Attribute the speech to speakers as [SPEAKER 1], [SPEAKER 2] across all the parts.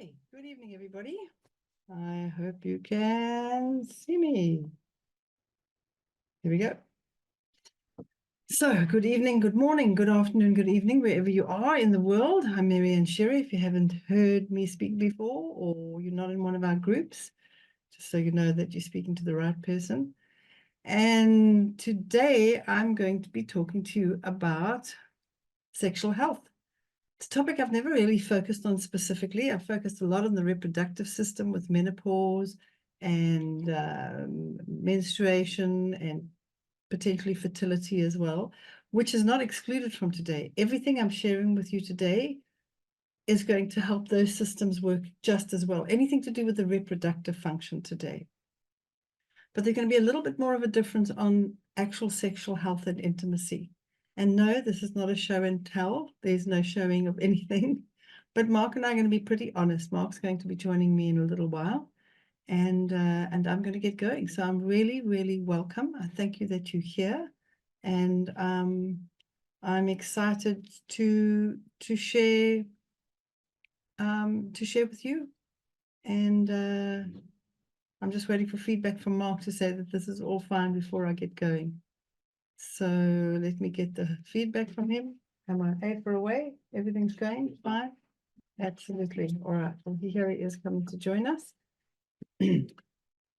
[SPEAKER 1] Hi, good evening, everybody. I hope you can see me. Here we go. So, good evening, good morning, good afternoon, good evening, wherever you are in the world. I'm Marianne Shearer. If you haven't heard me speak before, or you're not in one of our groups, just so you know that you're speaking to the right person. And today I'm going to be talking to you about sexual health. It's a topic I've never really focused on specifically. I've focused a lot on the reproductive system with menopause and menstruation and potentially fertility as well, which is not excluded from today. Everything I'm sharing with you today is going to help those systems work just as well. Anything to do with the reproductive function today. But there's going to be a little bit more of a difference on actual sexual health and intimacy. And no, this is not a show and tell. There's no showing of anything. But Mark and I are going to be pretty honest. Mark's going to be joining me in a little while. And I'm going to get going. So I'm really, really welcome. I thank you that you're here. And I'm excited to share with you. And I'm just waiting for feedback from Mark to say that this is all fine before I get going. So let me get the feedback from him. Am I 8 for away? Everything's going fine? Absolutely. All right. Well, here he is coming to join us. And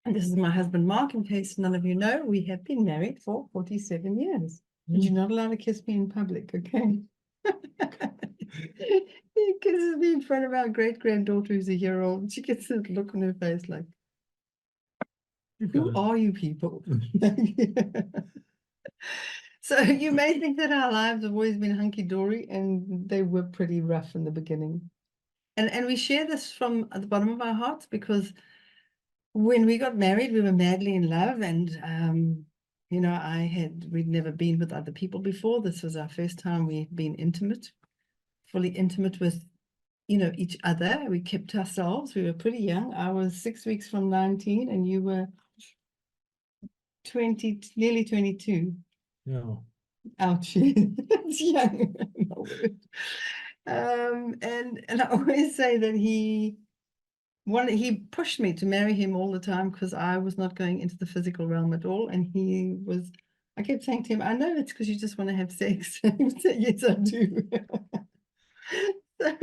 [SPEAKER 1] this is my husband, Mark. In case none of you know, we have been married for 47 years. But you're not allowed to kiss me in public, okay? He kisses me in front of our great-granddaughter who's a year old. She gets this look on her face like, who are you people? So you may think that our lives have always been hunky-dory, and they were pretty rough in the beginning. And we share this from at the bottom of our hearts, because when we got married, we were madly in love. And, you know, we'd never been with other people before. This was our first time we'd been intimate, fully intimate with, you know, each other. We kept ourselves. We were pretty young. I was 6 weeks from 19, and you were 20, nearly 22.
[SPEAKER 2] Yeah.
[SPEAKER 1] Ouch. It's young. And I always say that he pushed me to marry him all the time, because I was not going into the physical realm at all. And I kept saying to him, I know it's because you just want to have sex. He would say, yes, I do. So,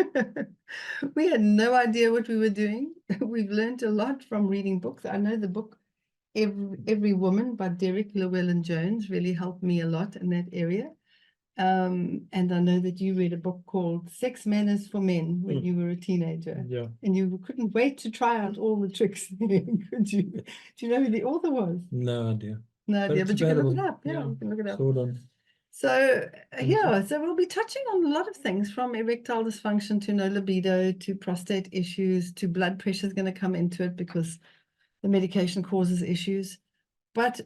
[SPEAKER 1] we had no idea what we were doing. We've learned a lot from reading books. I know the book Every Woman by Derek Llewellyn-Jones really helped me a lot in that area. And I know that you read a book called Sex Manners for Men when you were a teenager.
[SPEAKER 2] Yeah.
[SPEAKER 1] And you couldn't wait to try out all the tricks, could you? Do you know who the author was?
[SPEAKER 2] No idea.
[SPEAKER 1] No idea, but you can look it up. Yeah,
[SPEAKER 2] Yeah,
[SPEAKER 1] you can look it up.
[SPEAKER 2] hold on.
[SPEAKER 1] So, yeah, so we'll be touching on a lot of things, from erectile dysfunction to no libido to prostate issues to blood pressure is going to come into it, because the medication causes issues. But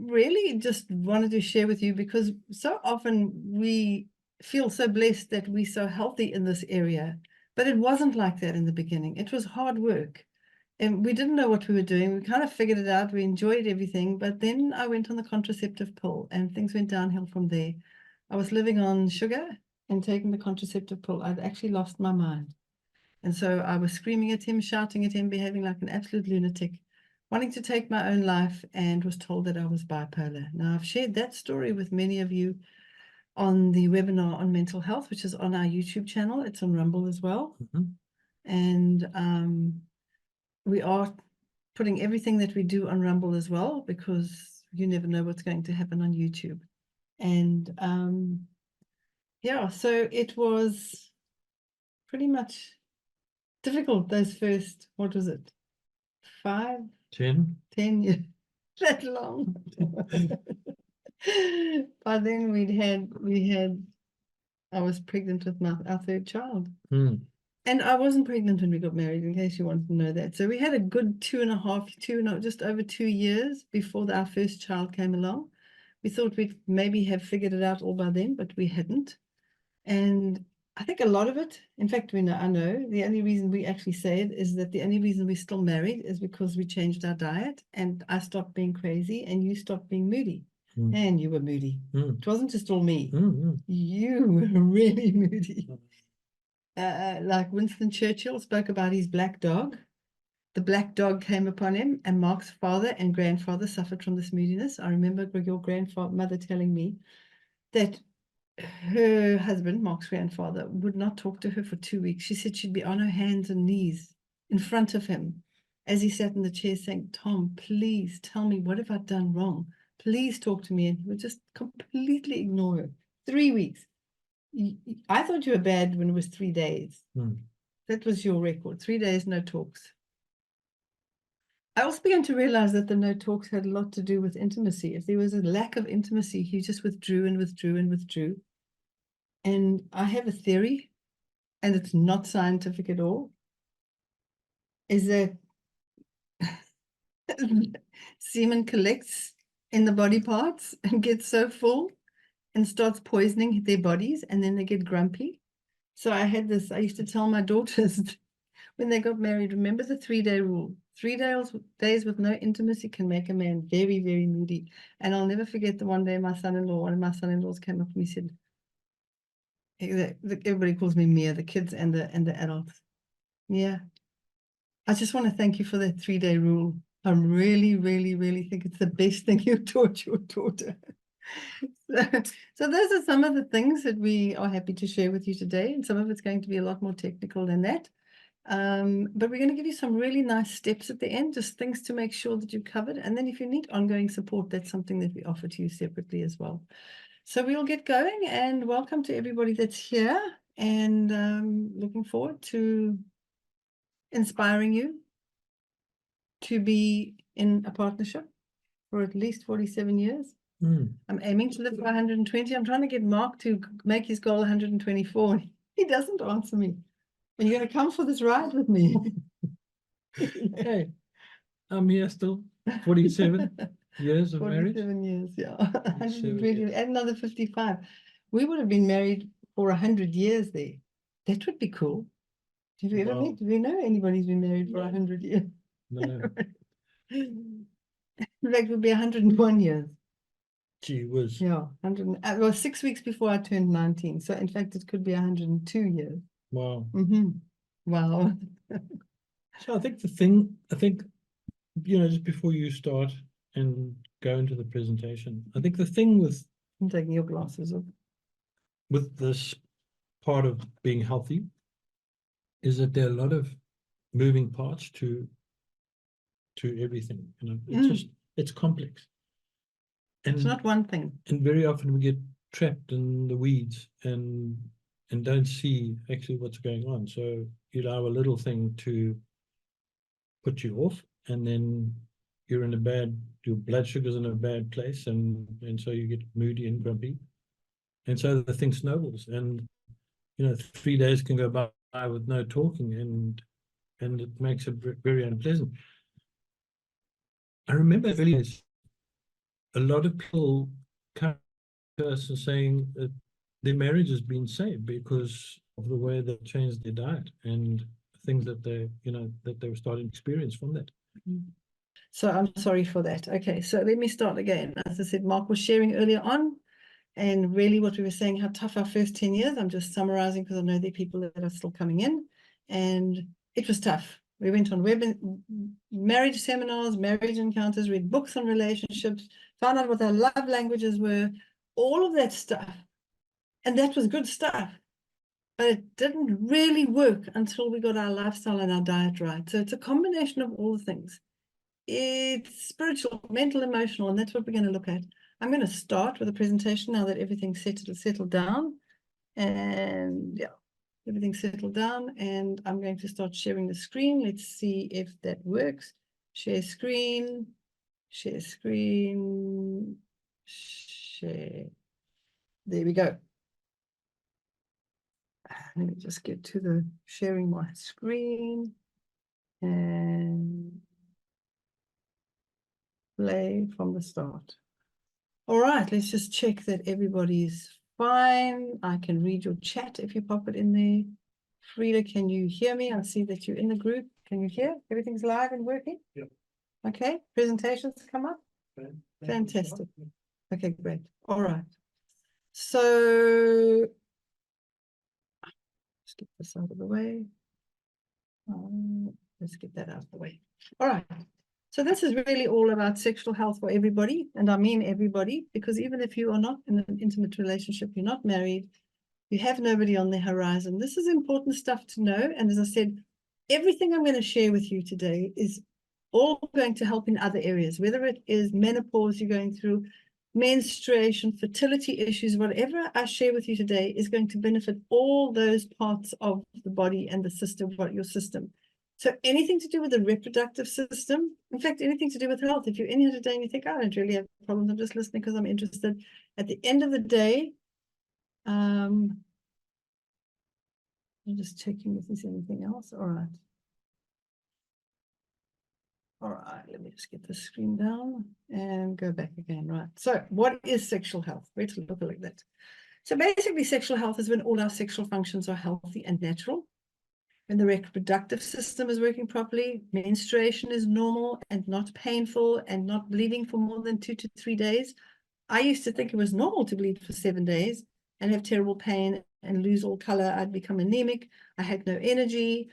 [SPEAKER 1] really just wanted to share with you, because so often we feel so blessed that we're so healthy in this area, but it wasn't like that in the beginning. It was hard work, and we didn't know what we were doing. We kind of figured it out. We enjoyed everything, but then I went on the contraceptive pill, and things went downhill from there. I was living on sugar and taking the contraceptive pill. I'd actually lost my mind. And so I was screaming at him, shouting at him, behaving like an absolute lunatic, wanting to take my own life, and was told that I was bipolar. Now, I've shared that story with many of you on the webinar on mental health, which is on our YouTube channel. It's on Rumble as well. And we are putting everything that we do on Rumble as well, because you never know what's going to happen on YouTube. And yeah, so it was pretty much difficult those first, what was it, 10 years, that long. By then I was pregnant with our third child. And I wasn't pregnant when we got married, in case you wanted to know that. So we had a good just over 2 years before our first child came along. We thought we'd maybe have figured it out all by then, but we hadn't. And I think a lot of it, in fact, I know the only reason we actually say it is that the only reason we're still married is because we changed our diet, and I stopped being crazy and you stopped being moody. And you were moody. It wasn't just all me. You were really moody. like Winston Churchill spoke about his black dog. The black dog came upon him, and Mark's father and grandfather suffered from this moodiness. I remember your grandmother telling me that her husband, Mark's grandfather, would not talk to her for 2 weeks. She said she'd be on her hands and knees in front of him as he sat in the chair saying, Tom, please tell me, what have I done wrong? Please talk to me. And he would just completely ignore her. 3 weeks. I thought you were bad when it was 3 days. That was your record. 3 days, no talks. I also began to realize that the no talks had a lot to do with intimacy. If there was a lack of intimacy, he just withdrew and withdrew and withdrew. And I have a theory, and it's not scientific at all, is that semen collects in the body parts and gets so full and starts poisoning their bodies, and then they get grumpy. So I used to tell my daughters when they got married, remember the 3-day rule. 3 days with no intimacy can make a man very, very moody. And I'll never forget the one day one of my son-in-laws came up to me and said, everybody calls me Mia, the kids and the adults. Mia, I just want to thank you for that 3-day rule. I really, really, really think it's the best thing you taught your daughter. So those are some of the things that we are happy to share with you today. And some of it's going to be a lot more technical than that. But we're going to give you some really nice steps at the end, just things to make sure that you're covered. And then if you need ongoing support, that's something that we offer to you separately as well. So we'll get going, and welcome to everybody that's here, and looking forward to inspiring you to be in a partnership for at least 47 years. I'm aiming to live for 120. I'm trying to get Mark to make his goal 124. He doesn't answer me. And you're going to come for this ride with me.
[SPEAKER 2] Hey, I'm here still. 47 years of marriage.
[SPEAKER 1] 47 years, yeah. 120, add another 55. We would have been married for 100 years there. That would be cool. Have you ever met? Do you know anybody who's been married for 100 years?
[SPEAKER 2] No.
[SPEAKER 1] In fact, it would be 101 years.
[SPEAKER 2] Gee whiz.
[SPEAKER 1] Yeah, well, 6 weeks before I turned 19. So in fact, it could be 102 years.
[SPEAKER 2] Wow.
[SPEAKER 1] Wow.
[SPEAKER 2] So I think just before you start and go into the presentation, I think the thing with
[SPEAKER 1] I'm taking your glasses off.
[SPEAKER 2] With this part of being healthy is that there are a lot of moving parts to everything. It's complex. And
[SPEAKER 1] it's not one thing.
[SPEAKER 2] And very often we get trapped in the weeds and don't see actually what's going on. So you allow a little thing to put you off, and then your blood sugar's in a bad place, and so you get moody and grumpy. And so the thing snowballs, and 3 days can go by with no talking, and it makes it very unpleasant. I remember earlier, a lot of people come to us and saying that their marriage has been saved because of the way they changed their diet and things that they were starting to experience from that.
[SPEAKER 1] So I'm sorry for that. Okay, so let me start again. As I said, Mark was sharing earlier on, and really what we were saying, how tough our first 10 years. I'm just summarizing because I know there are people that are still coming in, and it was tough. We went on marriage seminars, marriage encounters, read books on relationships, found out what our love languages were, all of that stuff. And that was good stuff. But it didn't really work until we got our lifestyle and our diet right. So it's a combination of all the things. It's spiritual, mental, emotional, and that's what we're going to look at. I'm going to start with a presentation now that everything's settled down. And yeah, everything's settled down. And I'm going to start sharing the screen. Let's see if that works. Share screen, share screen, share. There we go. Let me just get to the sharing my screen and play from the start. All right, let's just check that everybody's fine. I can read your chat if you pop it in there. Frida, can you hear me? I see that you're in the group. Can you hear? Everything's live and working?
[SPEAKER 2] Yep.
[SPEAKER 1] Okay, presentations come up? Fantastic. Okay, great. All right. So get this out of the way. Let's get that out of the way. All right. So this is really all about sexual health for everybody. And I mean everybody, because even if you are not in an intimate relationship, you're not married, you have nobody on the horizon, this is important stuff to know. And as I said, everything I'm going to share with you today is all going to help in other areas, whether it is menopause you're going through, menstruation, fertility issues, whatever I share with you today is going to benefit all those parts of the body and the system, your system. So anything to do with the reproductive system, in fact, anything to do with health, if you're in here today and you think, I don't really have problems, I'm just listening because I'm interested. At the end of the day, I'm just checking if there's anything else. All right. All right, let me just get the screen down and go back again. Right. So what is sexual health? Let's look at that. So basically, sexual health is when all our sexual functions are healthy and natural. When the reproductive system is working properly, menstruation is normal and not painful and not bleeding for more than 2 to 3 days. I used to think it was normal to bleed for 7 days and have terrible pain and lose all color. I'd become anemic. I had no energy.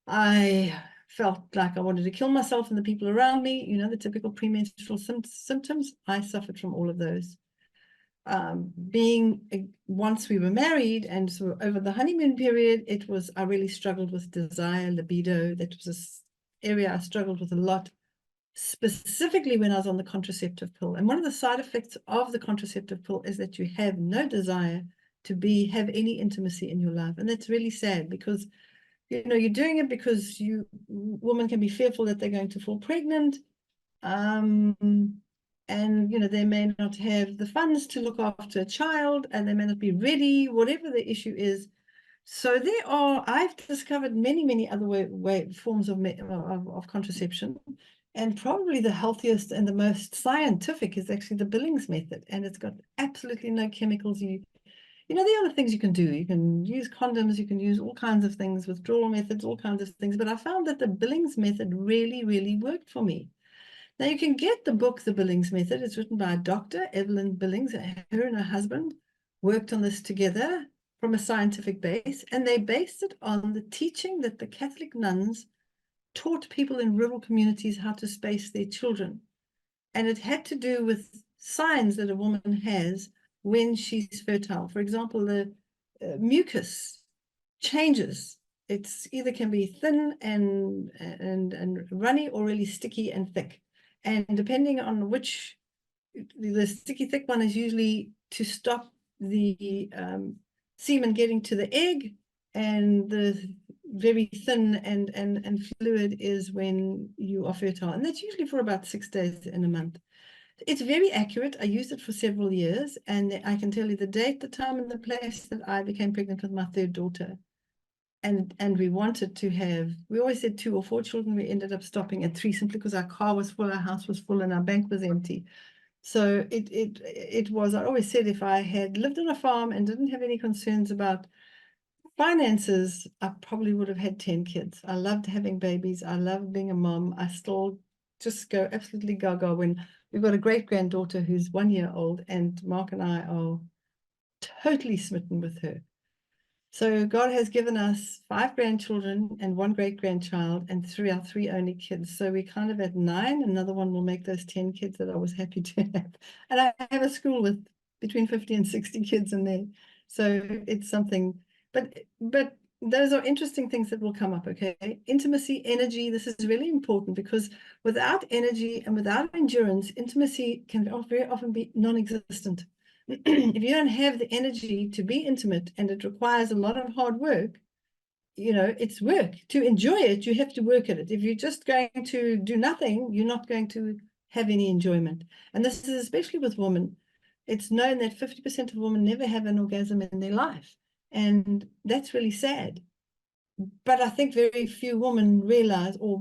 [SPEAKER 1] I felt like I wanted to kill myself and the people around me, you know, the typical premenstrual symptoms. I suffered from all of those. Once we were married and so over the honeymoon period, I really struggled with desire, libido. That was an area I struggled with a lot, specifically when I was on the contraceptive pill. And one of the side effects of the contraceptive pill is that you have no desire to have any intimacy in your life. And that's really sad because you know, you're doing it because women can be fearful that they're going to fall pregnant. And, you know, they may not have the funds to look after a child and they may not be ready, whatever the issue is. So I've discovered many, many other forms of contraception. And probably the healthiest and the most scientific is actually the Billings method. And it's got absolutely no chemicals. You know, the other things you can do, you can use condoms, you can use all kinds of things, withdrawal methods, all kinds of things. But I found that the Billings method really, really worked for me. Now, you can get the book, The Billings Method. It's written by Dr. Evelyn Billings. Her and her husband worked on this together from a scientific base. And they based it on the teaching that the Catholic nuns taught people in rural communities how to space their children. And it had to do with signs that a woman has when she's fertile. For example, the mucus changes. It's either can be thin and runny or really sticky and thick. And depending on the sticky thick one is usually to stop the semen getting to the egg, and the very thin and fluid is when you are fertile. And that's usually for about 6 days in a month. It's very accurate. I used it for several years, and I can tell you the date, the time, and the place that I became pregnant with my third daughter. And we wanted to we always said 2 or 4 children. We ended up stopping at 3 simply because our car was full, our house was full, and our bank was empty. So it was, I always said, if I had lived on a farm and didn't have any concerns about finances, I probably would have had 10 kids. I loved having babies. I loved being a mom. I still just go absolutely gaga when we've got a great-granddaughter who's 1 year old, and Mark and I are totally smitten with her. So God has given us 5 grandchildren and 1 great-grandchild and our 3 only kids. So we're kind of at 9. Another one will make those 10 kids that I was happy to have. And I have a school with between 50 and 60 kids in there. So it's something, but those are interesting things that will come up, okay? Intimacy, energy, this is really important because without energy and without endurance, intimacy can very often be non-existent. If you don't have the energy to be intimate and it requires a lot of hard work, you know, it's work. To enjoy it, you have to work at it. If you're just going to do nothing, you're not going to have any enjoyment. And this is especially with women. It's known that 50% of women never have an orgasm in their life. And that's really sad. But I think very few women realize, or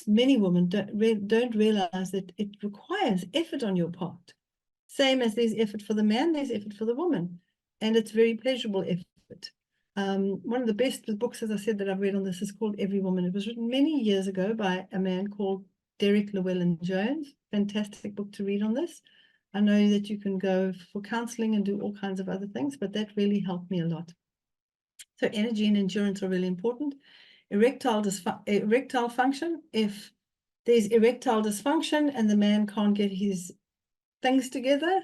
[SPEAKER 1] many women don't realize that it requires effort on your part. Same as there's effort for the man, there's effort for the woman. And it's very pleasurable effort. One of the best books, as I said, that I've read on this is called Every Woman. It was written many years ago by a man called Derek Llewellyn-Jones. Fantastic book to read on this. I know that you can go for counseling and do all kinds of other things, but that really helped me a lot. So energy and endurance are really important. Erectile function, if there's erectile dysfunction and the man can't get his things together,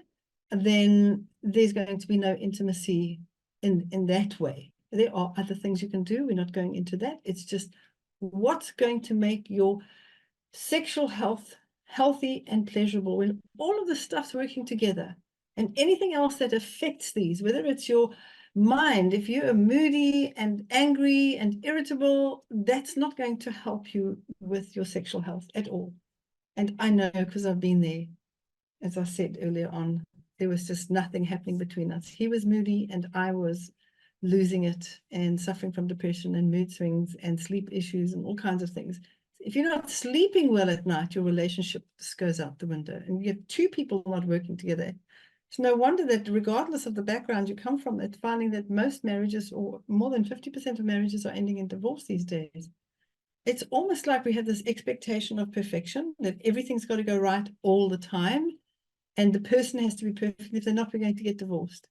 [SPEAKER 1] then there's going to be no intimacy in that way. There are other things you can do. We're not going into that. It's just what's going to make your sexual health healthy and pleasurable when all of the stuff's working together. And anything else that affects these, whether it's your mind, if you're moody and angry and irritable, that's not going to help you with your sexual health at all. And I know because I've been there. As I said earlier on, there was just nothing happening between us. He was moody and I was losing it and suffering from depression and mood swings and sleep issues and all kinds of things. If you're not sleeping well at night, your relationship just goes out the window, and you have two people not working together. It's no wonder that regardless of the background you come from, it's finding that most marriages, or more than 50% of marriages, are ending in divorce these days. It's almost like we have this expectation of perfection, that everything's got to go right all the time, and the person has to be perfect. If they're not, we're going to get divorced.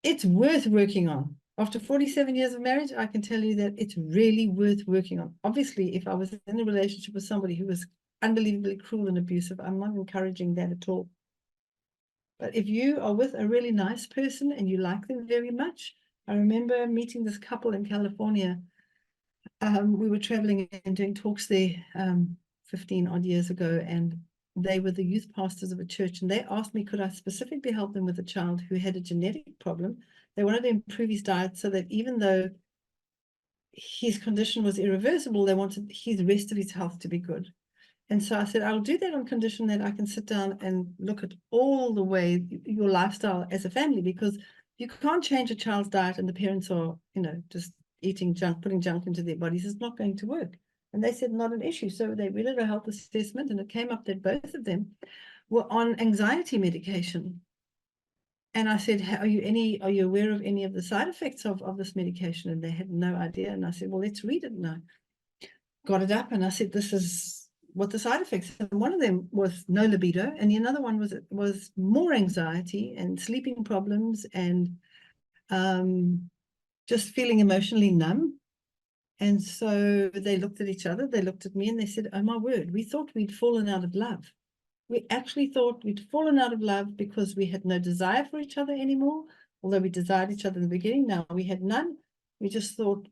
[SPEAKER 1] It's worth working on. After 47 years of marriage, I can tell you that it's really worth working on. Obviously, if I was in a relationship with somebody who was unbelievably cruel and abusive, I'm not encouraging that at all. But if you are with a really nice person and you like them very much, I remember meeting this couple in California. We were traveling and doing talks there 15 odd years ago, and they were the youth pastors of a church, and they asked me, could I specifically help them with a child who had a genetic problem? They wanted to improve his diet so that even though his condition was irreversible, they wanted his rest of his health to be good. And so I said, I'll do that on condition that I can sit down and look at all the way your lifestyle as a family, because you can't change a child's diet and the parents are, just eating junk, putting junk into their bodies. It's not going to work. And they said, not an issue. So they did a health assessment, and it came up that both of them were on anxiety medication. And I said, are you aware of any of the side effects of this medication? And they had no idea. And I said, well, let's read it. And I got it up and I said, this is what the side effects. And one of them was no libido, and the other one was more anxiety and sleeping problems and just feeling emotionally numb. And so they looked at each other, they looked at me, and they said, oh my word, we thought we'd fallen out of love. We actually thought we'd fallen out of love because we had no desire for each other anymore. Although we desired each other in the beginning, now we had none. We just thought,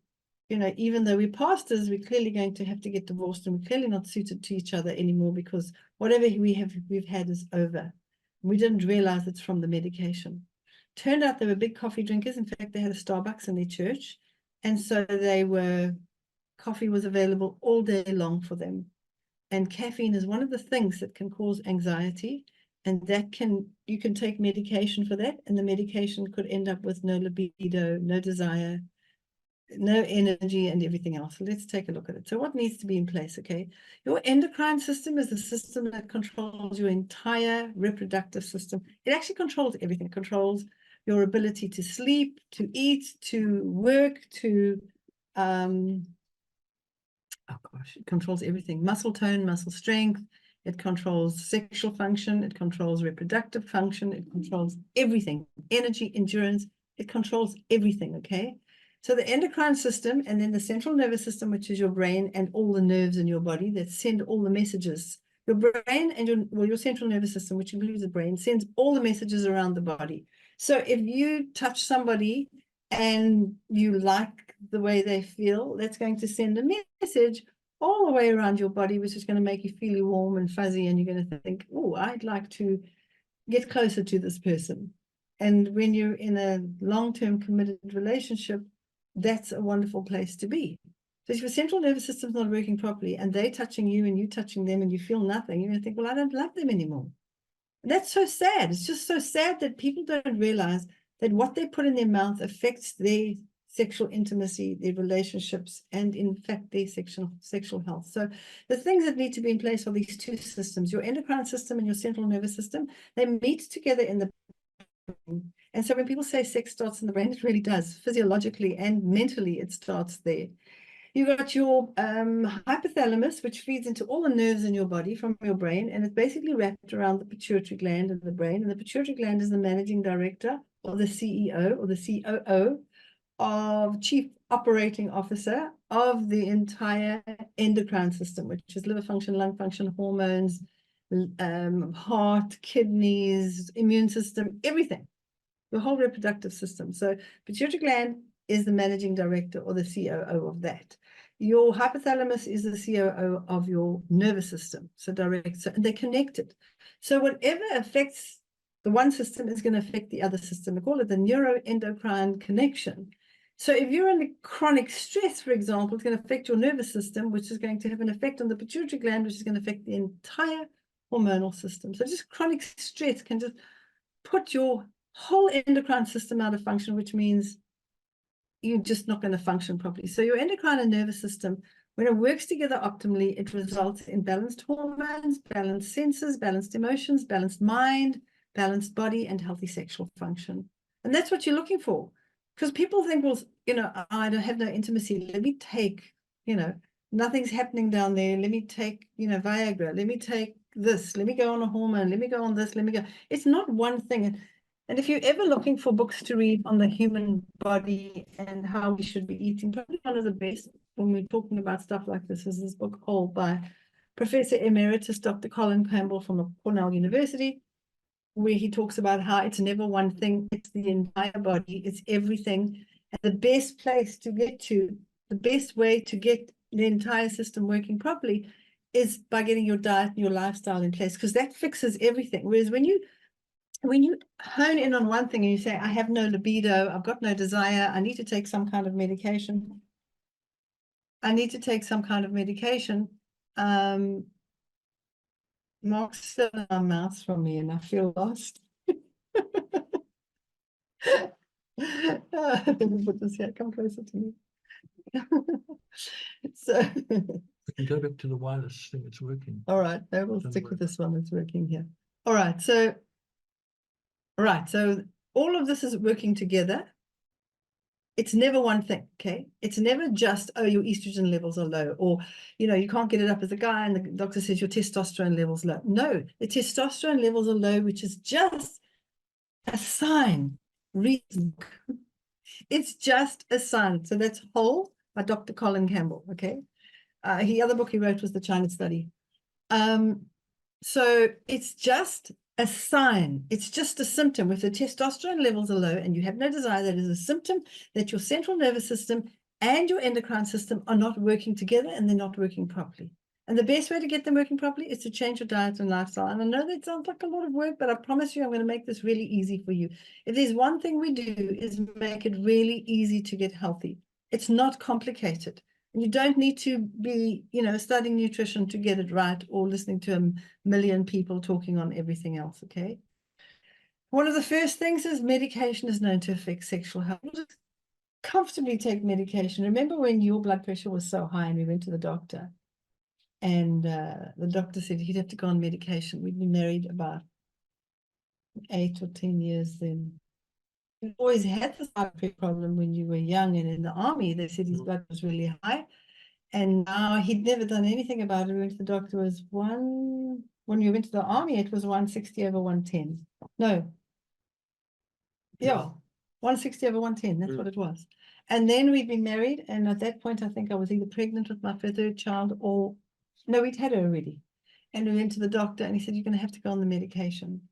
[SPEAKER 1] even though we're pastors, we're clearly going to have to get divorced, and we're clearly not suited to each other anymore because whatever we've had is over. We didn't realize it's from the medication. Turned out they were big coffee drinkers. In fact, they had a Starbucks in their church. And so coffee was available all day long for them. And caffeine is one of the things that can cause anxiety, and you can take medication for that, and the medication could end up with no libido, no desire, no energy, and everything else. So let's take a look at it. So what needs to be in place? Okay, your endocrine system is the system that controls your entire reproductive system. It actually controls everything. It controls your ability to sleep, to eat, to work, to it controls everything. Muscle tone, muscle strength. It controls sexual function. It controls reproductive function. It controls everything. Energy, endurance. It controls everything, okay? So the endocrine system, and then the central nervous system, which is your brain and all the nerves in your body that send all the messages. Your brain and your central nervous system, which includes the brain, sends all the messages around the body. So if you touch somebody and you like the way they feel, that's going to send a message all the way around your body, which is going to make you feel warm and fuzzy, and you're going to think, oh, I'd like to get closer to this person. And when you're in a long-term committed relationship, that's a wonderful place to be. So if your central nervous system's not working properly and they're touching you and you touching them and you feel nothing, you're going to think, well, I don't love them anymore. And that's so sad. It's just so sad that people don't realize that what they put in their mouth affects their sexual intimacy, their relationships, and in fact, their sexual health. So the things that need to be in place are these two systems, your endocrine system and your central nervous system. They meet together in the brain. And so when people say sex starts in the brain, it really does. Physiologically and mentally, it starts there. You've got your hypothalamus, which feeds into all the nerves in your body from your brain, and it's basically wrapped around the pituitary gland in the brain. And the pituitary gland is the managing director, or the CEO, or the COO of chief operating officer of the entire endocrine system, which is liver function, lung function, hormones, heart, kidneys, immune system, everything, the whole reproductive system. So pituitary gland is the managing director or the COO of that. Your hypothalamus is the COO of your nervous system. So and they're connected. So whatever affects the one system is going to affect the other system. We call it the neuroendocrine connection. So if you're under chronic stress, for example, it's going to affect your nervous system, which is going to have an effect on the pituitary gland, which is going to affect the entire hormonal system. So just chronic stress can just put your whole endocrine system out of function, which means you're just not going to function properly. So your endocrine and nervous system, when it works together optimally, it results in balanced hormones, balanced senses, balanced emotions, balanced mind, balanced body, and healthy sexual function. And that's what you're looking for. Because people think, well, I don't have no intimacy. Let me take, nothing's happening down there. Let me take, Viagra. Let me take this. Let me go on a hormone. Let me go on this. Let me go. It's not one thing. And if you're ever looking for books to read on the human body and how we should be eating, probably one of the best when we're talking about stuff like this is this book called by Professor Emeritus Dr. Colin Campbell from Cornell University, where he talks about how it's never one thing, it's the entire body, it's everything. And the best place to get to, the best way to get the entire system working properly is by getting your diet and your lifestyle in place, because that fixes everything. Whereas when you hone in on one thing and you say, I have no libido, I've got no desire, I need to take some kind of medication. Mark's still in our mouth from me and I feel lost. Let me put this here, come closer to me. So
[SPEAKER 2] We can go back to the wireless thing, it's working.
[SPEAKER 1] all right, no, we'll stick with this one that's working here. All right, so all of this is working together. It's never one thing, okay? It's never just, oh, your estrogen levels are low, or, you can't get it up as a guy and the doctor says your testosterone levels low. No, the testosterone levels are low, which is just a sign, reason. It's just a sign. So that's Whole by Dr. Colin Campbell, okay? The other book he wrote was The China Study. So it's just a sign. It's just a symptom. If the testosterone levels are low and you have no desire, that is a symptom that your central nervous system and your endocrine system are not working together and they're not working properly. And the best way to get them working properly is to change your diet and lifestyle. And I know that sounds like a lot of work, but I promise you I'm going to make this really easy for you. If there's one thing we do is make it really easy to get healthy. It's not complicated. You don't need to be, studying nutrition to get it right or listening to a million people talking on everything else, okay? One of the first things is medication is known to affect sexual health. Just comfortably take medication. Remember when your blood pressure was so high and we went to the doctor and the doctor said he'd have to go on medication. We'd been married about 8 or 10 years then. You always had this problem when you were young and in the army. They said his blood was really high. And now he'd never done anything about it. We went to the doctor, when we went to the army, it was 160 over 110. No. Yeah, 160 over 110, that's what it was. And then we'd been married, and at that point, I think I was either pregnant with my third child or, no, we'd had her already. And we went to the doctor, and he said, you're going to have to go on the medication.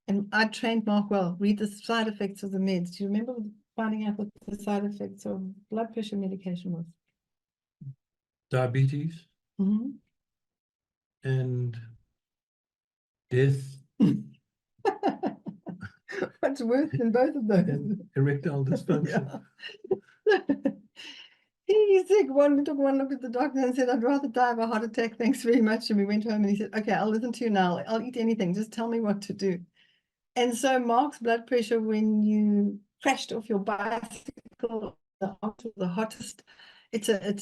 [SPEAKER 1] And I trained Mark well, read the side effects of the meds. Do you remember finding out what the side effects of blood pressure medication was?
[SPEAKER 2] Diabetes and death.
[SPEAKER 1] What's worse than both of those?
[SPEAKER 2] And erectile dysfunction.
[SPEAKER 1] He took one look at the doctor and said, I'd rather die of a heart attack. Thanks very much. And we went home and he said, okay, I'll listen to you now. I'll eat anything. Just tell me what to do. And so Mark's blood pressure, when you crashed off your bicycle, the hottest, it's a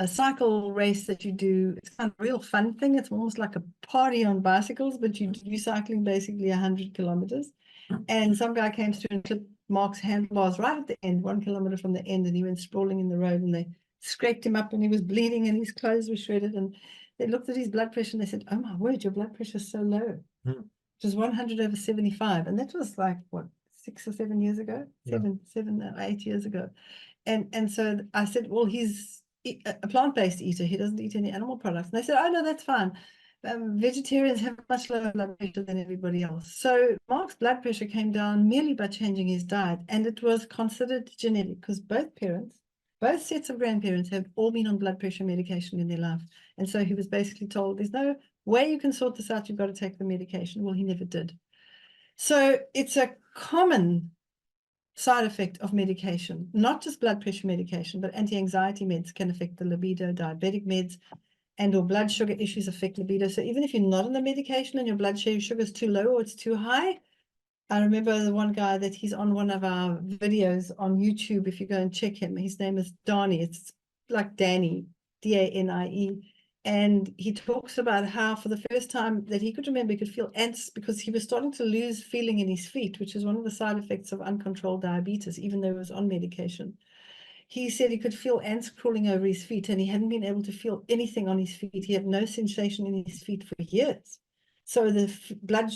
[SPEAKER 1] cycle race that you do. It's kind of a real fun thing. It's almost like a party on bicycles, but you're cycling basically 100 kilometers. And some guy came through and clipped Mark's handlebars right at the end, 1 kilometer from the end, and he went sprawling in the road and they scraped him up and he was bleeding and his clothes were shredded. And they looked at his blood pressure and they said, oh my word, your blood pressure is so low. It was 100 over 75. And that was like, what, 6 or 7 years ago? 7 or 8 years ago. And so I said, well, he's a plant-based eater. He doesn't eat any animal products. And they said, oh, no, that's fine. Vegetarians have much lower blood pressure than everybody else. So Mark's blood pressure came down merely by changing his diet. And it was considered genetic because both sets of grandparents have all been on blood pressure medication in their life. And so he was basically told, there's no way you can sort this out. You've got to take the medication. Well, he never did. So it's a common side effect of medication, not just blood pressure medication, but anti-anxiety meds can affect the libido, diabetic meds, and or blood sugar issues affect libido. So even if you're not on the medication and your blood sugar is too low or it's too high, I remember the one guy that he's on one of our videos on YouTube. If you go and check him, his name is Donnie. It's like Danny, D-A-N-I-E. And he talks about how for the first time that he could remember, he could feel ants because he was starting to lose feeling in his feet, which is one of the side effects of uncontrolled diabetes, even though he was on medication. He said he could feel ants crawling over his feet and he hadn't been able to feel anything on his feet. He had no sensation in his feet for years. So the blood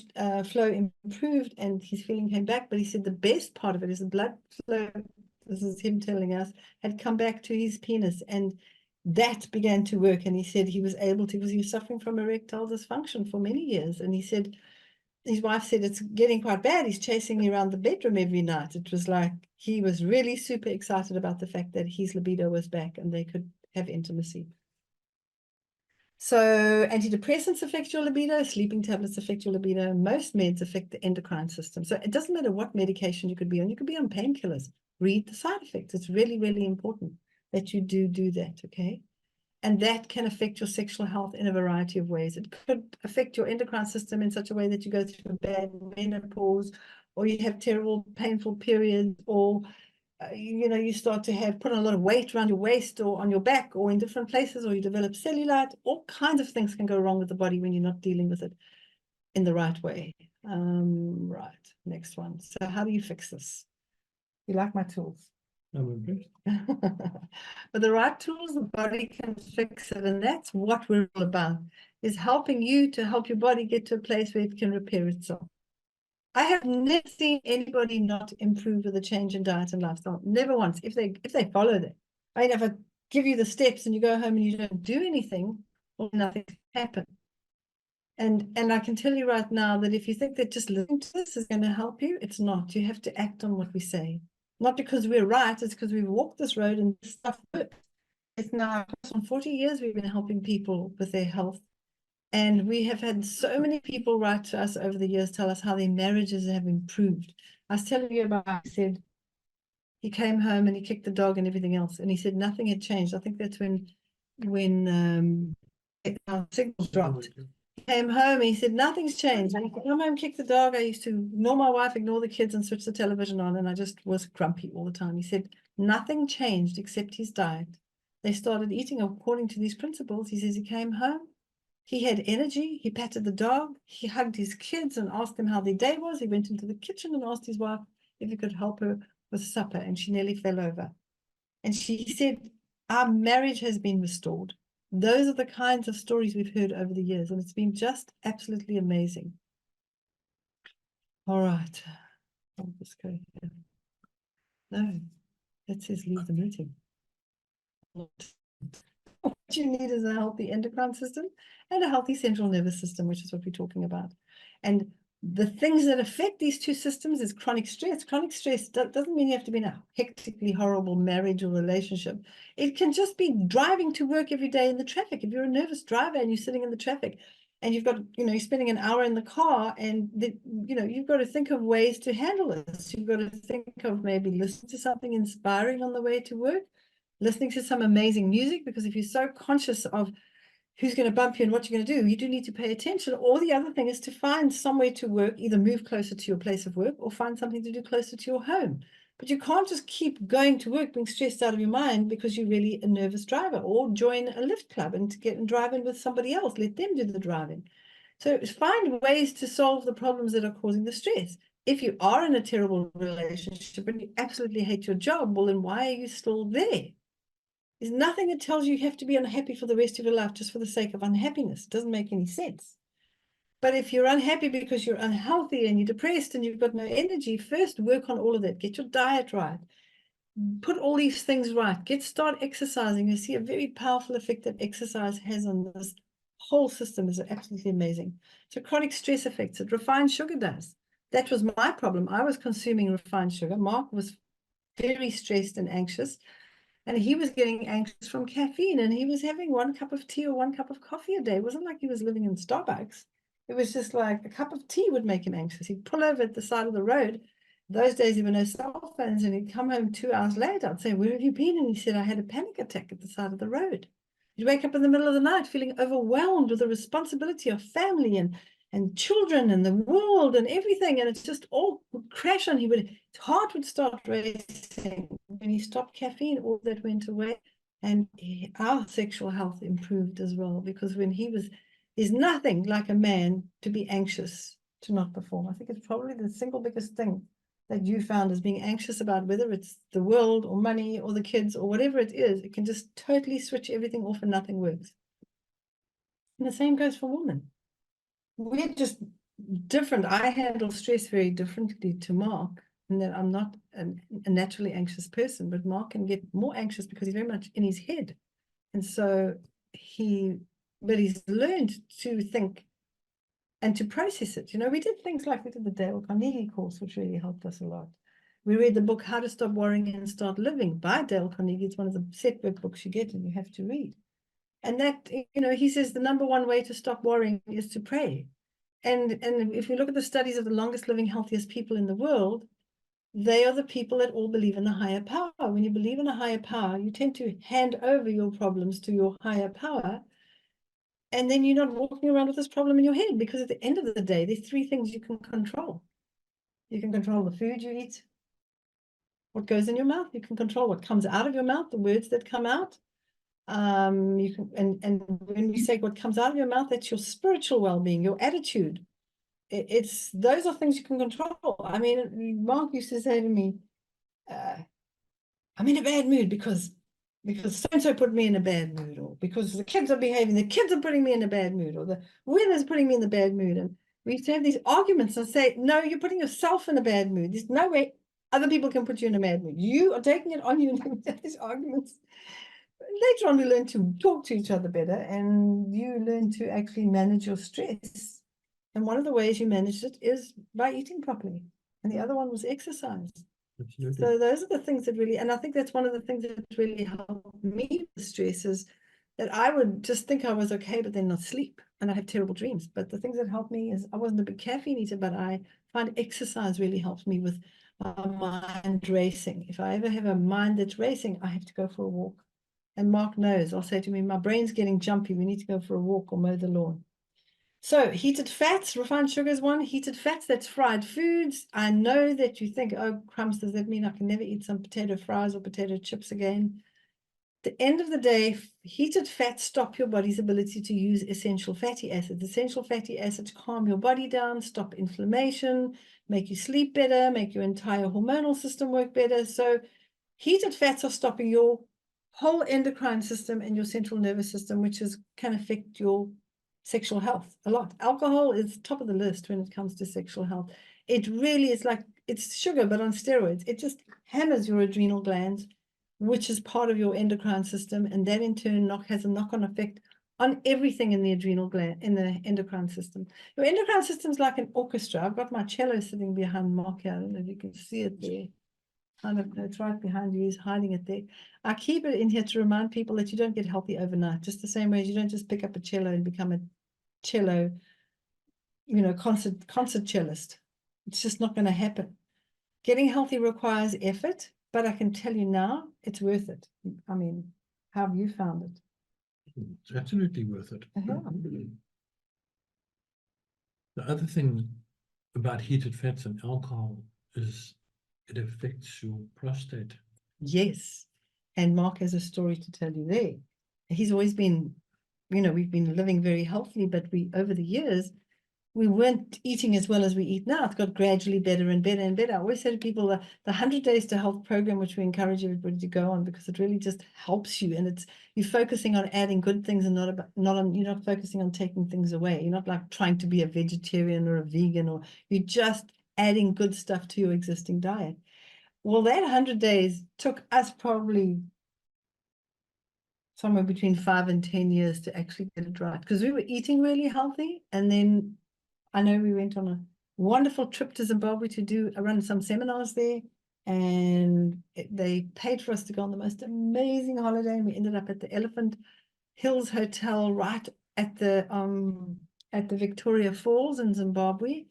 [SPEAKER 1] flow improved and his feeling came back. But he said the best part of it is the blood flow, this is him telling us, had come back to his penis and that began to work. And he said he was able to, because he was suffering from erectile dysfunction for many years. And he said, his wife said, it's getting quite bad. He's chasing me around the bedroom every night. It was like he was really super excited about the fact that his libido was back and they could have intimacy. So antidepressants affect your libido, sleeping tablets affect your libido, most meds affect the endocrine system. So it doesn't matter what medication you could be on. You could be on painkillers. Read the side effects. It's really, really important that you do that, okay? And that can affect your sexual health in a variety of ways. It could affect your endocrine system in such a way that you go through a bad menopause, or you have terrible, painful periods, or you start to have put on a lot of weight around your waist or on your back or in different places, or you develop cellulite. All kinds of things can go wrong with the body when you're not dealing with it in the right way. Right, next one. So how do you fix this? You like my tools?
[SPEAKER 2] I'm impressed.
[SPEAKER 1] But the right tools, the body can fix it. And that's what we're all about, is helping you to help your body get to a place where it can repair itself. I have never seen anybody not improve with a change in diet and lifestyle. Never once. If they follow that. I mean, if I give you the steps and you go home and you don't do anything, well, nothing happen. And I can tell you right now that if you think that just listening to this is going to help you, it's not. You have to act on what we say. Not because we're right, it's because we've walked this road and this stuff works. It's now on 40 years we've been helping people with their health. And we have had so many people write to us over the years, tell us how their marriages have improved. I was telling you about, he said he came home and he kicked the dog and everything else. And he said nothing had changed. I think that's when our signals dropped. He came home and he said, nothing's changed. And he come home, kick the dog. I used to ignore my wife, ignore the kids and switch the television on. And I just was grumpy all the time. He said, nothing changed except his diet. They started eating according to these principles. He says he came home. He had energy. He patted the dog. He hugged his kids and asked them how their day was. He went into the kitchen and asked his wife if he could help her with supper. And she nearly fell over. And she said, our marriage has been restored. Those are the kinds of stories we've heard over the years. And it's been just absolutely amazing. All right. I'll just go here. No, that says leave the meeting. What you need is a healthy endocrine system and a healthy central nervous system, which is what we're talking about. And the things that affect these two systems is chronic stress. Chronic stress doesn't mean you have to be in a hectically horrible marriage or relationship. It can just be driving to work every day in the traffic. If you're a nervous driver and you're sitting in the traffic and you've got, you're spending an hour in the car and, you've got to think of ways to handle this. You've got to think of maybe listening to something inspiring on the way to work, listening to some amazing music, because if you're so conscious of who's going to bump you and what you're going to do, you do need to pay attention. Or the other thing is to find somewhere to work, either move closer to your place of work or find something to do closer to your home. But you can't just keep going to work being stressed out of your mind because you're really a nervous driver, or join a lift club and get and drive in with somebody else. Let them do the driving. So find ways to solve the problems that are causing the stress. If you are in a terrible relationship and you absolutely hate your job, well, then why are you still there? There's nothing that tells you have to be unhappy for the rest of your life just for the sake of unhappiness. It doesn't make any sense. But if you're unhappy because you're unhealthy and you're depressed and you've got no energy, first work on all of that. Get your diet right. put all these things right, start exercising. You see a very powerful effect that exercise has on this whole system is absolutely amazing. So chronic stress effects, it refined sugar does. That was my problem. I was consuming refined sugar. Mark was very stressed and anxious, and he was getting anxious from caffeine, and he was having 1 cup of tea or 1 cup of coffee a day. It wasn't like he was living in Starbucks. It was just like a cup of tea would make him anxious. He'd pull over at the side of the road. Those days there were no cell phones, and he'd come home 2 hours later. I'd say, "Where have you been?" And he said, "I had a panic attack at the side of the road." He'd wake up in the middle of the night feeling overwhelmed with the responsibility of family and children and the world and everything, and it's just all would crash on. His heart would start racing. When he stopped caffeine, all that went away, and our sexual health improved as well, because when there's nothing like a man to be anxious to not perform. I think it's probably the single biggest thing that you found as being anxious about, whether it's the world or money or the kids or whatever it is. It can just totally switch everything off and nothing works. And the same goes for women. We're just different. I handle stress very differently to Mark, and that I'm not a naturally anxious person, but Mark can get more anxious because he's very much in his head. And so but he's learned to think and to process it. We did things like we did the Dale Carnegie course, which really helped us a lot. We read the book How to Stop Worrying and Start Living by Dale Carnegie. It's one of the set workbooks you get and you have to read. And that, he says the number one way to stop worrying is to pray. And if we look at the studies of the longest living, healthiest people in the world, they are the people that all believe in a higher power. When you believe in a higher power, you tend to hand over your problems to your higher power. And then you're not walking around with this problem in your head, because at the end of the day, there's 3 things you can control. You can control the food you eat, what goes in your mouth. You can control what comes out of your mouth, the words that come out. You can, and when you say what comes out of your mouth, that's your spiritual well-being, your attitude. Those are things you can control. I mean, Mark used to say to me, I'm in a bad mood because so-and-so put me in a bad mood, or because the kids are putting me in a bad mood, or the weather's putting me in a bad mood. And we used to have these arguments and say, no, you're putting yourself in a bad mood. There's no way other people can put you in a bad mood. You are taking it on you and have these arguments. Later on, we learn to talk to each other better, and you learn to actually manage your stress. And one of the ways you manage it is by eating properly. And the other one was exercise.
[SPEAKER 2] Absolutely.
[SPEAKER 1] So those are the things that really, and I think that's one of the things that really helped me with stress, is that I would just think I was okay, but then not sleep, and I have terrible dreams. But the things that helped me is I wasn't a big caffeine eater, but I find exercise really helps me with my mind racing. If I ever have a mind that's racing, I have to go for a walk. And Mark knows, I'll say to me, my brain's getting jumpy. We need to go for a walk or mow the lawn. So heated fats, refined sugar is one. Heated fats, that's fried foods. I know that you think, oh, crumbs, does that mean I can never eat some potato fries or potato chips again? At the end of the day, heated fats stop your body's ability to use essential fatty acids. Essential fatty acids calm your body down, stop inflammation, make you sleep better, make your entire hormonal system work better. So heated fats are stopping your whole endocrine system and your central nervous system, which can affect your sexual health a lot. Alcohol is top of the list when it comes to sexual health. It really is like, it's sugar, but on steroids. It just hammers your adrenal glands, which is part of your endocrine system. And that in turn has a knock-on effect on everything in the adrenal gland, in the endocrine system. Your endocrine system is like an orchestra. I've got my cello sitting behind Mark here. I don't know if you can see it there. It's right behind you. He's hiding it there. I keep it in here to remind people that you don't get healthy overnight, just the same way as you don't just pick up a cello and become a cello, concert cellist. It's just not going to happen. Getting healthy requires effort, but I can tell you now, it's worth it. I mean, how have you found it?
[SPEAKER 2] It's absolutely worth it.
[SPEAKER 1] Yeah.
[SPEAKER 2] The other thing about heated fats and alcohol is it affects your prostate.
[SPEAKER 1] Yes. And Mark has a story to tell you there. He's always been, we've been living very healthily, but over the years, we weren't eating as well as we eat now. It's got gradually better and better and better. I always say to people the 100 Days to Health program, which we encourage everybody to go on, because it really just helps you. And you're focusing on adding good things and you're not focusing on taking things away. You're not like trying to be a vegetarian or a vegan, or you're just adding good stuff to your existing diet. Well, that 100 days took us probably somewhere between 5 and 10 years to actually get it right, because we were eating really healthy. And then I know we went on a wonderful trip to Zimbabwe to run some seminars there, and they paid for us to go on the most amazing holiday, and we ended up at the Elephant Hills Hotel right at the Victoria Falls in Zimbabwe,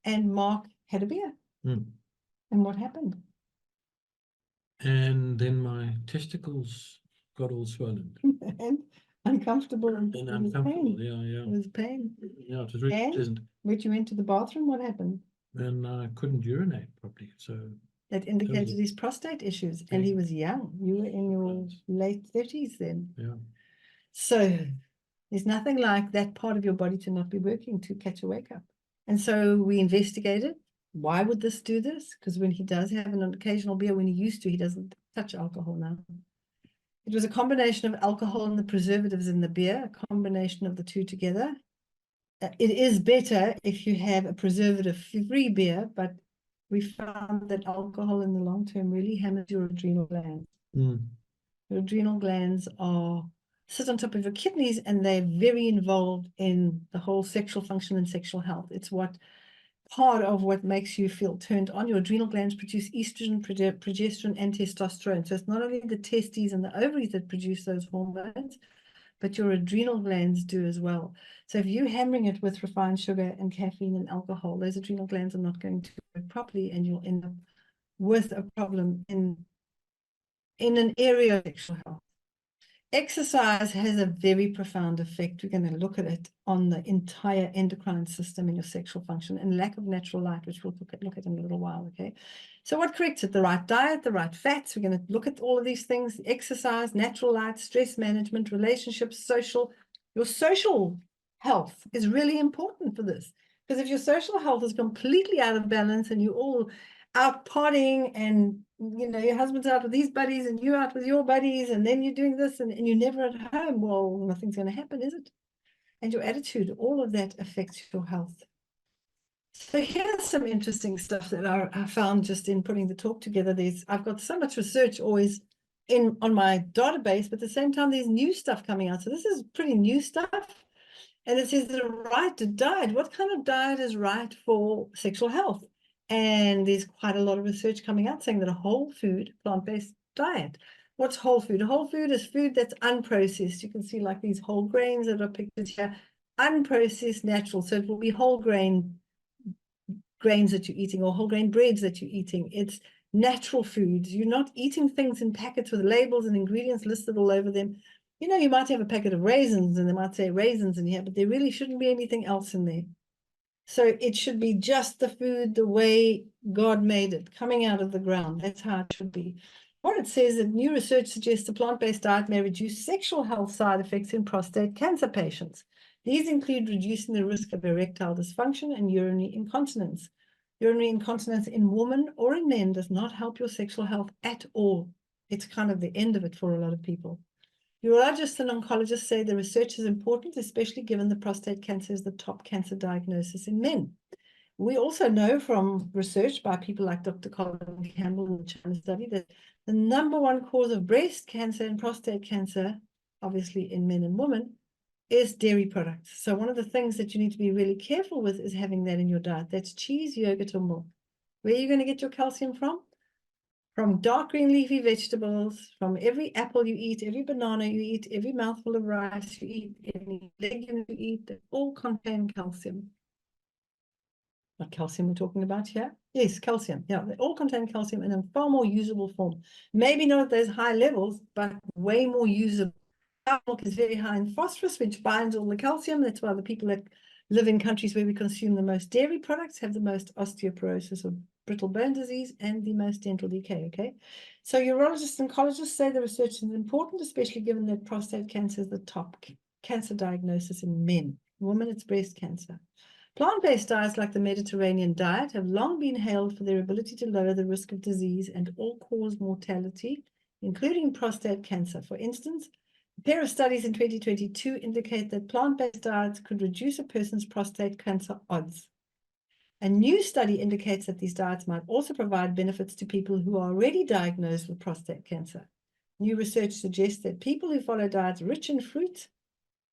[SPEAKER 1] and Mark had a beer.
[SPEAKER 2] Mm.
[SPEAKER 1] And what happened?
[SPEAKER 2] And then my testicles got all swollen.
[SPEAKER 1] And uncomfortable, and
[SPEAKER 2] And
[SPEAKER 1] it was
[SPEAKER 2] uncomfortable,
[SPEAKER 1] pain.
[SPEAKER 2] yeah.
[SPEAKER 1] It was pain.
[SPEAKER 2] Yeah, it was really
[SPEAKER 1] And
[SPEAKER 2] pleasant.
[SPEAKER 1] when you went to the bathroom, what happened?
[SPEAKER 2] And I couldn't urinate properly, so
[SPEAKER 1] That indicated his prostate issues, and he was young. You were in your late 30s then.
[SPEAKER 2] yeah.
[SPEAKER 1] So there's nothing like that part of your body to not be working to catch a wake up. And so we investigated, why would this do this? Because when he does have an occasional beer, when he used to, he doesn't touch alcohol now. It was a combination of alcohol and the preservatives in the beer, a combination of the two together. It is better if you have a preservative-free beer, but we found that alcohol in the long term really hammers your adrenal glands.
[SPEAKER 2] Mm.
[SPEAKER 1] Your adrenal glands sit on top of your kidneys, and they're very involved in the whole sexual function and sexual health. It's part of what makes you feel turned on. Your adrenal glands produce estrogen, progesterone, and testosterone. So it's not only the testes and the ovaries that produce those hormones, but your adrenal glands do as well. So if you're hammering it with refined sugar and caffeine and alcohol, those adrenal glands are not going to work properly, and you'll end up with a problem in an area of sexual health. Exercise has a very profound effect. We're going to look at it on the entire endocrine system in your sexual function, and lack of natural light, which we'll look at in a little while, okay? So what corrects it? The right diet, the right fats. We're going to look at all of these things: exercise, natural light, stress management, relationships, your social health is really important for this. Because if your social health is completely out of balance, and you're all out partying, and your husband's out with his buddies and you're out with your buddies, and then you're doing this, and you're never at home, well, nothing's going to happen, is it? And your attitude, all of that affects your health. So here's some interesting stuff that I found just in putting the talk together. I've got so much research always on my database, but at the same time there's new stuff coming out. So this is pretty new stuff. And it says the right diet. What kind of diet is right for sexual health? And there's quite a lot of research coming out saying that a whole food, plant-based diet. What's whole food? Whole food is food that's unprocessed. You can see like these whole grains that are pictured here, unprocessed, natural. So it will be whole grains that you're eating, or whole grain breads that you're eating. It's natural foods. You're not eating things in packets with labels and ingredients listed all over them. You might have a packet of raisins, and they might say raisins in here, but there really shouldn't be anything else in there. So it should be just the food the way God made it, coming out of the ground. That's how it should be. What it says, that new research suggests a plant-based diet may reduce sexual health side effects in prostate cancer patients. These include reducing the risk of erectile dysfunction and urinary incontinence. Urinary incontinence in women or in men does not help your sexual health at all. It's kind of the end of it for a lot of people. Urologists and oncologists say the research is important, especially given the prostate cancer is the top cancer diagnosis in men. We also know from research by people like Dr. Colin Campbell in the China study that the #1 cause of breast cancer and prostate cancer, obviously in men and women, is dairy products. So one of the things that you need to be really careful with is having that in your diet. That's cheese, yogurt, or milk. Where are you going to get your calcium from? From dark green leafy vegetables, from every apple you eat, every banana you eat, every mouthful of rice you eat, every legume you eat, they all contain calcium. What calcium we're talking about here? Yes, calcium. Yeah, they all contain calcium in a far more usable form. Maybe not at those high levels, but way more usable. Our milk is very high in phosphorus, which binds all the calcium. That's why the people that live in countries where we consume the most dairy products have the most osteoporosis or brittle bone disease and the most dental decay, okay? So urologists and oncologists say the research is important, especially given that prostate cancer is the top cancer diagnosis in men. Women, it's breast cancer. Plant-based diets like the Mediterranean diet have long been hailed for their ability to lower the risk of disease and all-cause mortality, including prostate cancer. For instance, a pair of studies in 2022 indicate that plant-based diets could reduce a person's prostate cancer odds. A new study indicates that these diets might also provide benefits to people who are already diagnosed with prostate cancer. New research suggests that people who follow diets rich in fruit,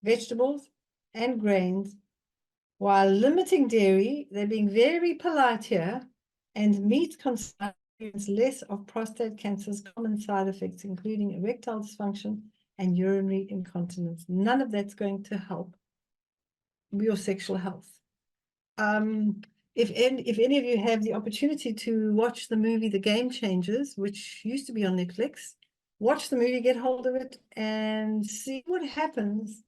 [SPEAKER 1] vegetables, and grains, while limiting dairy, they're being very polite here, and meat consumption less of prostate cancer's common side effects, including erectile dysfunction and urinary incontinence. None of that's going to help your sexual health. If any of you have the opportunity to watch the movie The Game Changers, which used to be on Netflix, watch the movie, get hold of it, and see what happens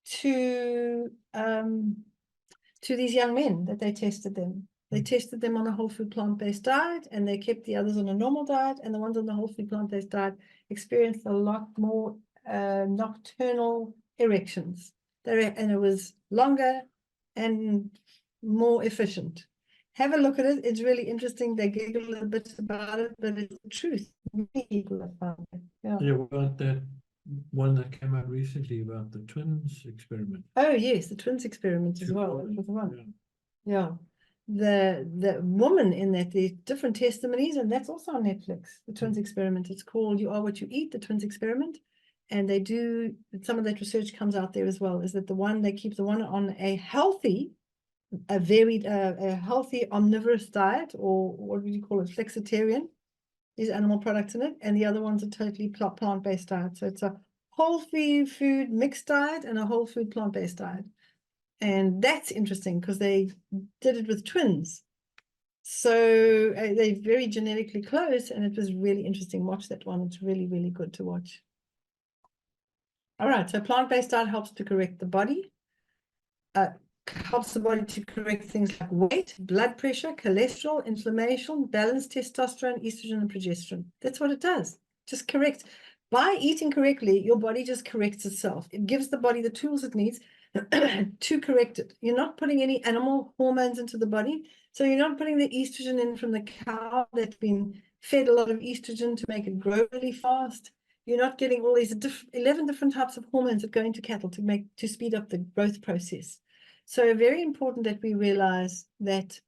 [SPEAKER 1] to these young men that they tested them. They tested them on a whole food plant-based diet, and they kept the others on a normal diet, and the ones on the whole food plant-based diet experienced a lot more nocturnal erections. And it was longer and more efficient. Have a look at it. It's really interesting. They giggle a little bit about it, but it's the truth. Many people have found it. Yeah.
[SPEAKER 2] Yeah, about that one that came out recently about the twins experiment.
[SPEAKER 1] Oh yes, the twins experiment as well.
[SPEAKER 2] Yeah.
[SPEAKER 1] Was the one. Yeah. The woman in that, there's different testimonies, and that's also on Netflix, the twins experiment. It's called You Are What You Eat, the twins experiment. And they do, some of that research comes out there as well, is that they keep the one on a healthy, a healthy omnivorous diet, or what would you call it, flexitarian. There's animal products in it, and the other one's a totally plant-based diet. So it's a whole food mixed diet and a whole food plant-based diet. And that's interesting because they did it with twins. So they're very genetically close, and it was really interesting. Watch that one. It's really, really good to watch. All right, so plant-based diet helps to correct the body. Helps the body to correct things like weight, blood pressure, cholesterol, inflammation, balance testosterone, estrogen, and progesterone. That's what it does. Just correct. By eating correctly, your body just corrects itself. It gives the body the tools it needs to correct it. You're not putting any animal hormones into the body. So you're not putting the estrogen in from the cow that's been fed a lot of estrogen to make it grow really fast. You're not getting all these 11 different types of hormones that go into cattle to speed up the growth process. So very important that we realize that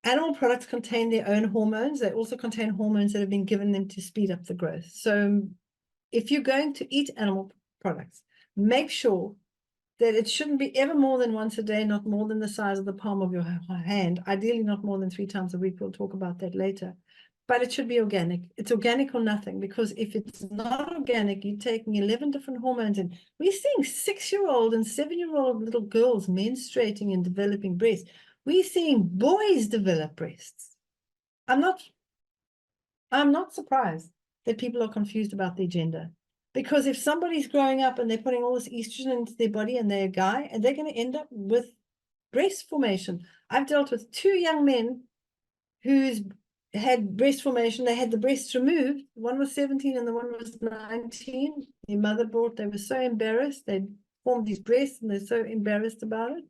[SPEAKER 1] animal products contain their own hormones. They also contain hormones that have been given them to speed up the growth. So if you're going to eat animal products, make sure that it shouldn't be ever more than once a day, not more than the size of the palm of your hand, ideally not more than 3 times a week. We'll talk about that later. But it should be organic. It's organic or nothing, because if it's not organic, you're taking 11 different hormones in. We're seeing 6-year-old and 7-year-old little girls menstruating and developing breasts. We're seeing boys develop breasts. I'm not surprised that people are confused about their gender. Because if somebody's growing up and they're putting all this estrogen into their body and they're a guy, and they're going to end up with breast formation. I've dealt with 2 young men who's had breast formation. They had the breasts removed. One was 17 and the one was 19. Their mother they were so embarrassed. They'd formed these breasts and they're so embarrassed about it.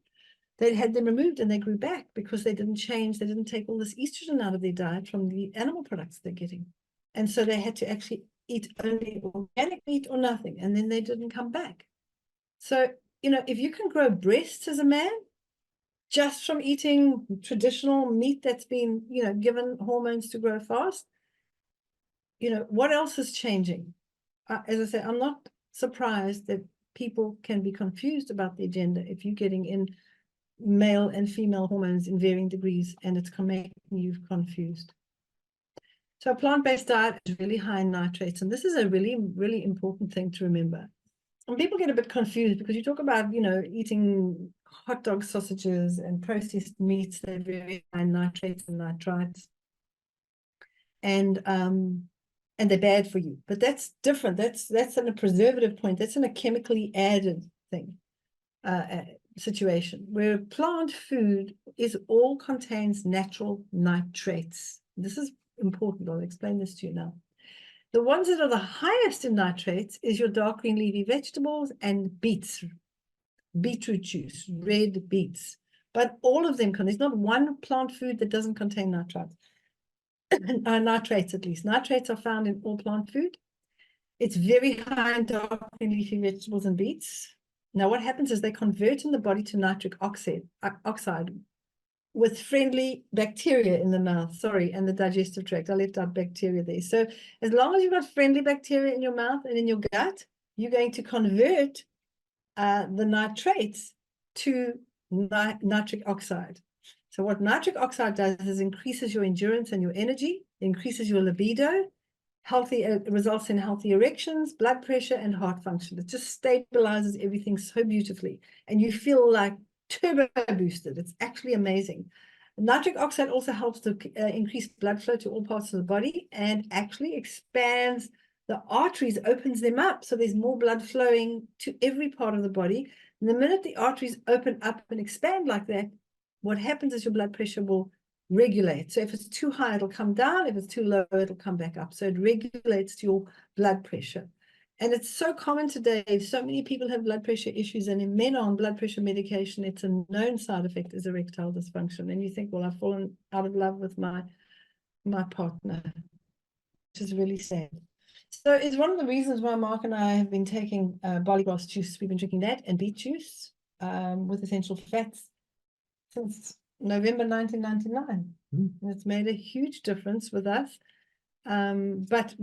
[SPEAKER 1] They had them removed and they grew back because they didn't change. They didn't take all this estrogen out of their diet from the animal products they're getting. And so they had to actually eat only organic meat or nothing. And then they didn't come back. So, if you can grow breasts as a man, just from eating traditional meat that's been, given hormones to grow fast, what else is changing? As I say, I'm not surprised that people can be confused about their gender if you're getting in male and female hormones in varying degrees, and it's making you confused. So a plant-based diet is really high in nitrates, and this is a really, really important thing to remember. And people get a bit confused because you talk about, eating hot dog sausages and processed meats, they're very high in nitrates and nitrites. And they're bad for you. But that's different. That's in a preservative point. That's in a chemically added thing, situation, where plant food all contains natural nitrates. This is important. I'll explain this to you now. The ones that are the highest in nitrates is your dark green leafy vegetables and beets, beetroot juice, red beets. But all of them there's not one plant food that doesn't contain nitrates. Nitrates, at least. Nitrates are found in all plant food. It's very high in dark green leafy vegetables and beets. Now, what happens is they convert in the body to nitric oxide, with friendly bacteria in the mouth, sorry, and the digestive tract. I left out bacteria there. So as long as you've got friendly bacteria in your mouth and in your gut, you're going to convert the nitrates to nitric oxide. So what nitric oxide does is increases your endurance and your energy, increases your libido, results in healthy erections, blood pressure, and heart function. It just stabilizes everything so beautifully, and you feel like turbo boosted. It's actually amazing. Nitric oxide also helps to increase blood flow to all parts of the body and actually expands the arteries, opens them up, so there's more blood flowing to every part of the body. And the minute the arteries open up and expand like that, what happens is your blood pressure will regulate. So if it's too high, it'll come down. If it's too low, it'll come back up. So it regulates your blood pressure. And it's so common today. So many people have blood pressure issues, and in men on blood pressure medication, it's a known side effect is erectile dysfunction. And you think, well, I've fallen out of love with my partner, which is really sad. So it's one of the reasons why Mark and I have been taking barley grass juice. We've been drinking that and beet juice with essential fats since November 1999. And it's made a huge difference with us. But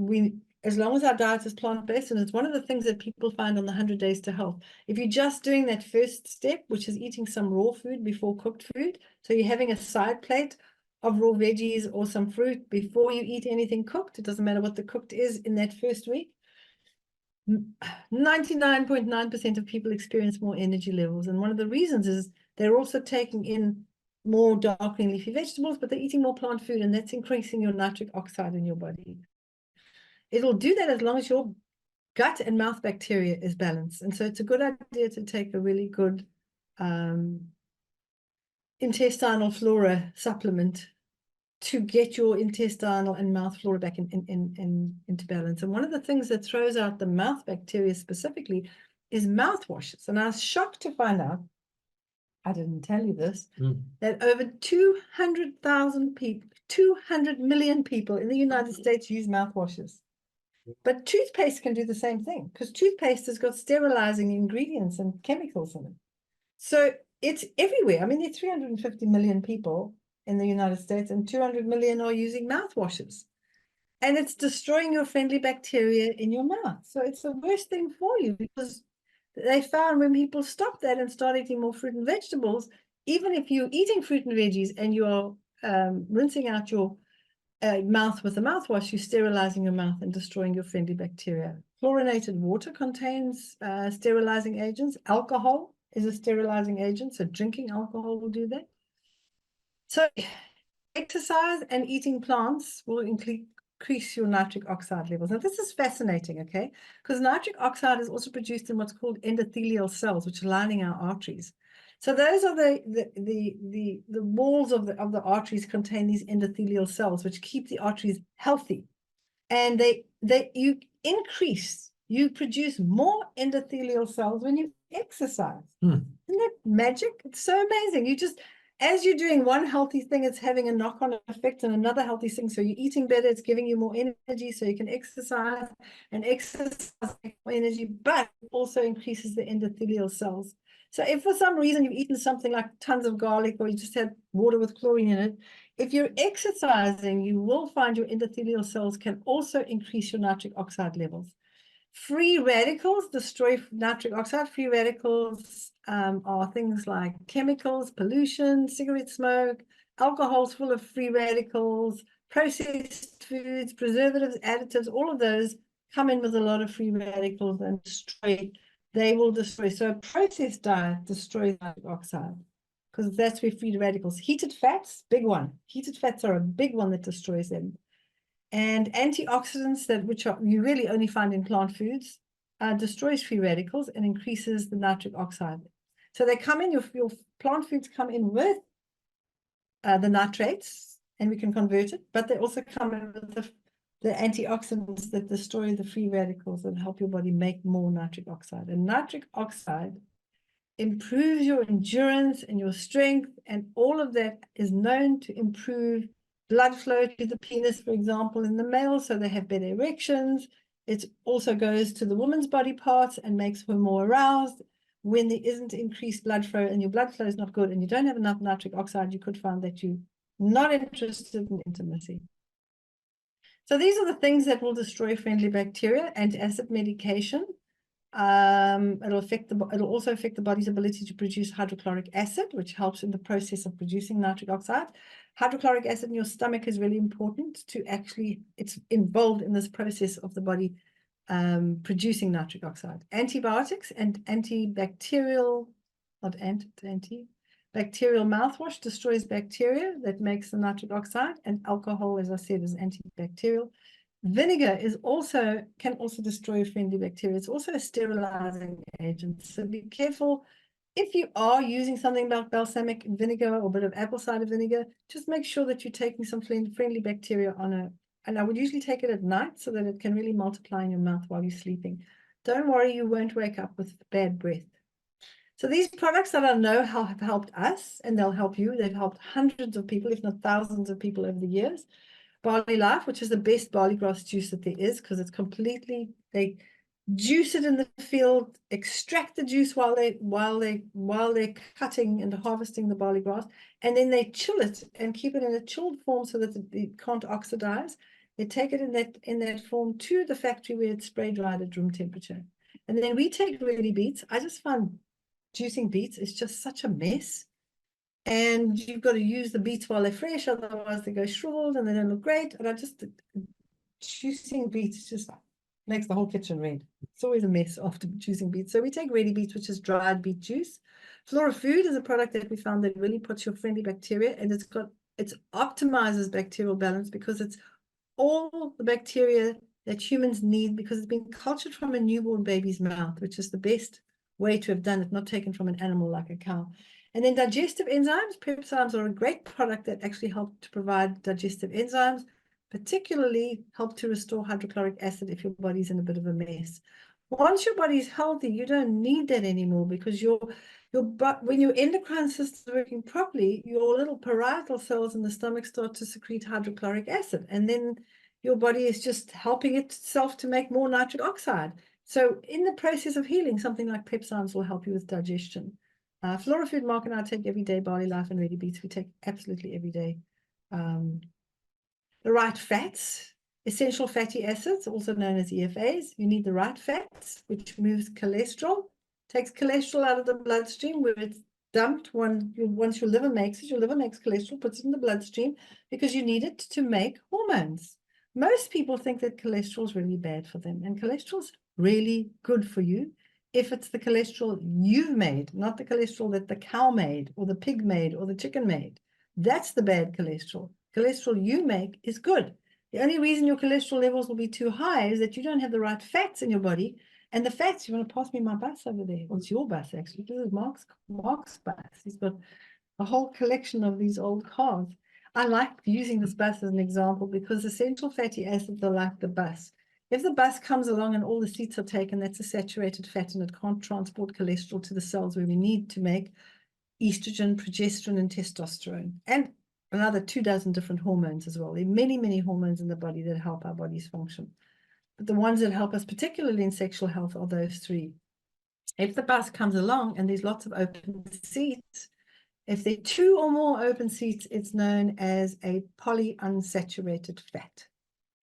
[SPEAKER 1] as long as our diet is plant-based, and it's one of the things that people find on the 100 Days to Health. If you're just doing that first step, which is eating some raw food before cooked food, so you're having a side plate of raw veggies or some fruit before you eat anything cooked, it doesn't matter what the cooked is in that first week, 99.9% of people experience more energy levels. And one of the reasons is they're also taking in more dark green leafy vegetables, but they're eating more plant food, and that's increasing your nitric oxide in your body. It'll do that as long as your gut and mouth bacteria is balanced. And so it's a good idea to take a really good intestinal flora supplement to get your intestinal and mouth flora back into balance. And one of the things that throws out the mouth bacteria specifically is mouthwashes. And I was shocked to find out, I didn't tell you this, that over 200,000 people, 200 million people in the United States use mouthwashes. But toothpaste can do the same thing, because toothpaste has got sterilizing ingredients and chemicals in it. So it's everywhere. I mean, there are 350 million people in the United States, and 200 million are using mouthwashes. And it's destroying your friendly bacteria in your mouth. So it's the worst thing for you, because they found when people stop that and start eating more fruit and vegetables, even if you're eating fruit and veggies and you're rinsing out your mouth with a mouthwash, you're sterilizing your mouth and destroying your friendly bacteria. Chlorinated water contains sterilizing agents. Alcohol is a sterilizing agent, so drinking alcohol will do that. So exercise and eating plants will increase your nitric oxide levels. Now, this is fascinating, okay? Because nitric oxide is also produced in what's called endothelial cells, which are lining our arteries. So those are the walls of the arteries contain these endothelial cells, which keep the arteries healthy. And you produce more endothelial cells when you exercise. Isn't that magic? It's so amazing. As you're doing one healthy thing, it's having a knock-on effect on another healthy thing. So you're eating better, it's giving you more energy, so you can exercise, and exercise more energy, but it also increases the endothelial cells. So if for some reason you've eaten something like tons of garlic, or you just had water with chlorine in it, if you're exercising, you will find your endothelial cells can also increase your nitric oxide levels. Free radicals destroy nitric oxide. Free radicals are things like chemicals, pollution, cigarette smoke, alcohol's full of free radicals, processed foods, preservatives, additives, all of those come in with a lot of free radicals and they will destroy. So a processed diet destroys nitric oxide, because that's where free radicals. Heated fats, big one. Heated fats are a big one that destroys them. And antioxidants, which you really only find in plant foods, destroys free radicals and increases the nitric oxide. So they come in, your plant foods come in with the nitrates, and we can convert it, but they also come in with the antioxidants that destroy the free radicals and help your body make more nitric oxide. And nitric oxide improves your endurance and your strength, and all of that is known to improve blood flow to the penis, for example, in the male, so they have better erections. It also goes to the woman's body parts and makes her more aroused, when there isn't increased blood flow and your blood flow is not good and you don't have enough nitric oxide, you could find that you're not interested in intimacy. So these are the things that will destroy friendly bacteria. Antacid medication. It'll also affect the body's ability to produce hydrochloric acid, which helps in the process of producing nitric oxide. Hydrochloric acid in your stomach is really important to actually, it's involved in this process of the body producing nitric oxide. Antibiotics and antibacterial, bacterial mouthwash destroys bacteria that makes the nitric oxide, and alcohol, as I said, is antibacterial. Vinegar can also destroy friendly bacteria. It's also a sterilizing agent. So be careful if you are using something like balsamic vinegar or a bit of apple cider vinegar. Just make sure that you're taking some friendly bacteria and I would usually take it at night so that it can really multiply in your mouth while you're sleeping. Don't worry, you won't wake up with bad breath. So these products that I know have helped us, and they'll help you. They've helped hundreds of people, if not thousands of people over the years. Barley Life, which is the best barley grass juice that there is, because it's completely, they juice it in the field, extract the juice while they're cutting and harvesting the barley grass, and then they chill it and keep it in a chilled form so that it can't oxidize. They take it in that form to the factory where it's spray dried at room temperature. And then we take ready beets. I just find juicing beets is just such a mess. And you've got to use the beets while they're fresh, otherwise they go shriveled and they don't look great. And juicing beets just makes the whole kitchen red. It's always a mess after juicing beets. So we take ready beets, which is dried beet juice. Flora Food is a product that we found that really puts your friendly bacteria, and it optimizes bacterial balance because it's all the bacteria that humans need, because it's been cultured from a newborn baby's mouth, which is the best way to have done it, not taken from an animal like a cow. And then digestive enzymes. Peptides are a great product that actually help to provide digestive enzymes, particularly help to restore hydrochloric acid if your body's in a bit of a mess. Once your body's healthy, you don't need that anymore, because when your endocrine system is working properly, your little parietal cells in the stomach start to secrete hydrochloric acid, and then your body is just helping itself to make more nitric oxide. So in the process of healing, something like peptides will help you with digestion. Flora Food, Mark and I take every day Barley Life and Ready Beets. We take absolutely every day. The right fats, essential fatty acids, also known as EFAs. You need the right fats, which moves cholesterol, takes cholesterol out of the bloodstream where it's dumped once your liver makes it. Your liver makes cholesterol, puts it in the bloodstream because you need it to make hormones. Most people think that cholesterol is really bad for them, and cholesterol is really good for you if it's the cholesterol you've made, not the cholesterol that the cow made or the pig made or the chicken made. That's the bad cholesterol. Cholesterol you make is good. The only reason your cholesterol levels will be too high is that you don't have the right fats in your body. And the fats, you want to pass me my bus over there? Well, it's your bus, actually. This is Mark's bus. He's got a whole collection of these old cars. I like using this bus as an example because essential fatty acids are like the bus. If the bus comes along and all the seats are taken, that's a saturated fat, and it can't transport cholesterol to the cells where we need to make estrogen, progesterone, and testosterone, and another 24 different hormones as well. There are many, many hormones in the body that help our bodies function. But the ones that help us, particularly in sexual health, are those three. If the bus comes along and there's lots of open seats, if there are 2 or more open seats, it's known as a polyunsaturated fat.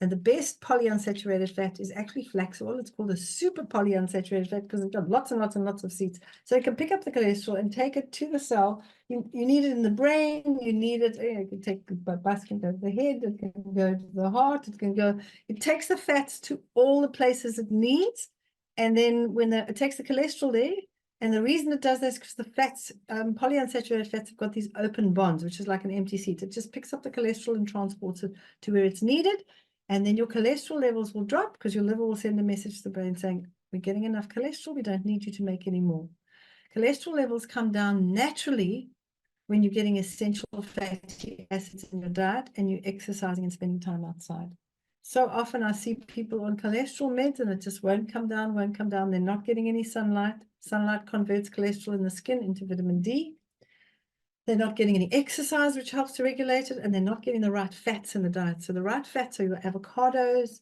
[SPEAKER 1] And the best polyunsaturated fat is actually flax oil. It's called a super polyunsaturated fat because it's got lots and lots and lots of seats. So it can pick up the cholesterol and take it to the cell. You need it in the brain. You need it. You can take the bus, can go to the head. It can go to the heart. It takes the fats to all the places it needs. And then it takes the cholesterol there. And the reason it does this is because the fats, polyunsaturated fats, have got these open bonds, which is like an empty seat. It just picks up the cholesterol and transports it to where it's needed. And then your cholesterol levels will drop because your liver will send a message to the brain saying, we're getting enough cholesterol. We don't need you to make any more. Cholesterol levels come down naturally when you're getting essential fatty acids in your diet and you're exercising and spending time outside. So often I see people on cholesterol meds and it just won't come down. They're not getting any sunlight. Sunlight converts cholesterol in the skin into vitamin D. They're not getting any exercise, which helps to regulate it, and they're not getting the right fats in the diet. So the right fats are your avocados,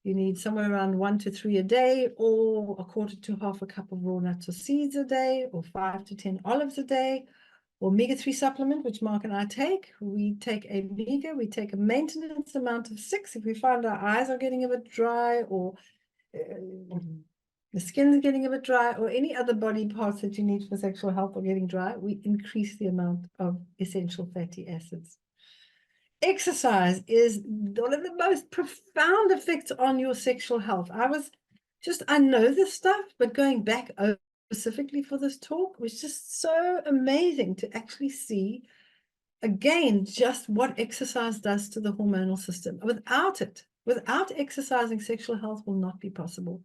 [SPEAKER 1] You need somewhere around 1 to 3 a day, or a quarter to half a cup of raw nuts or seeds a day, or 5 to 10 olives a day, or omega-3 supplement, which Mark and I take. We take a omega, we take a maintenance amount of 6. If we find our eyes are getting a bit dry, or the skin is getting a bit dry, or any other body parts that you need for sexual health are getting dry, we increase the amount of essential fatty acids. Exercise is one of the most profound effects on your sexual health. I know this stuff, but going back specifically for this talk was just so amazing to actually see, again, just what exercise does to the hormonal system. Without exercising, sexual health will not be possible.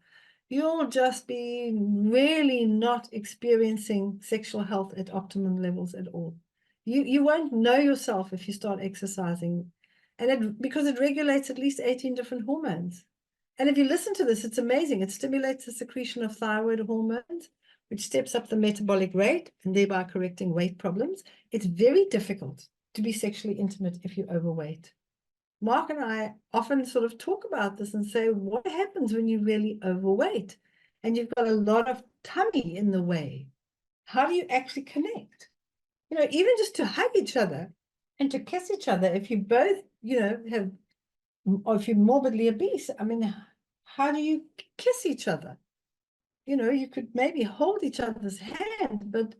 [SPEAKER 1] You'll just be really not experiencing sexual health at optimum levels at all. You won't know yourself if you start exercising, and because it regulates at least 18 different hormones. And if you listen to this, it's amazing. It stimulates the secretion of thyroid hormones, which steps up the metabolic rate and thereby correcting weight problems. It's very difficult to be sexually intimate if you're overweight. Mark and I often sort of talk about this and say, what happens when you're really overweight and you've got a lot of tummy in the way? How do you actually connect? Even just to hug each other and to kiss each other, if you both, have, or if you're morbidly obese, I mean, how do you kiss each other? You could maybe hold each other's hand, but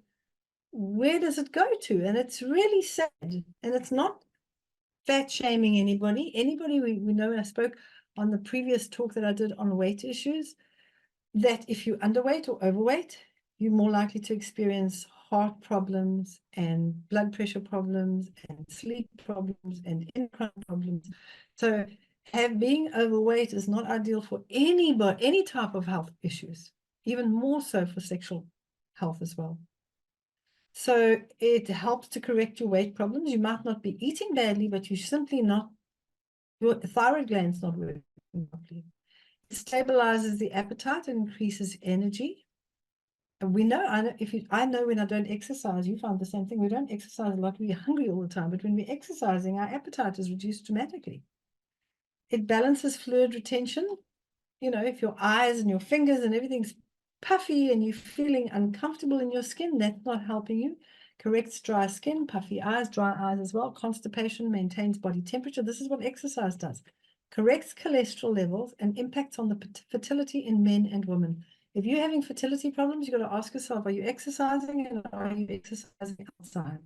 [SPEAKER 1] where does it go to? And it's really sad. And it's not fat shaming anybody. We know, I spoke on the previous talk that I did on weight issues, that if you're underweight or overweight, you're more likely to experience heart problems and blood pressure problems and sleep problems and endocrine problems. So being overweight is not ideal for anybody, any type of health issues, even more so for sexual health as well. So it helps to correct your weight problems. You might not be eating badly, but you're simply not, your thyroid gland's not working properly. It stabilizes the appetite and increases energy. And we know, I know when I don't exercise, you find the same thing. We don't exercise a lot, we're hungry all the time, but when we're exercising, our appetite is reduced dramatically. It balances fluid retention. If your eyes and your fingers and everything's puffy and you're feeling uncomfortable in your skin, that's not helping you. Corrects dry skin, puffy eyes, dry eyes as well. Constipation, maintains body temperature. This is what exercise does. Corrects cholesterol levels and impacts on the fertility in men and women. If you're having fertility problems, you've got to ask yourself, are you exercising, and are you exercising outside?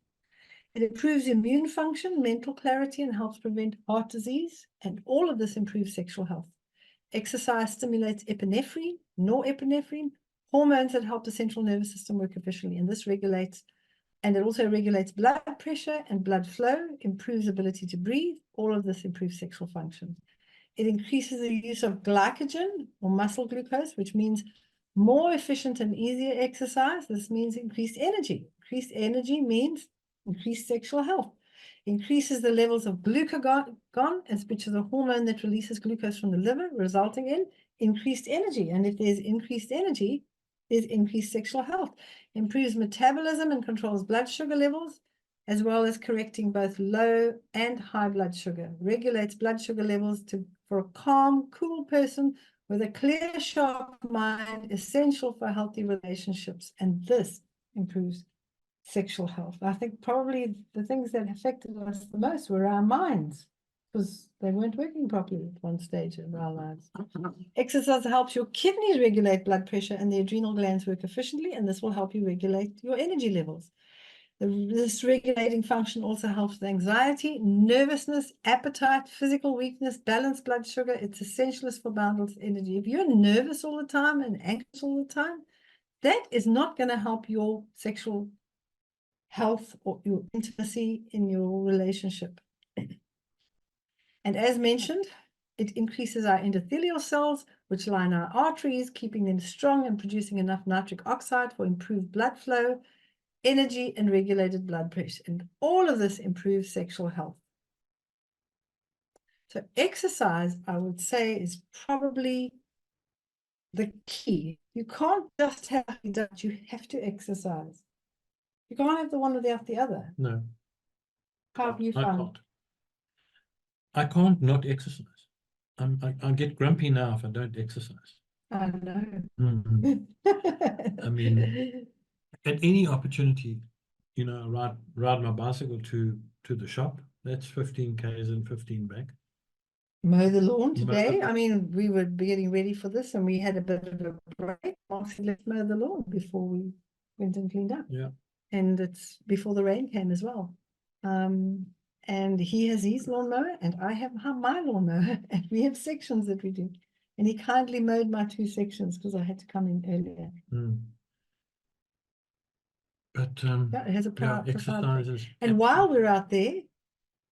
[SPEAKER 1] It improves immune function, mental clarity, and helps prevent heart disease. And all of this improves sexual health. Exercise stimulates epinephrine, norepinephrine, hormones that help the central nervous system work efficiently. And this regulates, and it also regulates blood pressure and blood flow, improves ability to breathe. All of this improves sexual function. It increases the use of glycogen or muscle glucose, which means more efficient and easier exercise. This means increased energy. Increased energy means increased sexual health. Increases the levels of glucagon, which is a hormone that releases glucose from the liver, resulting in increased energy. And if there's increased energy, there's increased sexual health. Improves metabolism and controls blood sugar levels, as well as correcting both low and high blood sugar. Regulates blood sugar levels for a calm, cool person with a clear, sharp mind, essential for healthy relationships. And this improves sexual health. I think probably the things that affected us the most were our minds, because they weren't working properly at one stage of our lives. Exercise helps your kidneys regulate blood pressure and the adrenal glands work efficiently, and this will help you regulate your energy levels. This regulating function also helps with anxiety, nervousness, appetite, physical weakness, balanced blood sugar. It's essential for balanced energy. If you're nervous all the time and anxious all the time, that is not going to help your sexual health or your intimacy in your relationship. And as mentioned, it increases our endothelial cells, which line our arteries, keeping them strong and producing enough nitric oxide for improved blood flow, energy, and regulated blood pressure. And all of this improves sexual health. So exercise, I would say, is probably the key. You can't just have that, you have to exercise. You can't have the one without the other.
[SPEAKER 2] No.
[SPEAKER 1] How have you
[SPEAKER 2] I
[SPEAKER 1] found?
[SPEAKER 2] can't. I can't not exercise. I get grumpy now if I don't exercise.
[SPEAKER 1] I know.
[SPEAKER 2] Mhm. I mean, at any opportunity, you know, ride my bicycle to the shop. That's 15 k's and 15 back.
[SPEAKER 1] Mow the lawn
[SPEAKER 2] Mow
[SPEAKER 1] today.
[SPEAKER 2] the-
[SPEAKER 1] I mean, we were getting ready for this and we had a bit of a break. Mark said, let's mow the lawn before we went and cleaned up.
[SPEAKER 2] Yeah.
[SPEAKER 1] And it's before the rain came as well. And he has his lawnmower and I have my lawnmower, and we have sections that we do. And he kindly mowed my 2 sections because I had to come in earlier.
[SPEAKER 2] Mm. But
[SPEAKER 1] Yeah, it has a
[SPEAKER 2] yeah,
[SPEAKER 1] profound
[SPEAKER 2] exercise
[SPEAKER 1] effect.
[SPEAKER 2] is
[SPEAKER 1] And while we're out there,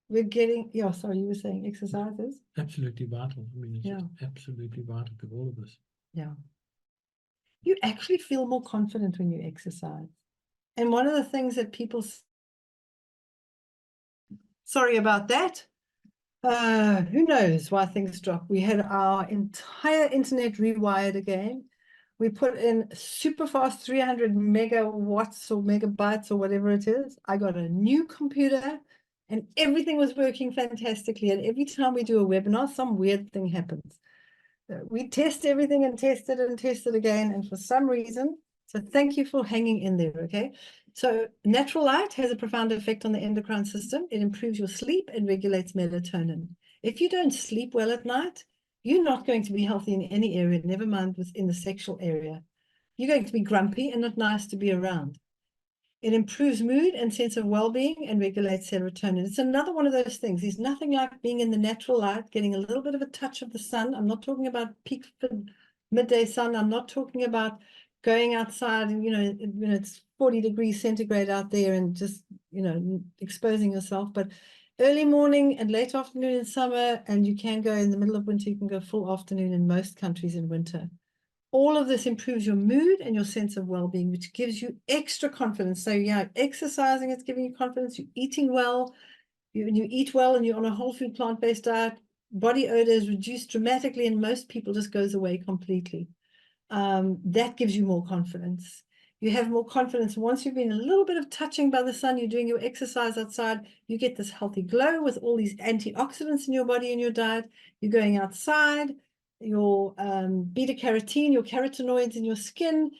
[SPEAKER 1] we're getting, yeah, sorry, you were saying exercises?
[SPEAKER 2] absolutely vital. I mean, it's
[SPEAKER 1] Yeah.
[SPEAKER 2] just absolutely vital to all of us.
[SPEAKER 1] Yeah. You actually feel more confident when you exercise. And one of the things that people, sorry about that. Who knows why things drop. We had our entire internet rewired again. We put in super fast 300 megawatts or megabytes or whatever it is. I got a new computer and everything was working fantastically. And every time we do a webinar, some weird thing happens. We test everything and test it again. And for some reason, so thank you for hanging in there, okay? So natural light has a profound effect on the endocrine system. It improves your sleep and regulates melatonin. If you don't sleep well at night, you're not going to be healthy in any area, never mind within the sexual area. You're going to be grumpy and not nice to be around. It improves mood and sense of well-being and regulates serotonin. It's another one of those things. There's nothing like being in the natural light, getting a little bit of a touch of the sun. I'm not talking about peak midday sun. I'm not talking about going outside and, when it's 40 degrees centigrade out there and just, exposing yourself. But early morning and late afternoon in summer, and you can go in the middle of winter, you can go full afternoon in most countries in winter. All of this improves your mood and your sense of well-being, which gives you extra confidence. So yeah, exercising, it's giving you confidence. You're eating well. You eat well and you're on a whole food plant-based diet. Body odor is reduced dramatically and most people just goes away completely. That gives you more confidence. You have more confidence once you've been a little bit of touching by the sun, you're doing your exercise outside, you get this healthy glow with all these antioxidants in your body and your diet. You're going outside, your beta carotene, your carotenoids in your skin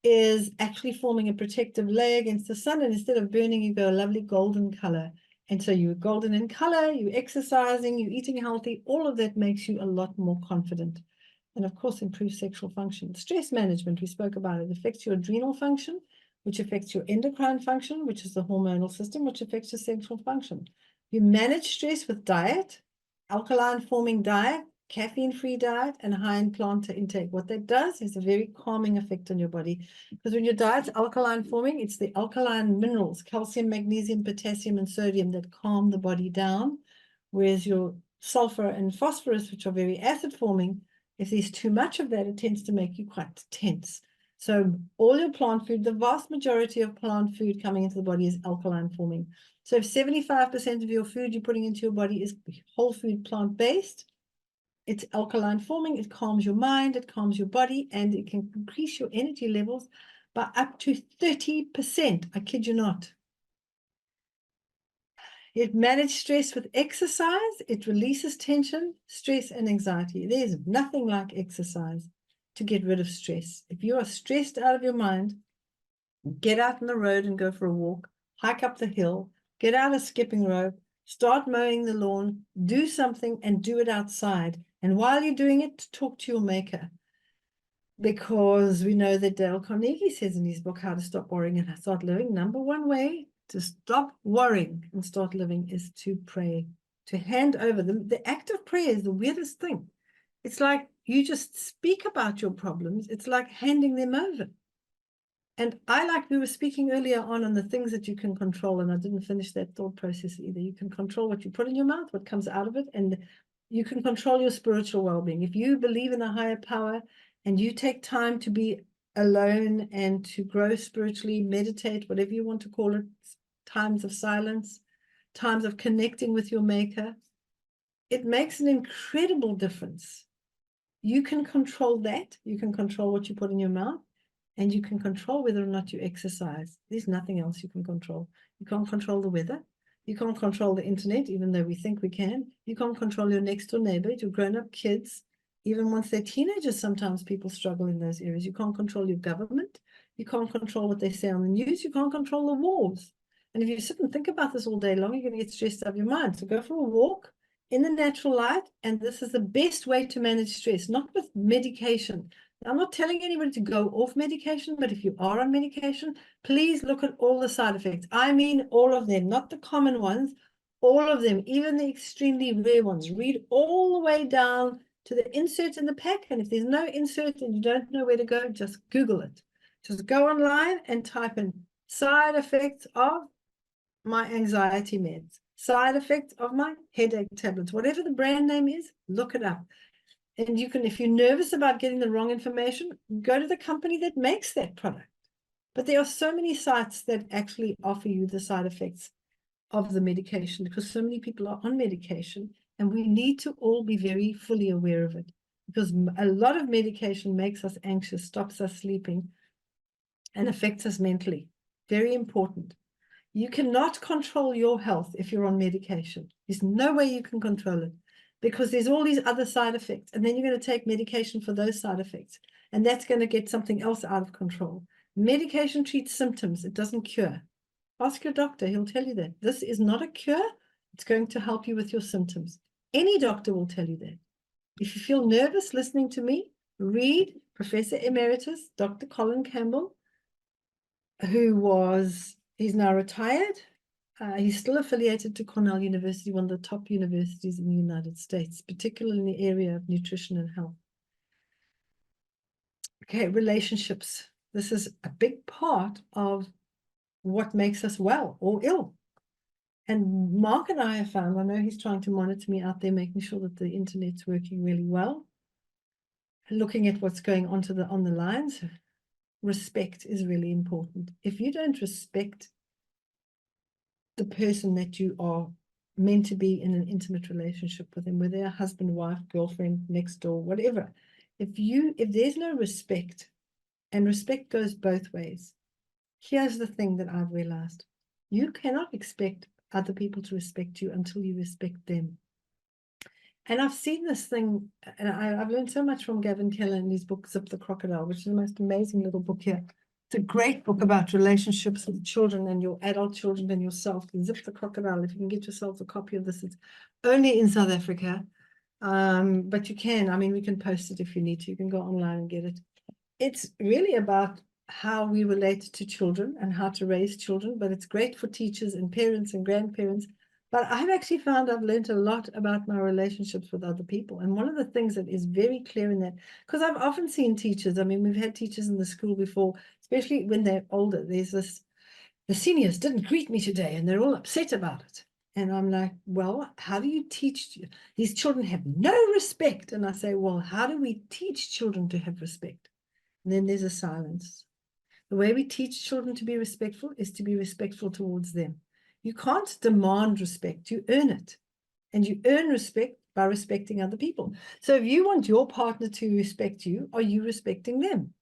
[SPEAKER 1] is actually forming a protective layer against the sun, and instead of burning, you go a lovely golden color. And so you're golden in color, you're exercising, you're eating healthy, all of that makes you a lot more confident. And of course, improves sexual function. Stress management, we spoke about it, affects your adrenal function, which affects your endocrine function, which is the hormonal system, which affects your sexual function. You manage stress with diet, alkaline forming diet, caffeine-free diet, and high in plant intake. What that does is a very calming effect on your body. Because when your diet's alkaline forming, it's the alkaline minerals, calcium, magnesium, potassium, and sodium that calm the body down. Whereas your sulfur and phosphorus, which are very acid forming, if there's too much of that, it tends to make you quite tense. So all your plant food, the vast majority of plant food coming into the body is alkaline forming. So if 75% of your food you're putting into your body is whole food plant-based, it's alkaline forming, it calms your mind, it calms your body, and it can increase your energy levels by up to 30%. I kid you not. It manages stress with exercise. It releases tension, stress, and anxiety. There's nothing like exercise to get rid of stress. If you are stressed out of your mind, get out on the road and go for a walk, hike up the hill, get out a skipping rope, start mowing the lawn, do something and do it outside. And while you're doing it, talk to your maker. Because we know that Dale Carnegie says in his book, How to Stop Worrying and Start Living, number one way to stop worrying and start living is to pray, to hand over. The act of prayer is the weirdest thing. It's like you just speak about your problems. It's like handing them over. And we were speaking earlier on the things that you can control, and I didn't finish that thought process either. You can control what you put in your mouth, what comes out of it, and you can control your spiritual well-being. If you believe in a higher power and you take time to be alone and to grow spiritually, meditate, whatever you want to call it, times of silence, times of connecting with your maker, it makes an incredible difference. You can control that. You can control what you put in your mouth. And you can control whether or not you exercise. There's nothing else you can control. You can't control the weather. You can't control the internet, even though we think we can. You can't control your next door neighbor, your grown-up kids. Even once they're teenagers, sometimes people struggle in those areas. You can't control your government. You can't control what they say on the news. You can't control the wars. And if you sit and think about this all day long, you're going to get stressed out of your mind. So go for a walk in the natural light. And this is the best way to manage stress, not with medication. I'm not telling anybody to go off medication, but if you are on medication, please look at all the side effects. I mean, all of them, not the common ones, all of them, even the extremely rare ones. Read all the way down to the insert in the pack. And if there's no insert and you don't know where to go, just Google it. Just go online and type in side effects of my anxiety meds, side effects of my headache tablets, whatever the brand name is, look it up. And you can, if you're nervous about getting the wrong information, go to the company that makes that product. But there are so many sites that actually offer you the side effects of the medication because so many people are on medication, and we need to all be very fully aware of it because a lot of medication makes us anxious, stops us sleeping, and affects us mentally. Very important. You cannot control your health if you're on medication. There's no way you can control it because there's all these other side effects. And then you're going to take medication for those side effects. And that's going to get something else out of control. Medication treats symptoms. It doesn't cure. Ask your doctor. He'll tell you that. This is not a cure. It's going to help you with your symptoms. Any doctor will tell you that. If you feel nervous listening to me, read Professor Emeritus, Dr. Colin Campbell, he's now retired. He's still affiliated to Cornell University, one of the top universities in the United States, particularly in the area of nutrition and health. Okay, relationships. This is a big part of what makes us well or ill. And Mark and I have found, I know he's trying to monitor me out there, making sure that the internet's working really well. Looking at what's going on on the lines. Respect is really important. If you don't respect the person that you are meant to be in an intimate relationship with them, whether they're husband, wife, girlfriend, next door, whatever, if there's no respect, and respect goes both ways, here's the thing that I've realized. You cannot expect other people to respect you until you respect them. And I've seen this thing, and I've learned so much from Gavin Keller in his book, Zip the Crocodile, which is the most amazing little book here. It's a great book about relationships with children and your adult children and yourself. Zip the Crocodile. If you can get yourself a copy of this, it's only in South Africa. But you can, I mean, we can post it if you need to. You can go online and get it. It's really about how we relate to children and how to raise children, but it's great for teachers and parents and grandparents. But I've actually found I've learned a lot about my relationships with other people. And one of the things that is very clear in that, because I've often seen teachers, I mean, we've had teachers in the school before, especially when they're older, there's this, the seniors didn't greet me today and they're all upset about it. And I'm like, well, how do you teach? These children have no respect. And I say, well, how do we teach children to have respect? And then there's a silence. The way we teach children to be respectful is to be respectful towards them. You can't demand respect, you earn it. And you earn respect by respecting other people. So if you want your partner to respect you, are you respecting them?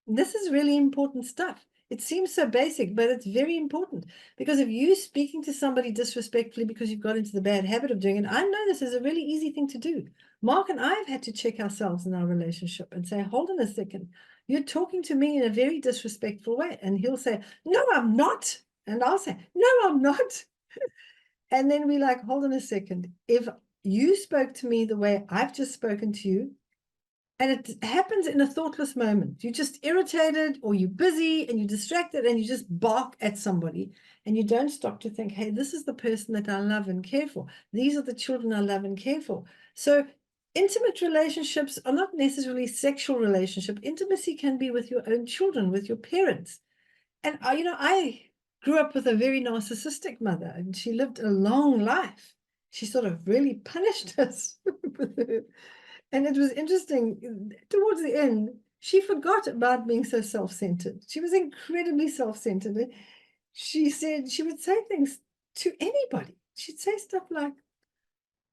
[SPEAKER 1] This is really important stuff. It seems so basic, but it's very important. Because if you're speaking to somebody disrespectfully because you've got into the bad habit of doing it, I know this is a really easy thing to do. Mark and I have had to check ourselves in our relationship and say, hold on a second, you're talking to me in a very disrespectful way. And he'll say, no, I'm not. And I'll say, no, I'm not. And then we're like, hold on a second. If you spoke to me the way I've just spoken to you, and it happens in a thoughtless moment, you're just irritated or you're busy and you're distracted and you just bark at somebody and you don't stop to think, hey, this is the person that I love and care for. These are the children I love and care for. So intimate relationships are not necessarily sexual relationship. Intimacy can be with your own children, with your parents. And I grew up with a very narcissistic mother, and she lived a long life. She sort of really punished us. And it was interesting, towards the end, she forgot about being so self-centered. She was incredibly self-centered. She said she would say things to anybody. She'd say stuff like,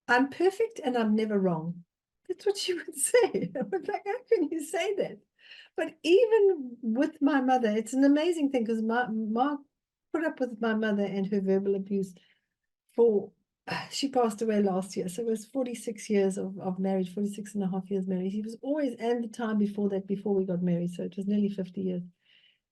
[SPEAKER 1] I'm perfect and I'm never wrong. That's what she would say. I was like, how can you say that? But even with my mother, it's an amazing thing because Mark put up with my mother and her verbal abuse for, she passed away last year. So it was 46 years of marriage, 46 and a half years married. He was always, and the time before that, before we got married. So it was nearly 50 years.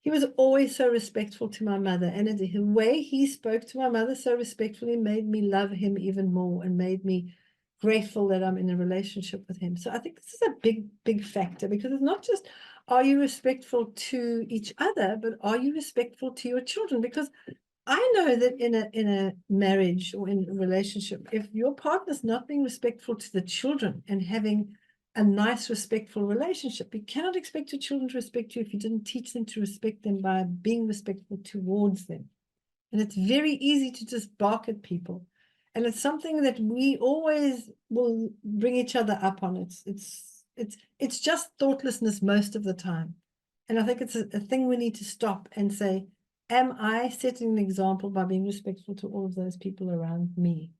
[SPEAKER 1] He was always so respectful to my mother. And the way he spoke to my mother so respectfully made me love him even more and made me grateful that I'm in a relationship with him. So I think this is a big, big factor, because it's not just, are you respectful to each other, but are you respectful to your children? Because I know that in a marriage or in a relationship, if your partner's not being respectful to the children and having a nice, respectful relationship, you cannot expect your children to respect you if you didn't teach them to respect them by being respectful towards them. And it's very easy to just bark at people. And it's something that we always will bring each other up on. It's just thoughtlessness most of the time. And I think it's a thing we need to stop and say, am I setting an example by being respectful to all of those people around me?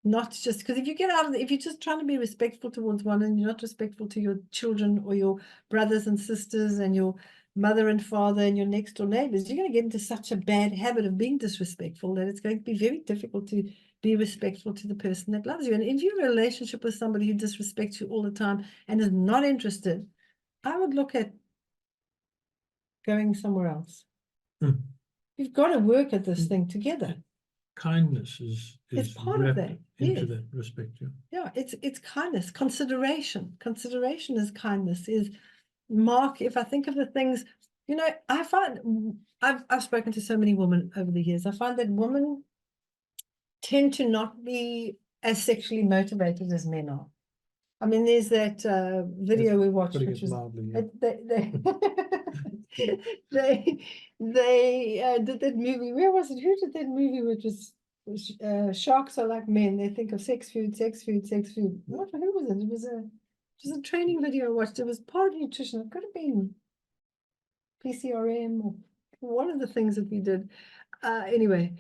[SPEAKER 1] Not just because if you get out of if you're just trying to be respectful towards one and you're not respectful to your children or your brothers and sisters and your mother and father and your next door neighbors, you're going to get into such a bad habit of being disrespectful that it's going to be very difficult to be respectful to the person that loves you. And if you're in a relationship with somebody who disrespects you all the time and is not interested, I would look at going somewhere else. You've got to work at this thing together.
[SPEAKER 2] Kindness is
[SPEAKER 1] part of that.
[SPEAKER 2] into
[SPEAKER 1] Yes.
[SPEAKER 2] that respect.
[SPEAKER 1] Yeah, it's kindness, consideration. Consideration is kindness. Is Mark, if I think of the things, I find I've spoken to so many women over the years. I find that women tend to not be as sexually motivated as men are. I mean, there's that video we watched, which was
[SPEAKER 2] mildly, yeah.
[SPEAKER 1] they did that movie. Where was it? Who did that movie? Which was sharks are like men. They think of sex food, sex food, sex food. Who was it? It was a training video I watched. It was part nutrition. It could have been PCRM or one of the things that we did. Anyway,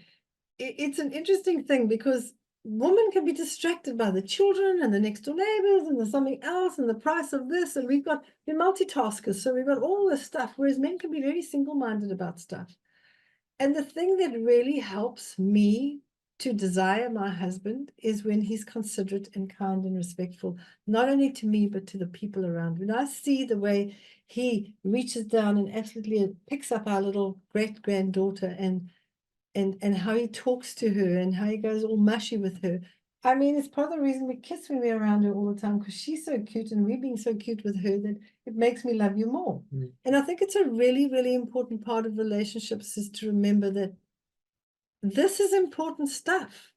[SPEAKER 1] it's an interesting thing because women can be distracted by the children and the next door neighbors and the something else and the price of this, and we're multitaskers, so we've got all this stuff, whereas men can be very single-minded about stuff. And the thing that really helps me to desire my husband is when he's considerate and kind and respectful, not only to me but to the people around. When I see the way he reaches down and absolutely picks up our little great-granddaughter and how he talks to her and how he goes all mushy with her. I mean, it's part of the reason we kiss when we're around her all the time, because she's so cute and we're being so cute with her that it makes me love you more. And I think it's a really, really important part of relationships is to remember that this is important stuff.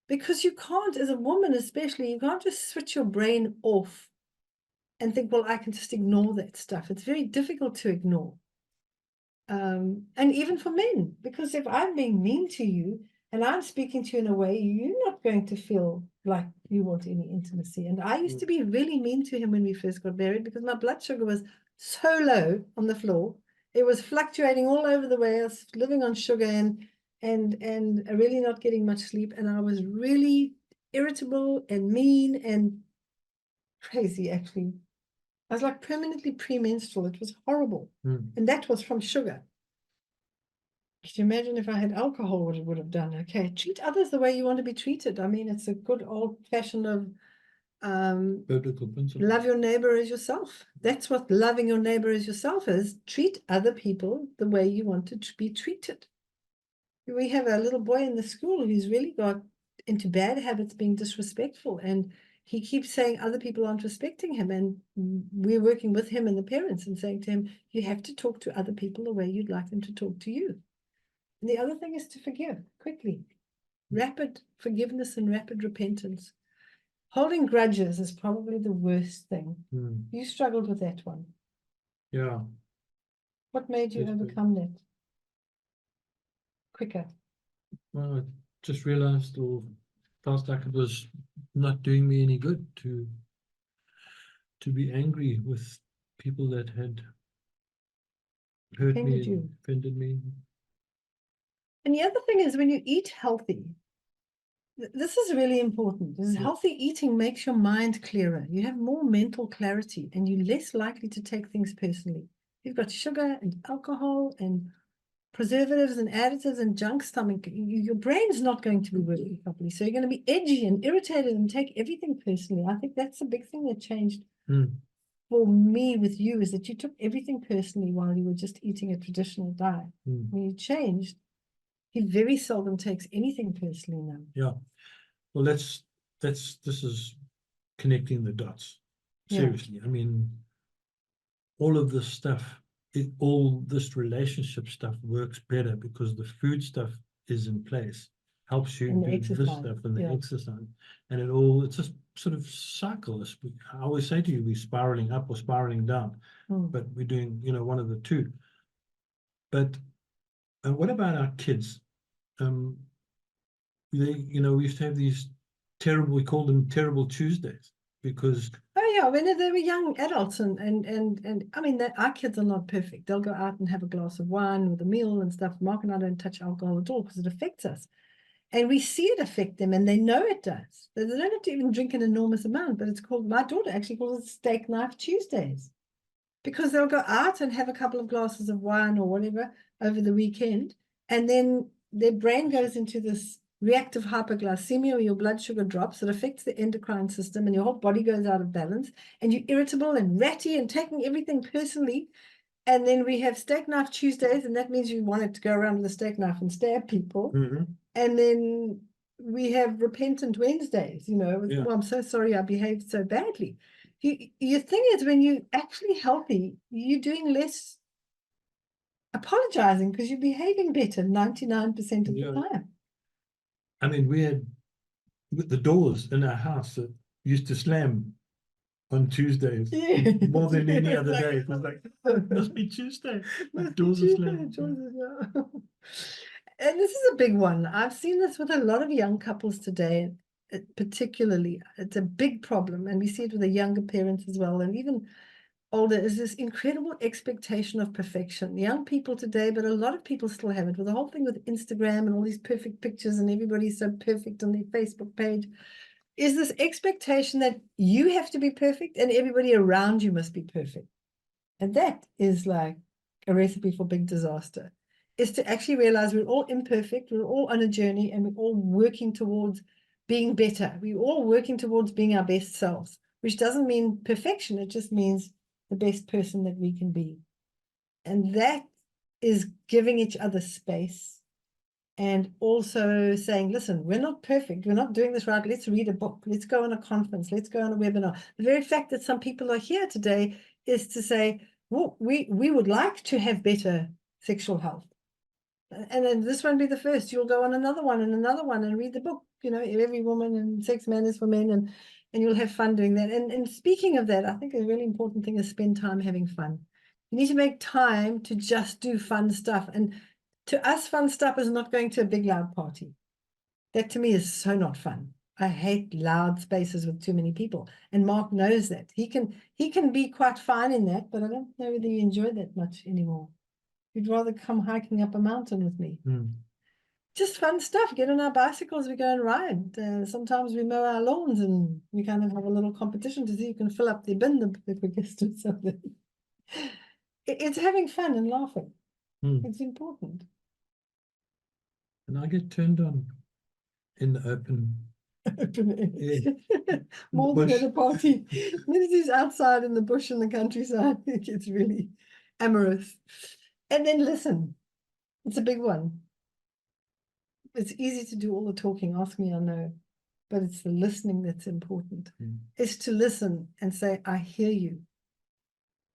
[SPEAKER 1] Because you can't, as a woman especially, you can't just switch your brain off and think, well, I can just ignore that stuff. It's very difficult to ignore. And even for men, because if I'm being mean to you and I'm speaking to you in a way, you're not going to feel like you want any intimacy. And I used to be really mean to him when we first got married because my blood sugar was so low on the floor. It was fluctuating all over the way. I was living on sugar and really not getting much sleep. And I was really irritable and mean and crazy, actually. I was like permanently premenstrual. It was horrible. And that was from sugar. Can you imagine if I had alcohol, what it would have done? Okay, treat others the way you want to be treated. I mean, it's a good old fashioned of
[SPEAKER 2] biblical principle.
[SPEAKER 1] Love your neighbor as yourself. That's what loving your neighbor as yourself is. Treat other people the way you want to be treated. We have a little boy in the school who's really got into bad habits, being disrespectful, and he keeps saying other people aren't respecting him, and we're working with him and the parents and saying to him, you have to talk to other people the way you'd like them to talk to you. And the other thing is to forgive quickly. Rapid forgiveness and rapid repentance. Holding grudges is probably the worst thing. You struggled with that one.
[SPEAKER 2] Yeah.
[SPEAKER 1] What made you overcome that quicker?
[SPEAKER 2] Well, I just realized or felt like it was not doing me any good to be angry with people that had hurt me and offended me.
[SPEAKER 1] And the other thing is when you eat healthy, this is really important. Healthy eating makes your mind clearer. You have more mental clarity and you're less likely to take things personally. You've got sugar and alcohol and preservatives and additives and junk stomach, your brain's not going to be working properly. So you're going to be edgy and irritated and take everything personally. I think that's the big thing that changed for me with you, is that you took everything personally while you were just eating a traditional diet. When you changed, he very seldom takes anything personally now.
[SPEAKER 2] Yeah. Well, this is connecting the dots.
[SPEAKER 1] Yeah.
[SPEAKER 2] Seriously. I mean, all of this stuff, all this relationship stuff works better because the food stuff is in place, helps you
[SPEAKER 1] And the
[SPEAKER 2] do this
[SPEAKER 1] exercise,
[SPEAKER 2] stuff and the
[SPEAKER 1] yeah.
[SPEAKER 2] exercise. And it's just sort of cycle. I always say to you, we're spiraling up or spiraling down, but we're doing, one of the two. But what about our kids? We used to have these we call them terrible Tuesdays because
[SPEAKER 1] Oh yeah, when they were young adults, and I mean, our kids are not perfect. They'll go out and have a glass of wine with a meal and stuff. Mark and I don't touch alcohol at all because it affects us, and we see it affect them, and they know it does. They don't have to even drink an enormous amount, but it's called, my daughter actually calls it steak knife Tuesdays, because they'll go out and have a couple of glasses of wine or whatever over the weekend, and then their brain goes into this reactive hyperglycemia, where your blood sugar drops. It affects the endocrine system and your whole body goes out of balance, and you're irritable and ratty and taking everything personally. And then we have steak knife Tuesdays, and that means you want it to go around with a steak knife and stab people. And then we have repentant Wednesdays, well, I'm so sorry I behaved so badly. Your thing is, when you're actually healthy, you're doing less apologizing because you're behaving better 99% of the time.
[SPEAKER 2] I mean, we had the doors in our house that used to slam on Tuesdays more than any other day. It was like, it must be Tuesday. The doors are slammed.
[SPEAKER 1] And this is a big one. I've seen this with a lot of young couples today, particularly. It's a big problem, and we see it with the younger parents as well, and even older, is this incredible expectation of perfection. Young people today, but a lot of people still have it, with the whole thing with Instagram and all these perfect pictures and everybody's so perfect on their Facebook page, is this expectation that you have to be perfect and everybody around you must be perfect. And that is like a recipe for big disaster, is to actually realize we're all imperfect, we're all on a journey, and we're all working towards being better. We're all working towards being our best selves, which doesn't mean perfection. It just means the best person that we can be. And that is giving each other space, and also saying, listen, we're not perfect. We're not doing this right. Let's read a book. Let's go on a conference. Let's go on a webinar. The very fact that some people are here today is to say, well, we would like to have better sexual health. And then this won't be the first. You'll go on another one and read the book, Every Woman and Sex Manners for Men, and you'll have fun doing that. And speaking of that, I think a really important thing is spend time having fun. You need to make time to just do fun stuff. And to us, fun stuff is not going to a big loud party. That to me is so not fun. I hate loud spaces with too many people. And Mark knows that. He can be quite fine in that, but I don't know whether you enjoy that much anymore. You'd rather come hiking up a mountain with me. Just fun stuff. Get on our bicycles, we go and ride. Sometimes we mow our lawns, and we kind of have a little competition to see who can fill up the bin the quickest or something. It's having fun and laughing. It's important.
[SPEAKER 2] And I get turned on in the open.
[SPEAKER 1] More than at a party. When he's outside in the bush in the countryside, it gets really amorous. And then listen. It's a big one. It's easy to do all the talking. Ask me, I know. But it's the listening that's important. It's to listen and say, I hear you.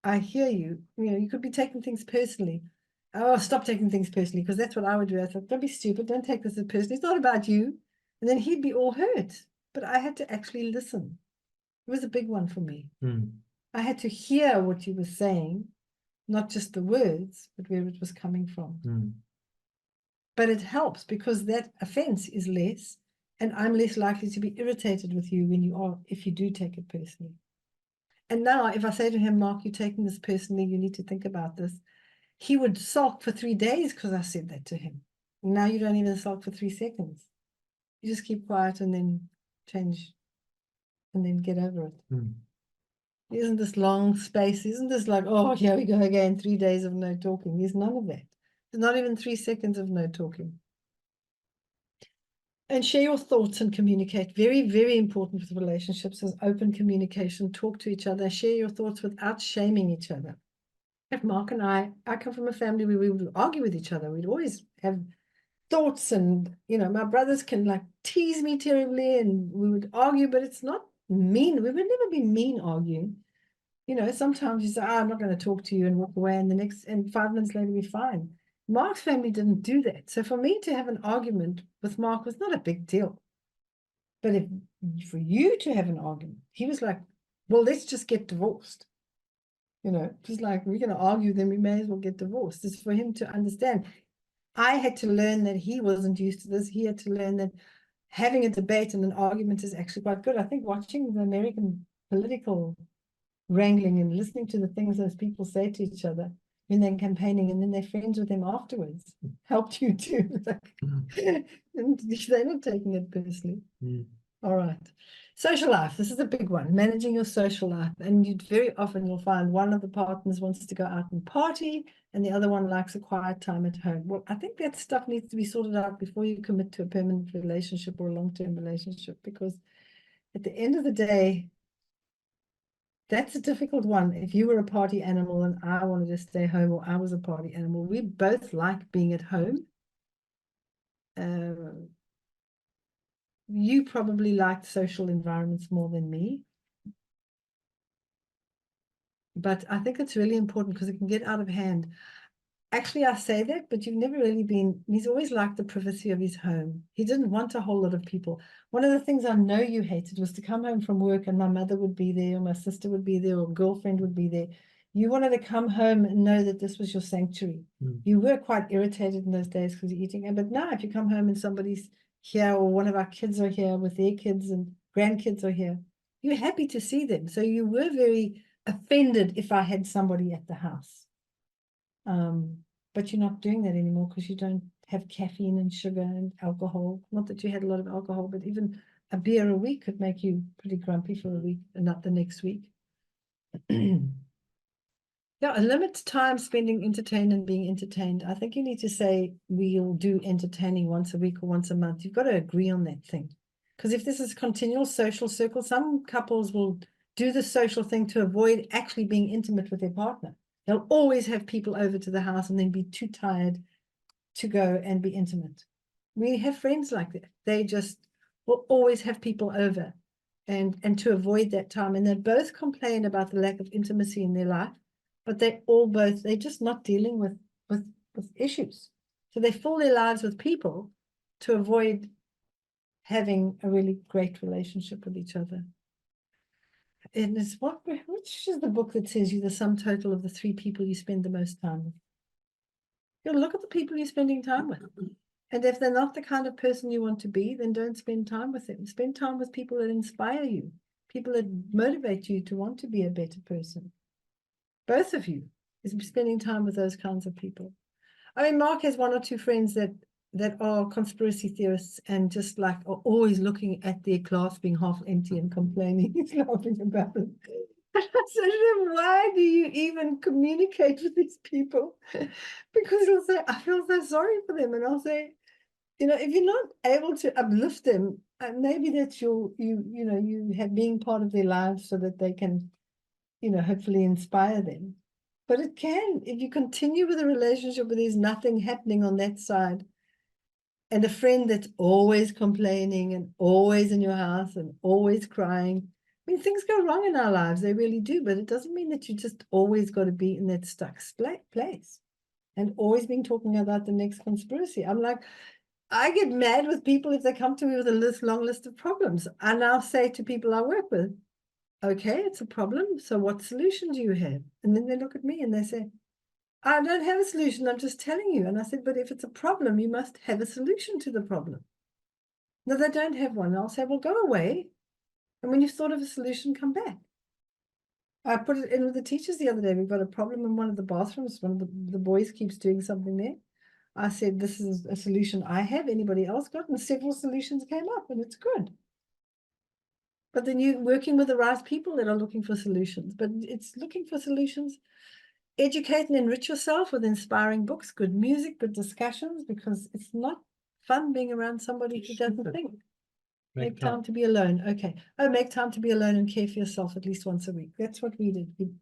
[SPEAKER 1] I hear you. You could be taking things personally. Oh, stop taking things personally, because that's what I would do. I thought, don't be stupid. Don't take this as personally. It's not about you. And then he'd be all hurt. But I had to actually listen. It was a big one for me. I had to hear what you were saying, not just the words, but where it was coming from. But it helps because that offense is less, and I'm less likely to be irritated with you if you do take it personally. And now if I say to him, Mark, you're taking this personally, you need to think about this, he would sulk for 3 days because I said that to him. Now you don't even sulk for 3 seconds. You just keep quiet and then change and then get over it. Isn't this long space? Isn't this like, oh, here we go again, 3 days of no talking? There's none of that. Not even 3 seconds of no talking. And share your thoughts and communicate. Very, very important with relationships is open communication. Talk to each other. Share your thoughts without shaming each other. If Mark and I come from a family where we would argue with each other. We'd always have thoughts, and my brothers can like tease me terribly and we would argue, but it's not mean. We would never be mean arguing. Sometimes you say, I'm not going to talk to you, and walk away, and 5 minutes later we're fine. Mark's family didn't do that. So for me to have an argument with Mark was not a big deal. But for you to have an argument, he was like, well, let's just get divorced. Just like, we're going to argue, then we may as well get divorced. It's for him to understand. I had to learn that he wasn't used to this. He had to learn that having a debate and an argument is actually quite good. I think watching the American political wrangling and listening to the things those people say to each other when they're campaigning and then they're friends with them afterwards helped you too. And they're not taking it personally. All right. Social life. This is a big one. Managing your social life. And very often you'll find one of the partners wants to go out and party and the other one likes a quiet time at home. Well, I think that stuff needs to be sorted out before you commit to a permanent relationship or a long-term relationship, because at the end of the day, that's a difficult one. If you were a party animal and I wanted to stay home, or I was a party animal, we both like being at home. You probably liked social environments more than me. But I think it's really important because it can get out of hand. Actually, I say that, but you've never really been, he's always liked the privacy of his home. He didn't want a whole lot of people. One of the things I know you hated was to come home from work and my mother would be there, or my sister would be there, or a girlfriend would be there. You wanted to come home and know that this was your sanctuary. You were quite irritated in those days because you're eating. But now if you come home and somebody's here, or one of our kids are here with their kids and grandkids are here, you're happy to see them. So you were very offended if I had somebody at the house. But you're not doing that anymore because you don't have caffeine and sugar and alcohol. Not that you had a lot of alcohol, but even a beer a week could make you pretty grumpy for a week and not the next week. Yeah, a limit time spending entertained and being entertained. I think you need to say we'll do entertaining once a week or once a month. You've got to agree on that thing. Because if this is a continual social circle, some couples will do the social thing to avoid actually being intimate with their partner. They'll always have people over to the house and then be too tired to go and be intimate. We have friends like that. They just will always have people over and to avoid that time. And they both complain about the lack of intimacy in their life, but they're just not dealing with issues. So they fill their lives with people to avoid having a really great relationship with each other. And it's which is the book that says you're the sum total of the 3 people you spend the most time with? You look at the people you're spending time with. And if they're not the kind of person you want to be, then don't spend time with them. Spend time with people that inspire you, people that motivate you to want to be a better person. Both of you is spending time with those kinds of people. I mean, Mark has 1 or 2 friends that are conspiracy theorists and just like are always looking at their glass being half empty and complaining. He's laughing about it. And I said to him, why do you even communicate with these people? Because he'll say, I feel so sorry for them. And I'll say, if you're not able to uplift them, maybe that's you have being part of their lives so that they can, hopefully inspire them. But it can, if you continue with a relationship where there's nothing happening on that side, and a friend that's always complaining and always in your house and always crying. I mean, things go wrong in our lives, they really do, but it doesn't mean that you just always got to be in that stuck place and always being talking about the next conspiracy. I'm like, I get mad with people if they come to me with a long list of problems. I now say to people I work with, okay, it's a problem. So what solution do you have? And then they look at me and they say, I don't have a solution. I'm just telling you. And I said, but if it's a problem, you must have a solution to the problem. No, they don't have one. I'll say, well, go away. And when you've thought of a solution, come back. I put it in with the teachers the other day. We've got a problem in one of the bathrooms. One of the boys keeps doing something there. I said, this is a solution I have. Anybody else got? And several solutions came up, and it's good. But then you're working with the right people that are looking for solutions. But it's looking for solutions educate and enrich yourself with inspiring books, good music, good discussions, because it's not fun being around somebody who doesn't think. Make time to be alone. Okay. Oh, make time to be alone and care for yourself at least once a week. That's what we did.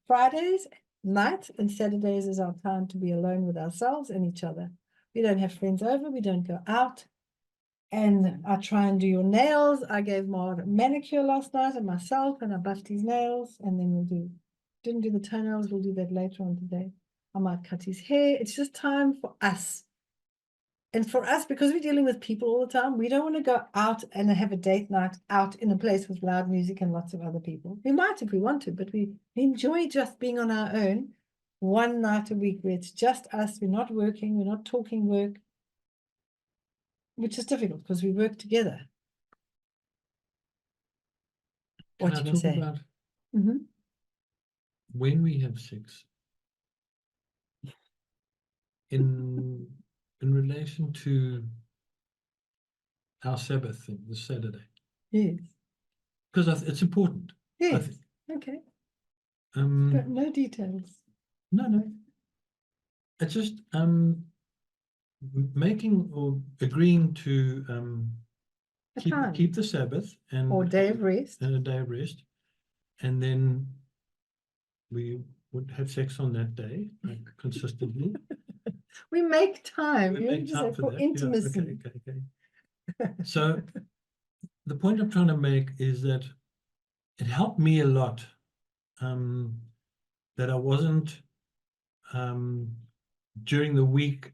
[SPEAKER 1] Fridays night and Saturdays is our time to be alone with ourselves and each other. We don't have friends over. We don't go out. And I try and do your nails. I gave Mark a manicure last night and myself, and I buffed his nails. And then didn't do the toenails. We'll do that later on today. I might cut his hair. It's just time for us. And for us, because we're dealing with people all the time, we don't want to go out and have a date night out in a place with loud music and lots of other people. We might if we want to, but we enjoy just being on our own one night a week where it's just us. We're not working. We're not talking work, which is difficult because we work together. What you can say
[SPEAKER 2] about when we have sex in relation to our Sabbath thing, the Saturday.
[SPEAKER 1] Yes.
[SPEAKER 2] Because it's important.
[SPEAKER 1] Yes. Okay. But no details.
[SPEAKER 2] No. It's just making or agreeing to keep the Sabbath
[SPEAKER 1] or day of rest.
[SPEAKER 2] And a day of rest. And then we would have sex on that day, like consistently.
[SPEAKER 1] We make time.
[SPEAKER 2] We make time
[SPEAKER 1] for intimacy.
[SPEAKER 2] Yeah, okay. So the point I'm trying to make is that it helped me a lot that I wasn't during the week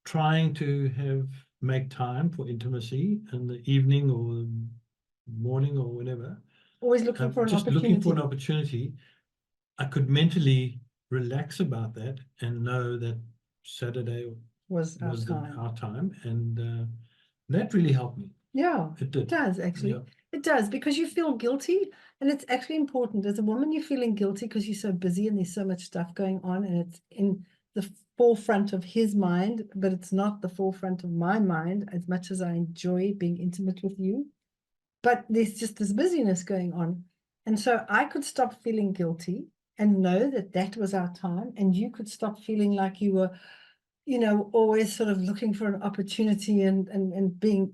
[SPEAKER 2] trying to make time for intimacy in the evening or morning or whatever.
[SPEAKER 1] Always looking for an opportunity.
[SPEAKER 2] Just looking for an opportunity. I could mentally relax about that and know that Saturday was our time, and that really helped me.
[SPEAKER 1] Yeah,
[SPEAKER 2] it did.
[SPEAKER 1] It does actually. Yeah. It does, because you feel guilty, and it's actually important as a woman. You're feeling guilty because you're so busy and there's so much stuff going on, and it's in the forefront of his mind, but it's not the forefront of my mind as much as I enjoy being intimate with you. But there's just this busyness going on, and so I could stop feeling guilty and know that that was our time, and you could stop feeling like you were, always sort of looking for an opportunity and being,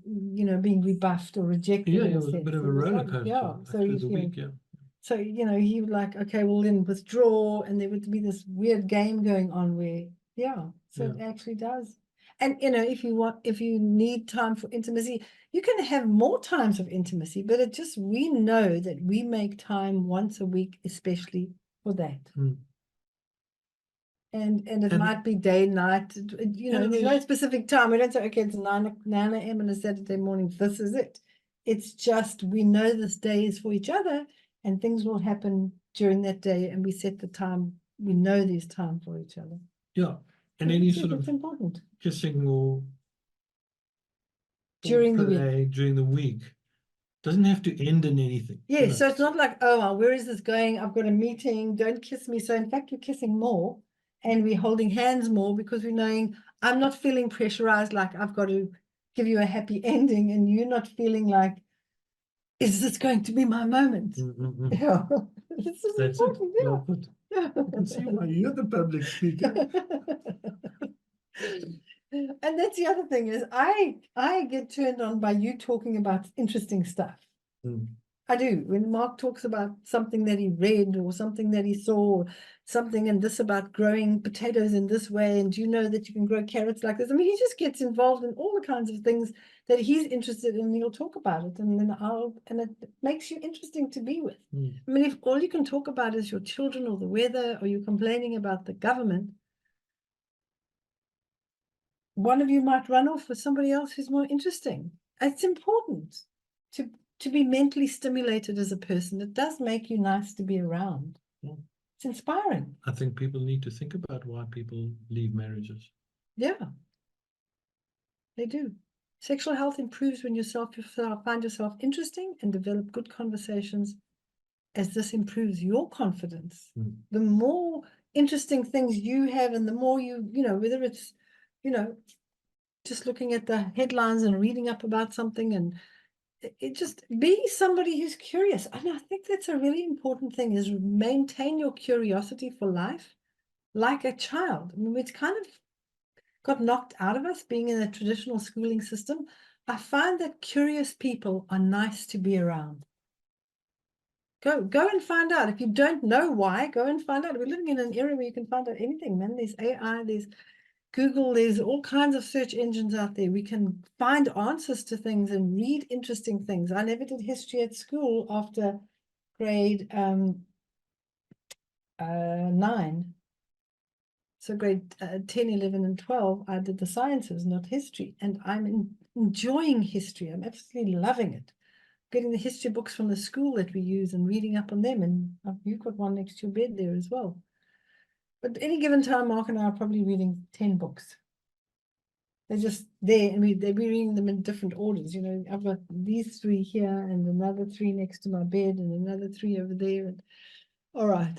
[SPEAKER 1] being rebuffed or rejected.
[SPEAKER 2] Yeah, it was a bit of a roller coaster.
[SPEAKER 1] Yeah, so
[SPEAKER 2] through the week, yeah.
[SPEAKER 1] So, he would like, okay, well then withdraw, and there would be this weird game going on where, it actually does. And, if you need time for intimacy, you can have more times of intimacy, but we know that we make time once a week, especially for that. And it might be day, night, there's no specific time. We don't say, okay, it's 9 a.m. on a Saturday morning. This is it. It's just, we know this day is for each other, and things will happen during that day, and we set the time. We know there's time for each other.
[SPEAKER 2] Yeah. And any sort of
[SPEAKER 1] important
[SPEAKER 2] kissing or
[SPEAKER 1] during the
[SPEAKER 2] week doesn't have to end in anything.
[SPEAKER 1] Yeah, so it's not like, oh, where is this going? I've got a meeting, don't kiss me. So in fact, you're kissing more, and we're holding hands more, because we're knowing I'm not feeling pressurized like I've got to give you a happy ending, and you're not feeling like, is this going to be my moment? Yeah. This is important. Yeah.
[SPEAKER 2] Well put.
[SPEAKER 1] Yeah.
[SPEAKER 3] I can see why you're the public speaker.
[SPEAKER 1] And that's the other thing, is I get turned on by you talking about interesting stuff. I do. When Mark talks about something that he read or something that he saw, something and this about growing potatoes in this way, and do you know that you can grow carrots like this? I mean, he just gets involved in all the kinds of things that he's interested in, and he'll talk about it, and then it makes you interesting to be with. I mean, if all you can talk about is your children or the weather, or you're complaining about the government, one of you might run off with somebody else who's more interesting. It's important to be mentally stimulated as a person. It does make you nice to be around.
[SPEAKER 2] Yeah.
[SPEAKER 1] It's inspiring.
[SPEAKER 2] I think people need to think about why people leave marriages.
[SPEAKER 1] Yeah, they do. Sexual health improves when you find yourself interesting and develop good conversations, as this improves your confidence. The more interesting things you have, and the more whether it's, just looking at the headlines and reading up about something, and it just be somebody who's curious. And I think that's a really important thing, is maintain your curiosity for life, like a child. I mean, it's kind of got knocked out of us being in a traditional schooling system. I find that curious people are nice to be around. Go and find out. If you don't know why, go and find out. We're living in an era where you can find out anything, man. There's AI, there's Google, there's all kinds of search engines out there. We can find answers to things and read interesting things. I never did history at school after grade 9. So grade 10, 11, and 12, I did the sciences, not history. And I'm enjoying history. I'm absolutely loving it. Getting the history books from the school that we use and reading up on them. And you've got one next to your bed there as well. But any given time, Mark and I are probably reading 10 books. They're just there, and they're reading them in different orders. You know, I've got these 3 here and another 3 next to my bed and another 3 over there. And all right.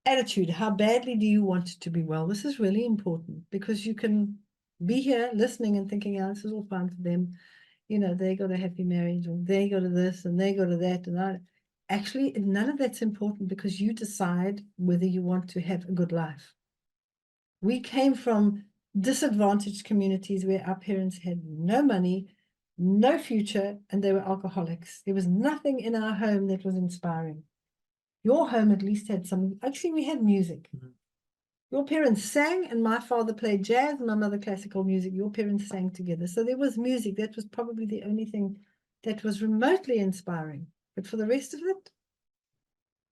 [SPEAKER 1] Attitude. How badly do you want to be well? This is really important because you can be here listening and thinking, oh, this is all fine for them. You know, they got a happy marriage, or they go to this and they go to that. And actually, none of that's important because you decide whether you want to have a good life. We came from disadvantaged communities where our parents had no money, no future, and they were alcoholics. There was nothing in our home that was inspiring. Your home at least had some, actually we had music. Your parents sang and my father played jazz and my mother classical music. Your parents sang together. So there was music. That was probably the only thing that was remotely inspiring. But for the rest of it,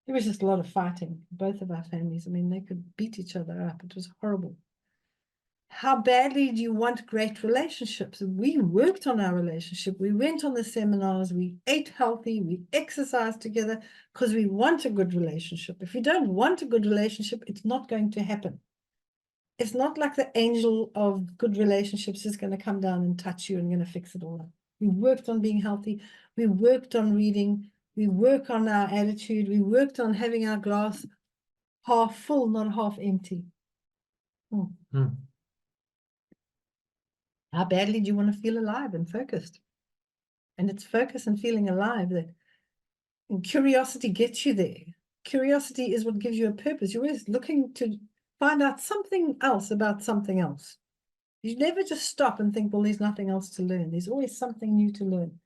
[SPEAKER 1] there was just a lot of fighting, both of our families. I mean, they could beat each other up. It was horrible. How badly do you want great relationships? We worked on our relationship. We went on the seminars. We ate healthy. We exercised together because we want a good relationship. If you don't want a good relationship, it's not going to happen. It's not like the angel of good relationships is going to come down and touch you and going to fix it all up. We worked on being healthy. We worked on reading. We work on our attitude. We worked on having our glass half full, not half empty. How badly do you want to feel alive and focused? And it's focus and feeling alive that, and curiosity gets you there. Curiosity is what gives you a purpose. You're always looking to find out something else about something else. You never just stop and think, well, there's nothing else to learn. There's always something new to learn.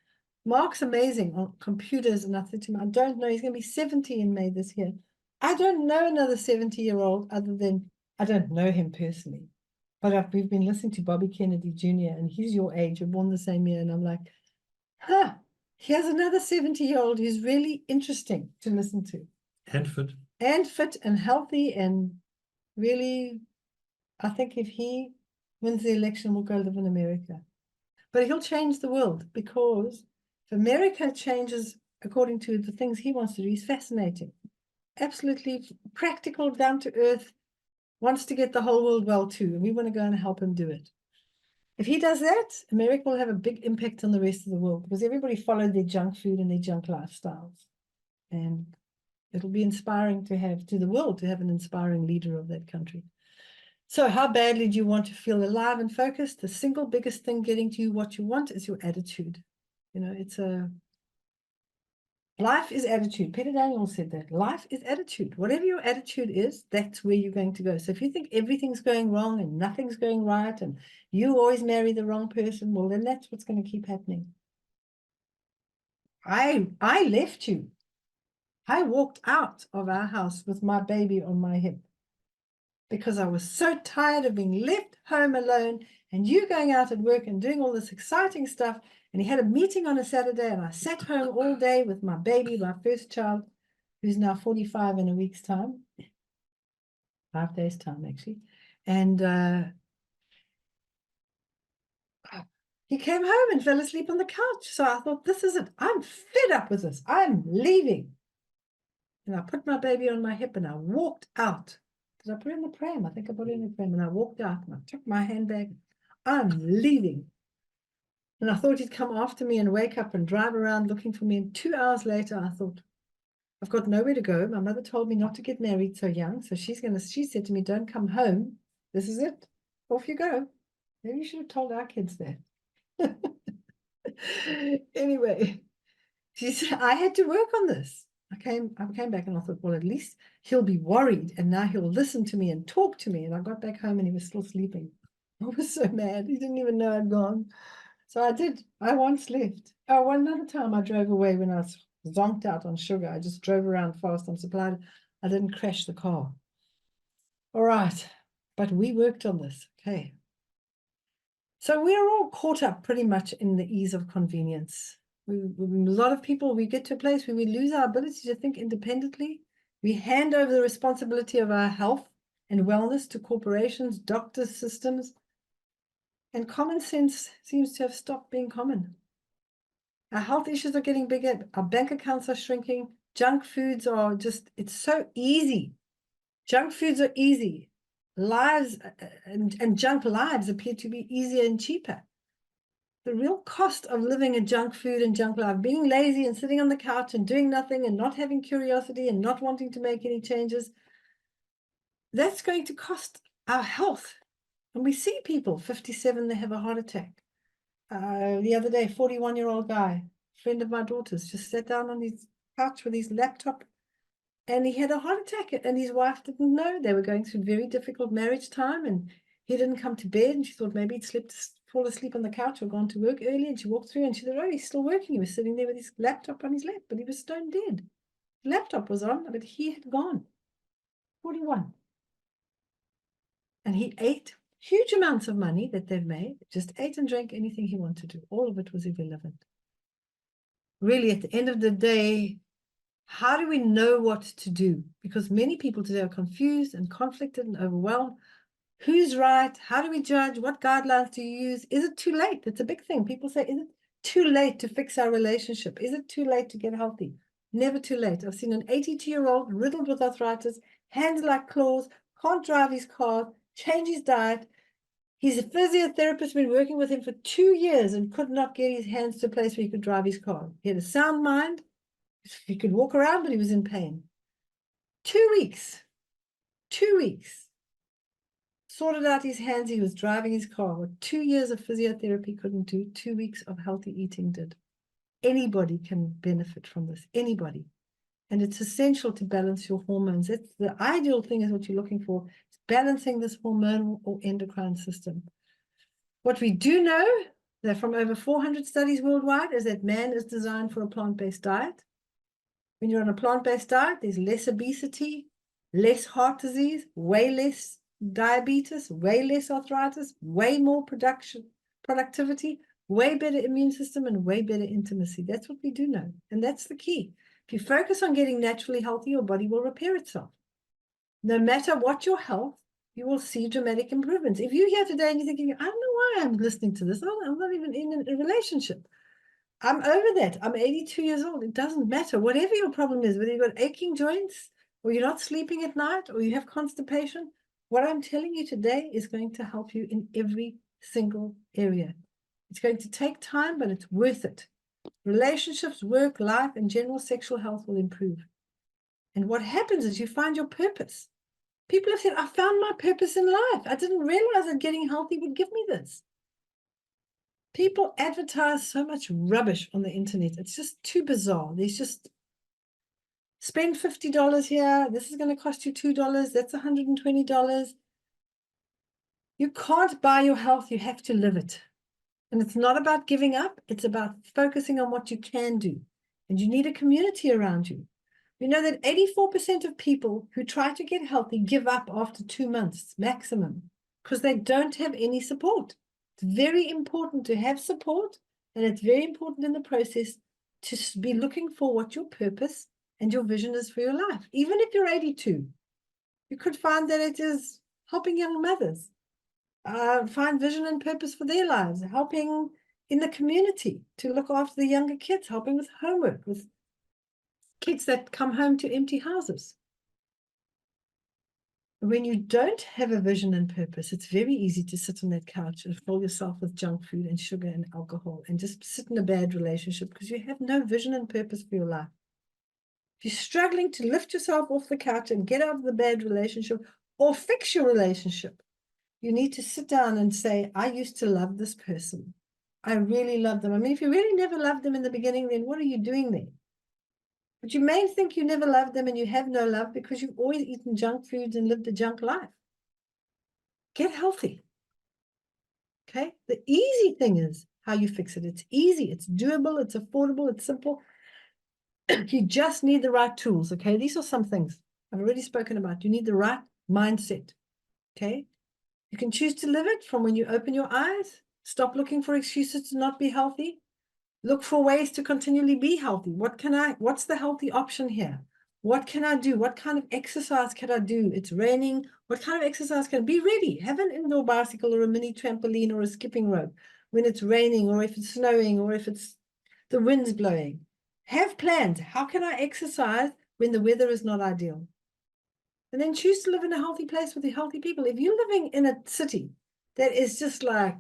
[SPEAKER 1] Mark's amazing on computers, and I said to him, I don't know, he's going to be 70 in May this year. I don't know another 70-year-old other than, I don't know him personally. But we've been listening to Bobby Kennedy Jr. and he's your age, you're born the same year. And I'm like, here's another 70-year-old who's really interesting to listen to.
[SPEAKER 2] And fit.
[SPEAKER 1] And fit and healthy and really, I think if he wins the election, we'll go live in America. But he'll change the world because if America changes according to the things he wants to do, he's fascinating. Absolutely practical, down to earth, wants to get the whole world well too, and we want to go and help him do it. If he does that, America will have a big impact on the rest of the world because everybody followed their junk food and their junk lifestyles. And it'll be inspiring to have, to the world, to have an inspiring leader of that country. So how badly do you want to feel alive and focused? The single biggest thing getting to you what you want is your attitude. You know, it's a life is attitude. Peter Daniels said that. Life is attitude. Whatever your attitude is, that's where you're going to go. So if you think everything's going wrong and nothing's going right and you always marry the wrong person, well, then that's what's going to keep happening. I left you. I walked out of our house with my baby on my hip because I was so tired of being left home alone and you going out at work and doing all this exciting stuff. And he had a meeting on a Saturday and I sat home all day with my baby, my first child, who's now 45 in a week's time, 5 days time actually. And he came home and fell asleep on the couch. So I thought, this is it. I'm fed up with this. I'm leaving. And I put my baby on my hip and I walked out. Did I put her in the pram? I think I put her in the pram and I walked out and I took my handbag. I'm leaving. And I thought he'd come after me and wake up and drive around looking for me. And 2 hours later, I thought, I've got nowhere to go. My mother told me not to get married so young. So she said to me, don't come home. This is it. Off you go. Maybe you should have told our kids that. Anyway, she said, I had to work on this. I came back and I thought, well, at least he'll be worried and now he'll listen to me and talk to me. And I got back home and he was still sleeping. I was so mad. He didn't even know I'd gone. So I did. I once left. Oh, one other time I drove away when I was zonked out on sugar. I just drove around fast. I'm supplied. I didn't crash the car. All right. But we worked on this. Okay. So we're all caught up pretty much in the ease of convenience. A lot of people, we get to a place where we lose our ability to think independently. We hand over the responsibility of our health and wellness to corporations, doctors, systems, and common sense seems to have stopped being common. Our health issues are getting bigger. Our bank accounts are shrinking. Junk foods are just, it's so easy. Junk foods are easy. Lives and junk lives appear to be easier and cheaper. The real cost of living a junk food and junk life, being lazy and sitting on the couch and doing nothing and not having curiosity and not wanting to make any changes, that's going to cost our health. And we see people, 57, they have a heart attack. The other day, 41-year-old guy, friend of my daughter's, just sat down on his couch with his laptop and he had a heart attack and his wife didn't know. They were going through very difficult marriage time and he didn't come to bed and she thought maybe he'd fall asleep on the couch or gone to work early, and she walked through and she thought, oh, he's still working. He was sitting there with his laptop on his lap, but he was stone dead. The laptop was on, but he had gone. 41. And he ate huge amounts of money that they've made, just ate and drank anything he wanted to. All of it was irrelevant. Really, at the end of the day, how do we know what to do? Because many people today are confused and conflicted and overwhelmed. Who's right? How do we judge? What guidelines do you use? Is it too late? That's a big thing. People say, is it too late to fix our relationship? Is it too late to get healthy? Never too late. I've seen an 82-year-old riddled with arthritis, hands like claws, can't drive his car, change his diet. His physiotherapist been working with him for 2 years and could not get his hands to a place where he could drive his car. He had a sound mind. He could walk around, but he was in pain. 2 weeks. 2 weeks. Sorted out his hands. He was driving his car. What 2 years of physiotherapy couldn't do, 2 weeks of healthy eating did. Anybody can benefit from this. Anybody. And it's essential to balance your hormones. It's the ideal thing is what you're looking for. It's balancing this hormonal or endocrine system. What we do know, that from over 400 studies worldwide, is that man is designed for a plant-based diet. When you're on a plant-based diet, there's less obesity, less heart disease, way less diabetes, way less arthritis, way more productivity, way better immune system, and way better intimacy. That's what we do know. And that's the key. If you focus on getting naturally healthy, your body will repair itself. No matter what your health, you will see dramatic improvements. If you're here today and you're thinking, I don't know why I'm listening to this. I'm not even in a relationship. I'm over that. I'm 82 years old. It doesn't matter. Whatever your problem is, whether you've got aching joints or you're not sleeping at night or you have constipation, what I'm telling you today is going to help you in every single area. It's going to take time, but it's worth it. Relationships, work, life, and general sexual health will improve. And what happens is you find your purpose. People have said, I found my purpose in life. I didn't realize that getting healthy would give me this. People advertise so much rubbish on the internet. It's just too bizarre. There's just spend $50 here. This is going to cost you $2. That's $120. You can't buy your health. You have to live it. And it's not about giving up. It's about focusing on what you can do. And you need a community around you. We know that 84% of people who try to get healthy give up after 2 months maximum because they don't have any support. It's very important to have support, and it's very important in the process to be looking for what your purpose and your vision is for your life. Even if you're 82, you could find that it is helping young mothers find vision and purpose for their lives, helping in the community to look after the younger kids, helping with homework, with kids that come home to empty houses. When you don't have a vision and purpose, it's very easy to sit on that couch and fill yourself with junk food and sugar and alcohol and just sit in a bad relationship because you have no vision and purpose for your life. If you're struggling to lift yourself off the couch and get out of the bad relationship or fix your relationship, you need to sit down and say, I used to love this person. I really love them. I mean, if you really never loved them in the beginning, then what are you doing there? But you may think you never loved them and you have no love because you've always eaten junk foods and lived a junk life. Get healthy. Okay? The easy thing is how you fix it. It's easy, it's doable, it's affordable, it's simple. You just need the right tools. Okay? These are some things I've already spoken about. You need the right mindset. Okay? You can choose to live it from when you open your eyes. Stop looking for excuses to not be healthy. Look for ways to continually be healthy. What's the healthy option here? What can I do? What kind of exercise can I do? It's raining. What kind of exercise can I be ready? Have an indoor bicycle or a mini trampoline or a skipping rope when it's raining or if it's snowing or if it's the wind's blowing. Have plans. How can I exercise when the weather is not ideal? And then choose to live in a healthy place with the healthy people. If you're living in a city that is just like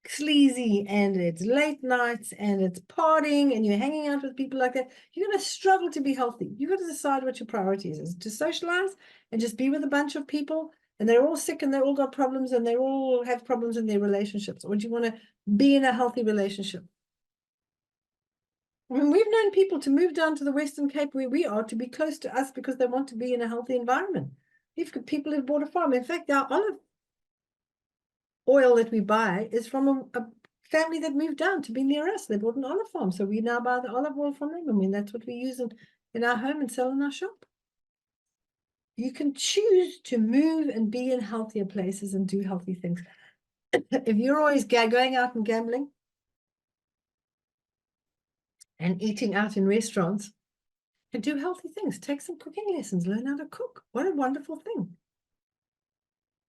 [SPEAKER 1] sleazy and it's late nights and it's partying and you're hanging out with people like that, you're going to struggle to be healthy. You've got to decide what your priorities is, to socialize and just be with a bunch of people and they're all sick and they all got problems and they all have problems in their relationships. Or do you want to be in a healthy relationship? I mean, we've known people to move down to the Western Cape where we are to be close to us because they want to be in a healthy environment. We've got people who've bought a farm. In fact, our olive oil that we buy is from a family that moved down to be near us. They bought an olive farm. So we now buy the olive oil from them. I mean, that's what we use in our home and sell in our shop. You can choose to move and be in healthier places and do healthy things. If you're always going out and gambling and eating out in restaurants, and do healthy things. Take some cooking lessons. Learn how to cook. What a wonderful thing.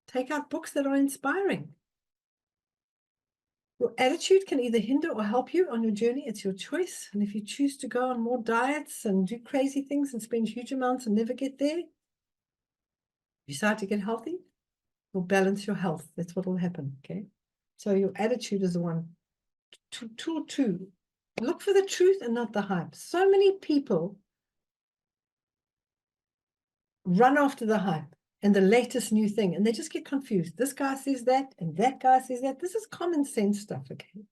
[SPEAKER 1] Take out books that are inspiring. Your attitude can either hinder or help you on your journey. It's your choice. And if you choose to go on more diets and do crazy things and spend huge amounts and never get there, you decide to get healthy, you'll balance your health. That's what will happen. Okay. So your attitude is the one. Tool two. Look for the truth and not the hype. So many people run after the hype and the latest new thing, and they just get confused. This guy says that, and that guy says that. This is common sense stuff, okay?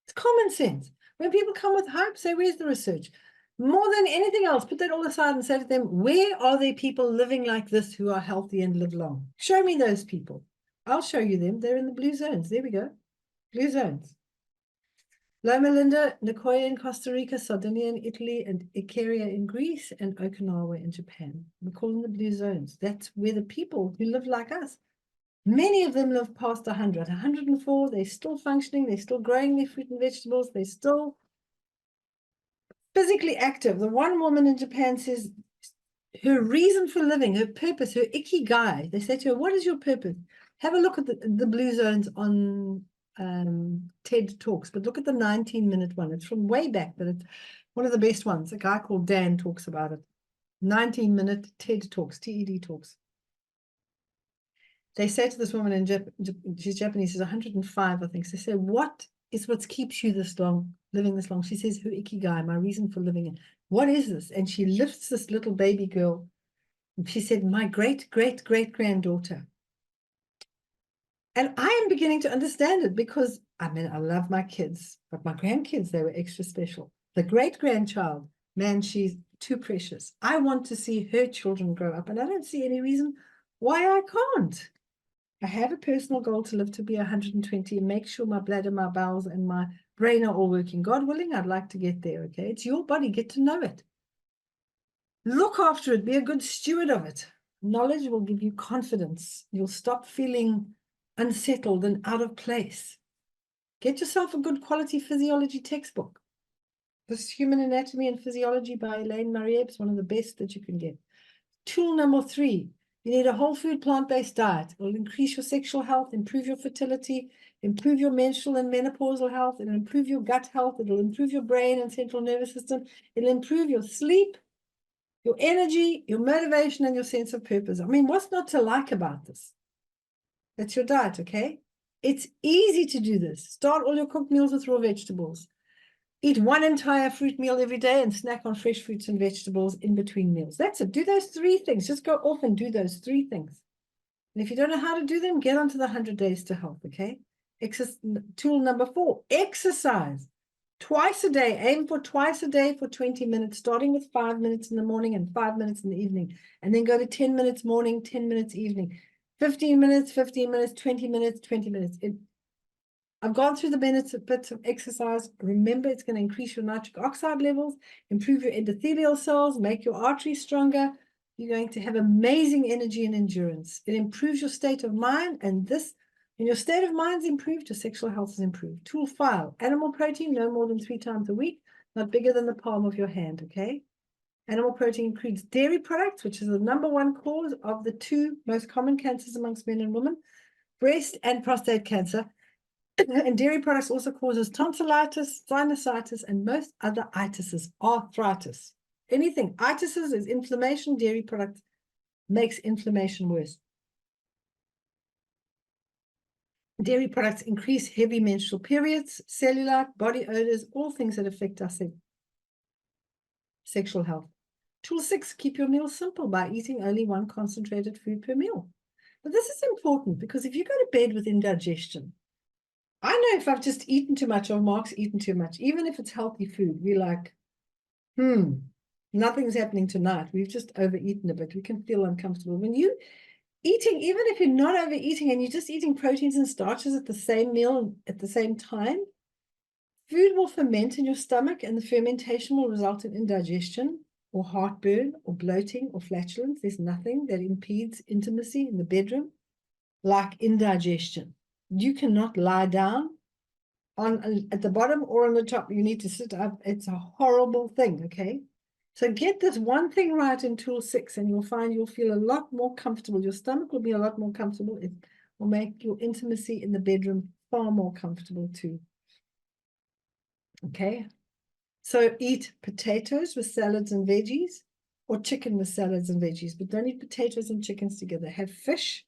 [SPEAKER 1] It's common sense. When people come with hype, say, where's the research? More than anything else, put that all aside and say to them, where are there people living like this who are healthy and live long? Show me those people. I'll show you them. They're in the blue zones. There we go. Blue zones. Loma Linda, Nicoya in Costa Rica, Sardinia in Italy, and Icaria in Greece, and Okinawa in Japan. We call them the blue zones. That's where the people who live like us, many of them live past 100, 104, they're still functioning, they're still growing their fruit and vegetables, they're still physically active. The one woman in Japan says her reason for living, her purpose, her ikigai, they say to her, what is your purpose? Have a look at the blue zones on TED Talks, but look at the 19-minute one. It's from way back, but it's one of the best ones. A guy called Dan talks about it. 19-minute TED Talks, TED Talks. They say to this woman in she's Japanese, she's 105, I think. So they say, what keeps you this long, living this long? She says, her ikigai, my reason for living it. What is this? And she lifts this little baby girl. And she said, my great-great-great-granddaughter. And I am beginning to understand it because, I mean, I love my kids, but my grandkids, they were extra special. The great-grandchild, man, she's too precious. I want to see her children grow up, and I don't see any reason why I can't. I have a personal goal to live to be 120 and make sure my bladder, my bowels, and my brain are all working. God willing, I'd like to get there, okay? It's your body. Get to know it. Look after it. Be a good steward of it. Knowledge will give you confidence. You'll stop feeling unsettled and out of place. Get yourself a good quality physiology textbook. This Human Anatomy and Physiology by Elaine Marieb is one of the best that you can get. Tool number 3, you need a whole food plant-based diet. It will increase your sexual health, improve your fertility, improve your menstrual and menopausal health. It'll improve your gut health. It'll improve your brain and central nervous system. It'll improve your sleep, your energy, your motivation, and your sense of purpose. I mean, what's not to like about this? That's your diet, okay? It's easy to do this. Start all your cooked meals with raw vegetables. Eat one entire fruit meal every day and snack on fresh fruits and vegetables in between meals. That's it. Do those 3 things. Just go off and do those 3 things. And if you don't know how to do them, get onto the 100 Days to Health, okay? Tool number 4, exercise. Twice a day, aim for twice a day for 20 minutes, starting with 5 minutes in the morning and 5 minutes in the evening, and then go to 10 minutes morning, 10 minutes evening, 15 minutes, 15 minutes, 20 minutes, 20 minutes. I've gone through the benefits of exercise. Remember, it's going to increase your nitric oxide levels, improve your endothelial cells, make your arteries stronger. You're going to have amazing energy and endurance. It improves your state of mind, and this, when your state of mind is improved, your sexual health is improved. Tool file, animal protein, no more than 3 times a week, not bigger than the palm of your hand, okay? Animal protein includes dairy products, which is the #1 cause of the 2 most common cancers amongst men and women, breast and prostate cancer. And dairy products also causes tonsillitis, sinusitis, and most other itises, arthritis. Anything, itises is inflammation, dairy product makes inflammation worse. Dairy products increase heavy menstrual periods, cellulite, body odors, all things that affect our sexual health. Tool 6, keep your meals simple by eating only 1 concentrated food per meal. But this is important because if you go to bed with indigestion, I know if I've just eaten too much or Mark's eaten too much, even if it's healthy food, we're like, nothing's happening tonight. We've just overeaten a bit. We can feel uncomfortable. When you eating, even if you're not overeating and you're just eating proteins and starches at the same meal at the same time, food will ferment in your stomach, and the fermentation will result in indigestion or heartburn or bloating or flatulence. There's nothing that impedes intimacy in the bedroom like indigestion. You cannot lie down at the bottom or on the top. You need to sit up. It's a horrible thing, okay? So get this one thing right in tool 6 and you'll find you'll feel a lot more comfortable. Your stomach will be a lot more comfortable. It will make your intimacy in the bedroom far more comfortable too. Okay? So eat potatoes with salads and veggies, or chicken with salads and veggies, but don't eat potatoes and chickens together. Have fish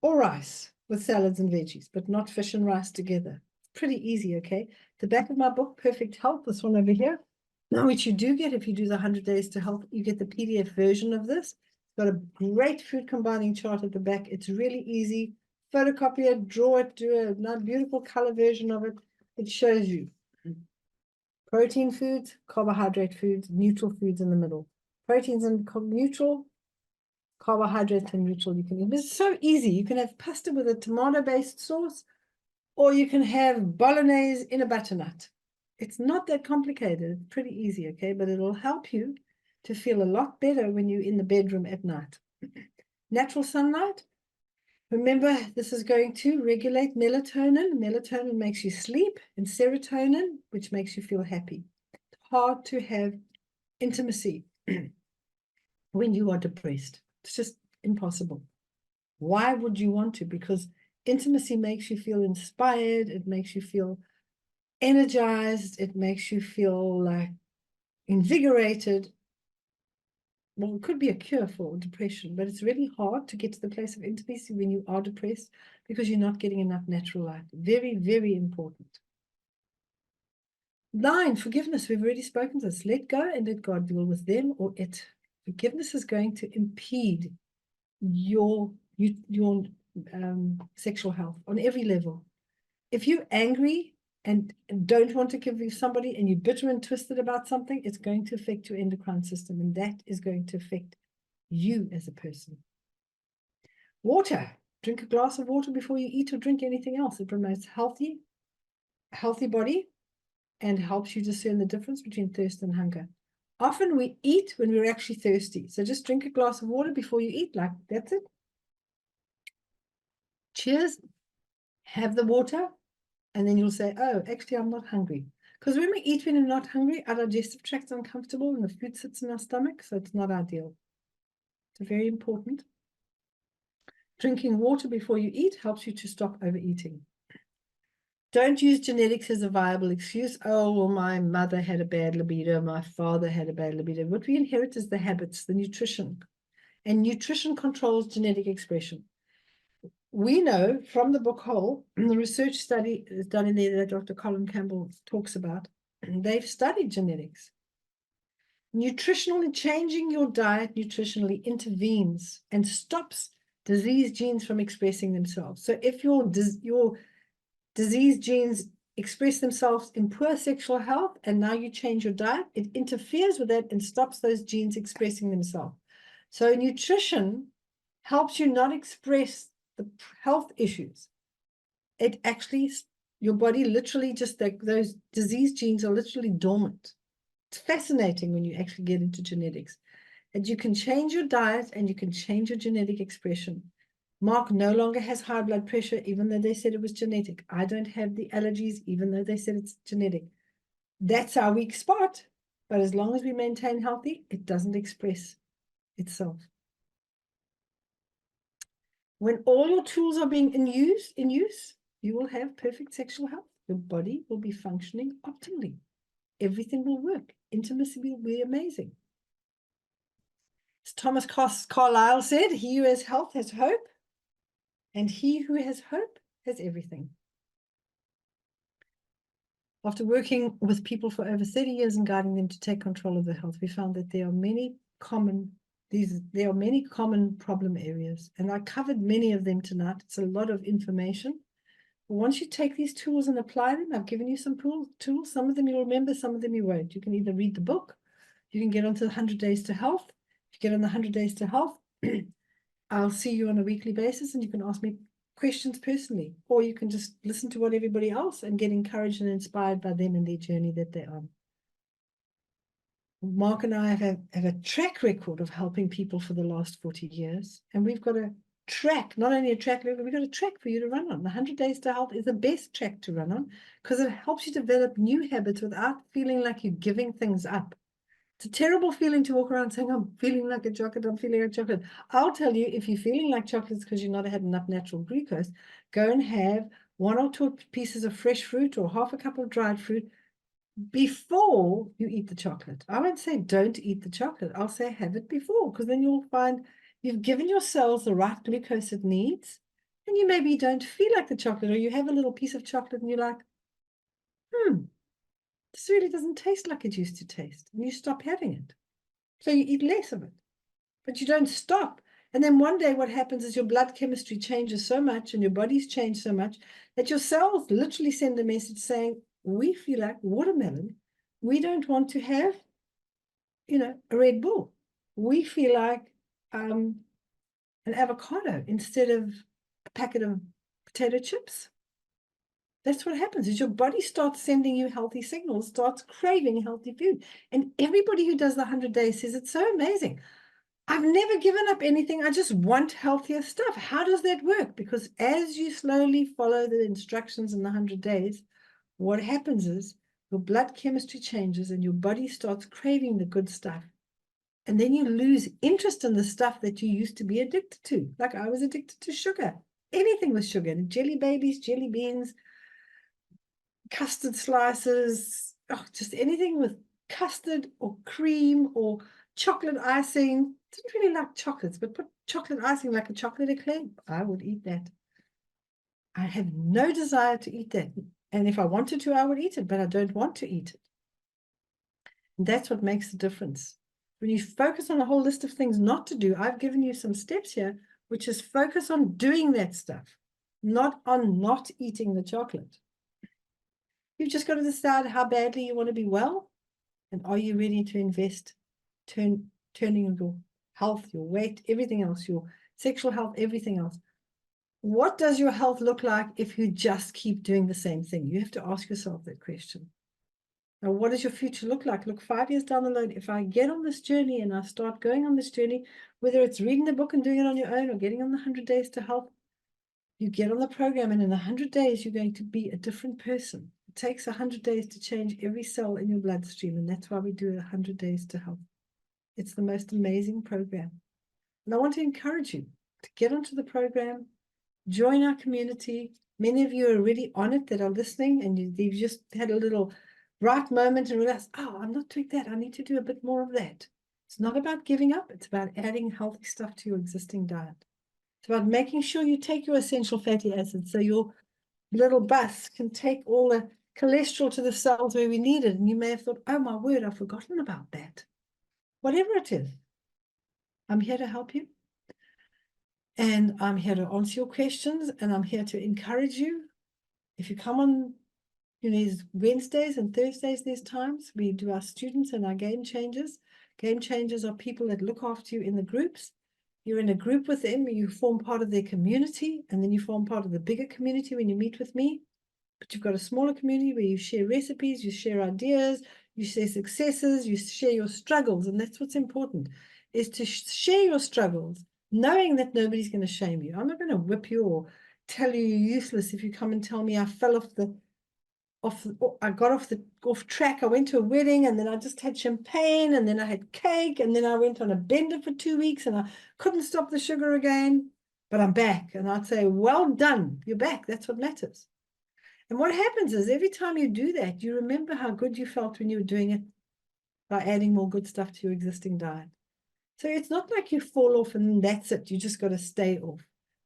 [SPEAKER 1] or rice with salads and veggies, but not fish and rice together. It's pretty easy, okay? The back of my book, Perfect Health, this one over here, now which you do get if you do the 100 Days to Health, you get the PDF version of this. It's got a great food combining chart at the back. It's really easy. Photocopy it, draw it, do a beautiful color version of it. It shows you protein foods, carbohydrate foods, neutral foods in the middle. Proteins and neutral, carbohydrates and neutral you can eat. It's so easy. You can have pasta with a tomato-based sauce, or you can have bolognese in a butternut. It's not that complicated. It's pretty easy, okay? But it'll help you to feel a lot better when you're in the bedroom at night. Natural sunlight. Remember, this is going to regulate melatonin. Melatonin makes you sleep, and serotonin, which makes you feel happy. It's hard to have intimacy when you are depressed. It's just impossible. Why would you want to? Because intimacy makes you feel inspired. It makes you feel energized. It makes you feel like invigorated. Well, it could be a cure for depression, but it's really hard to get to the place of intimacy when you are depressed because you're not getting enough natural light. Very, very important. 9, forgiveness. We've already spoken to this. Let go and let God deal with them or it. Forgiveness is going to impede your sexual health on every level. If you're angry and don't want to forgive somebody and you're bitter and twisted about something, it's going to affect your endocrine system, and that is going to affect you as a person. Water. Drink a glass of water before you eat or drink anything else. It promotes healthy body and helps you discern the difference between thirst and hunger. Often we eat when we're actually thirsty. So just drink a glass of water before you eat, like that's it. Cheers. Have the water. And then you'll say, oh, actually, I'm not hungry. Because when we eat when we're not hungry, our digestive tract's uncomfortable and the food sits in our stomach, so it's not ideal. It's very important. Drinking water before you eat helps you to stop overeating. Don't use genetics as a viable excuse. Oh, well, my mother had a bad libido, my father had a bad libido. What we inherit is the habits, the nutrition. And nutrition controls genetic expression. We know from the book Whole, the research study is done in there that Dr. Colin Campbell talks about, they've studied genetics. Nutritionally, changing your diet nutritionally intervenes and stops disease genes from expressing themselves. So if your disease genes express themselves in poor sexual health, and now you change your diet, it interferes with that and stops those genes expressing themselves. So nutrition helps you not express the health issues. It actually, your body literally just, those disease genes are literally dormant. It's fascinating when you actually get into genetics. And you can change your diet and you can change your genetic expression. Mark no longer has high blood pressure, even though they said it was genetic. I don't have the allergies, even though they said it's genetic. That's our weak spot. But as long as we maintain healthy, it doesn't express itself. When all your tools are being in use, you will have perfect sexual health. Your body will be functioning optimally. Everything will work. Intimacy will be amazing. As Thomas Carlyle said, he who has health has hope, and he who has hope has everything. After working with people for over 30 years and guiding them to take control of their health, we found that there are many common problem areas, and I covered many of them tonight. It's a lot of information. But once you take these tools and apply them, I've given you some tools. Some of them you'll remember, some of them you won't. You can either read the book, you can get onto the 100 Days to Health. If you get on the 100 Days to Health, I'll see you on a weekly basis and you can ask me questions personally, or you can just listen to what everybody else and get encouraged and inspired by them and their journey that they're on. Mark and I have a track record of helping people for the last 40 years, and we've got a track, not only a track record, we've got a track for you to run on. The 100 Days to Health is the best track to run on because it helps you develop new habits without feeling like you're giving things up. It's a terrible feeling to walk around saying, I'm feeling like a chocolate, I'm feeling like chocolate. I'll tell you, if you're feeling like chocolate, it's because you've not had enough natural glucose. Go and have 1 or 2 pieces of fresh fruit or half a cup of dried fruit before you eat the chocolate. I won't say don't eat the chocolate. I'll say have it before, because then you'll find you've given your cells the right glucose it needs, and you maybe don't feel like the chocolate, or you have a little piece of chocolate and you're like, this really doesn't taste like it used to taste, and you stop having it. So you eat less of it, but you don't stop. And then one day what happens is your blood chemistry changes so much and your body's changed so much that your cells literally send a message saying, we feel like watermelon. We don't want to have, a Red Bull. We feel like an avocado instead of a packet of potato chips. That's what happens is your body starts sending you healthy signals, starts craving healthy food. And everybody who does the 100 days says it's so amazing. I've never given up anything. I just want healthier stuff. How does that work? Because as you slowly follow the instructions in the 100 days, what happens is your blood chemistry changes and your body starts craving the good stuff. And then you lose interest in the stuff that you used to be addicted to. Like I was addicted to sugar. Anything with sugar. Jelly babies, jelly beans, custard slices, just anything with custard or cream or chocolate icing. Didn't really like chocolates, but put chocolate icing like a chocolate eclair, I would eat that. I have no desire to eat that. And if I wanted to, I would eat it, but I don't want to eat it. And that's what makes the difference. When you focus on a whole list of things not to do, I've given you some steps here, which is focus on doing that stuff, not on not eating the chocolate. You've just got to decide how badly you want to be well, and are you ready to invest, turning your health, your weight, everything else, your sexual health, everything else. What does your health look like if you just keep doing the same thing? You have to ask yourself that question. Now, what does your future look like? Look, 5 years down the road, if I get on this journey and I start going on this journey, whether it's reading the book and doing it on your own or getting on the 100 Days to Health, you get on the program, and in 100 days, you're going to be a different person. It takes 100 days to change every cell in your bloodstream, and that's why we do 100 Days to Health. It's the most amazing program. And I want to encourage you to get onto the program, join our community. Many of you are already on it that are listening, and you've just had a little bright moment and realized, I'm not doing that. I need to do a bit more of that. It's not about giving up. It's about adding healthy stuff to your existing diet. It's about making sure you take your essential fatty acids so your little bus can take all the cholesterol to the cells where we need it. And you may have thought, oh my word, I've forgotten about that. Whatever it is, I'm here to help you. And I'm here to answer your questions, and I'm here to encourage you. If you come on You know, these Wednesdays and Thursdays, there's times we do our students and our game changers. Game changers are people that look after you in the groups. You're in a group with them, you form part of their community, and then you form part of the bigger community when you meet with me. But you've got a smaller community where you share recipes, you share ideas, you share successes, you share your struggles. And that's what's important, is to share your struggles, knowing that nobody's going to shame you. I'm not going to whip you or tell you you're useless if you come and tell me I fell I got off track. I went to a wedding and then I just had champagne and then I had cake and then I went on a bender for 2 weeks and I couldn't stop the sugar again, but I'm back. And I'd say, well done, you're back. That's what matters. And what happens is every time you do that, you remember how good you felt when you were doing it by adding more good stuff to your existing diet. So it's not like you fall off and that's it. You just got to stay off.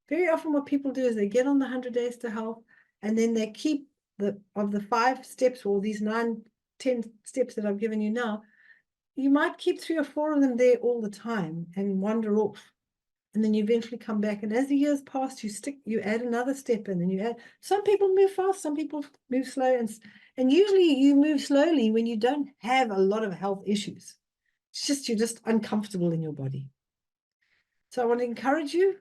[SPEAKER 1] Very often what people do is they get on the 100 days to health and then they keep the 5 steps or these 9, 10 steps that I've given you now. You might keep 3 or 4 of them there all the time and wander off. And then you eventually come back. And as the years pass, you add another step in and you add. Some people move fast, some people move slow. And usually you move slowly when you don't have a lot of health issues. It's just you're just uncomfortable in your body. So I want to encourage you.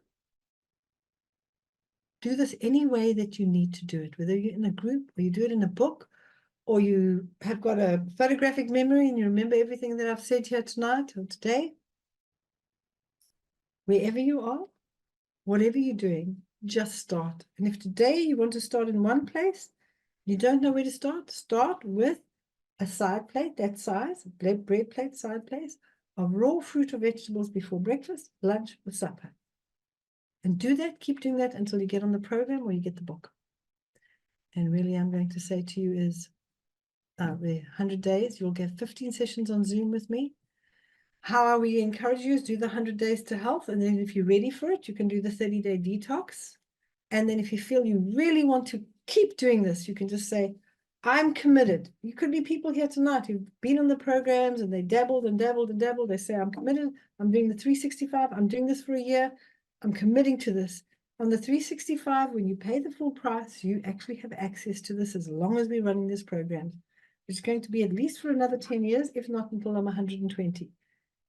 [SPEAKER 1] Do this any way that you need to do it, whether you're in a group or you do it in a book or you have got a photographic memory and you remember everything that I've said here tonight or today. Wherever you are, whatever you're doing, just start. And if today you want to start in one place, you don't know where to start with a side plate that size, bread plate, side plate of raw fruit or vegetables before breakfast, lunch, or supper. And do that, keep doing that until you get on the program or you get the book. And really, I'm going to say to you is the 100 days, you'll get 15 sessions on Zoom with me. How we encourage you is do the 100 days to health. And then if you're ready for it, you can do the 30-day detox. And then if you feel you really want to keep doing this, you can just say, I'm committed. You could be people here tonight who've been on the programs and they dabbled and dabbled and dabbled. They say, I'm committed. I'm doing the 365. I'm doing this for a year. I'm committing to this. On the 365, when you pay the full price, you actually have access to this as long as we're running this program. It's going to be at least for another 10 years, if not until I'm 120.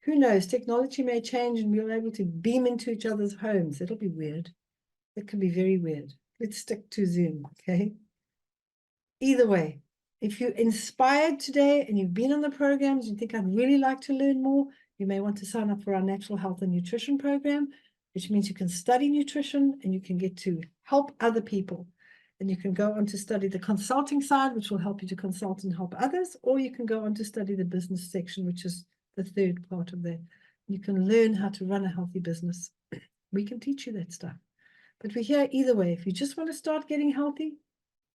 [SPEAKER 1] Who knows? Technology may change and we'll be able to beam into each other's homes. It'll be weird. It can be very weird. Let's stick to Zoom, okay? Either way, if you're inspired today and you've been on the programs, you think I'd really like to learn more, you may want to sign up for our natural health and nutrition program, which means you can study nutrition and you can get to help other people. And you can go on to study the consulting side, which will help you to consult and help others, or you can go on to study the business section, which is the third part of that. You can learn how to run a healthy business. We can teach you that stuff. But we're here either way. If you just want to start getting healthy,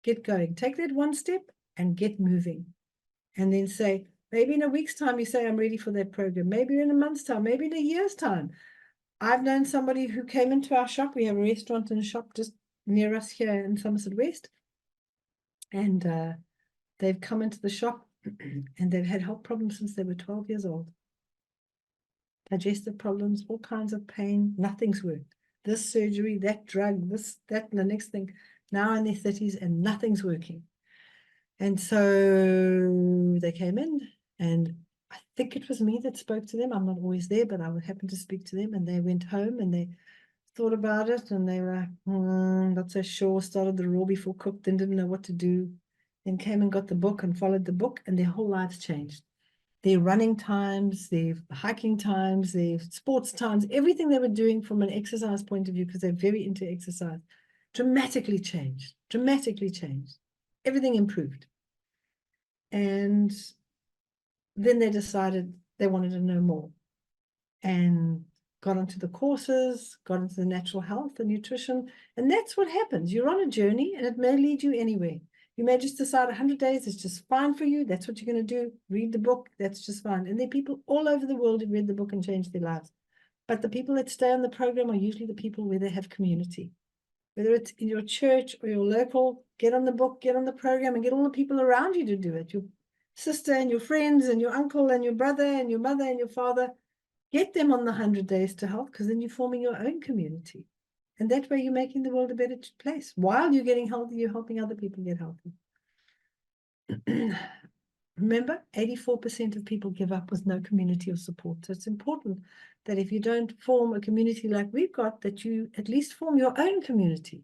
[SPEAKER 1] get going. Take that one step and get moving. And then say, maybe in a week's time, you say, I'm ready for that program. Maybe in a month's time, maybe in a year's time. I've known somebody who came into our shop. We have a restaurant and a shop just near us here in Somerset West. And they've come into the shop and they've had health problems since they were 12 years old. Digestive problems, all kinds of pain, nothing's worked. This surgery, that drug, this, that, and the next thing, now in their 30s and nothing's working. And so they came in and I think it was me that spoke to them. I'm not always there, but I would happen to speak to them and they went home and they thought about it and they were like, not so sure, started the raw before cooked and didn't know what to do. Then came and got the book and followed the book and their whole lives changed. Their running times, their hiking times, their sports times, everything they were doing from an exercise point of view, because they're very into exercise, dramatically changed, Everything improved. And then they decided they wanted to know more and got onto the courses, got into the natural health and nutrition. And that's what happens. You're on a journey and it may lead you anywhere. You may just decide 100 days is just fine for you. That's what you're going to do. Read the book. That's just fine. And there are people all over the world who read the book and changed their lives. But the people that stay on the program are usually the people where they have community. Whether it's in your church or your local, get on the book, get on the program, and get all the people around you to do it. Your sister and your friends and your uncle and your brother and your mother and your father. Get them on the 100 days to health, because then you're forming your own community. And that way you're making the world a better place. While you're getting healthy, you're helping other people get healthy. Remember, 84% of people give up with no community or support. So it's important that if you don't form a community like we've got, that you at least form your own community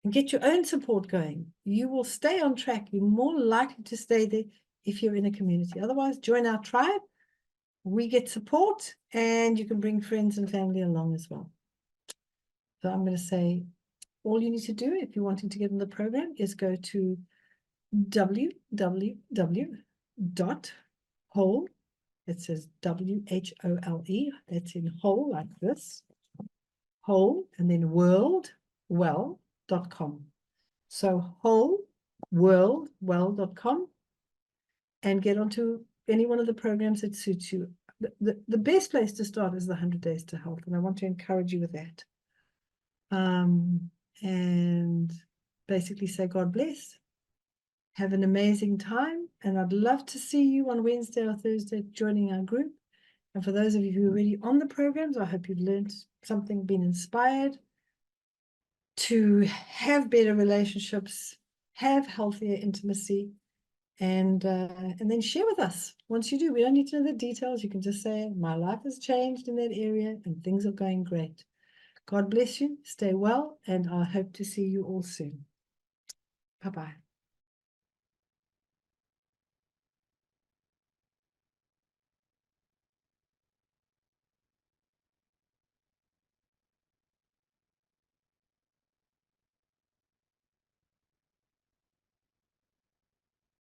[SPEAKER 1] and get your own support going. You will stay on track. You're more likely to stay there if you're in a community. Otherwise, join our tribe. We get support, and you can bring friends and family along as well. So I'm going to say, all you need to do if you're wanting to get in the program is go to www.whole, it says WHOLE, that's in whole like this, whole, and then worldwell.com. So wholeworldwell.com, and get onto any one of the programs that suits you. The best place to start is the 100 Days to Health, and I want to encourage you with that. And basically say, God bless. Have an amazing time, and I'd love to see you on Wednesday or Thursday joining our group. And for those of you who are already on the programs, I hope you've learned something, been inspired to have better relationships, have healthier intimacy, and then share with us. Once you do, we don't need to know the details. You can just say, my life has changed in that area and things are going great. God bless you, stay well, and I hope to see you all soon. Bye-bye.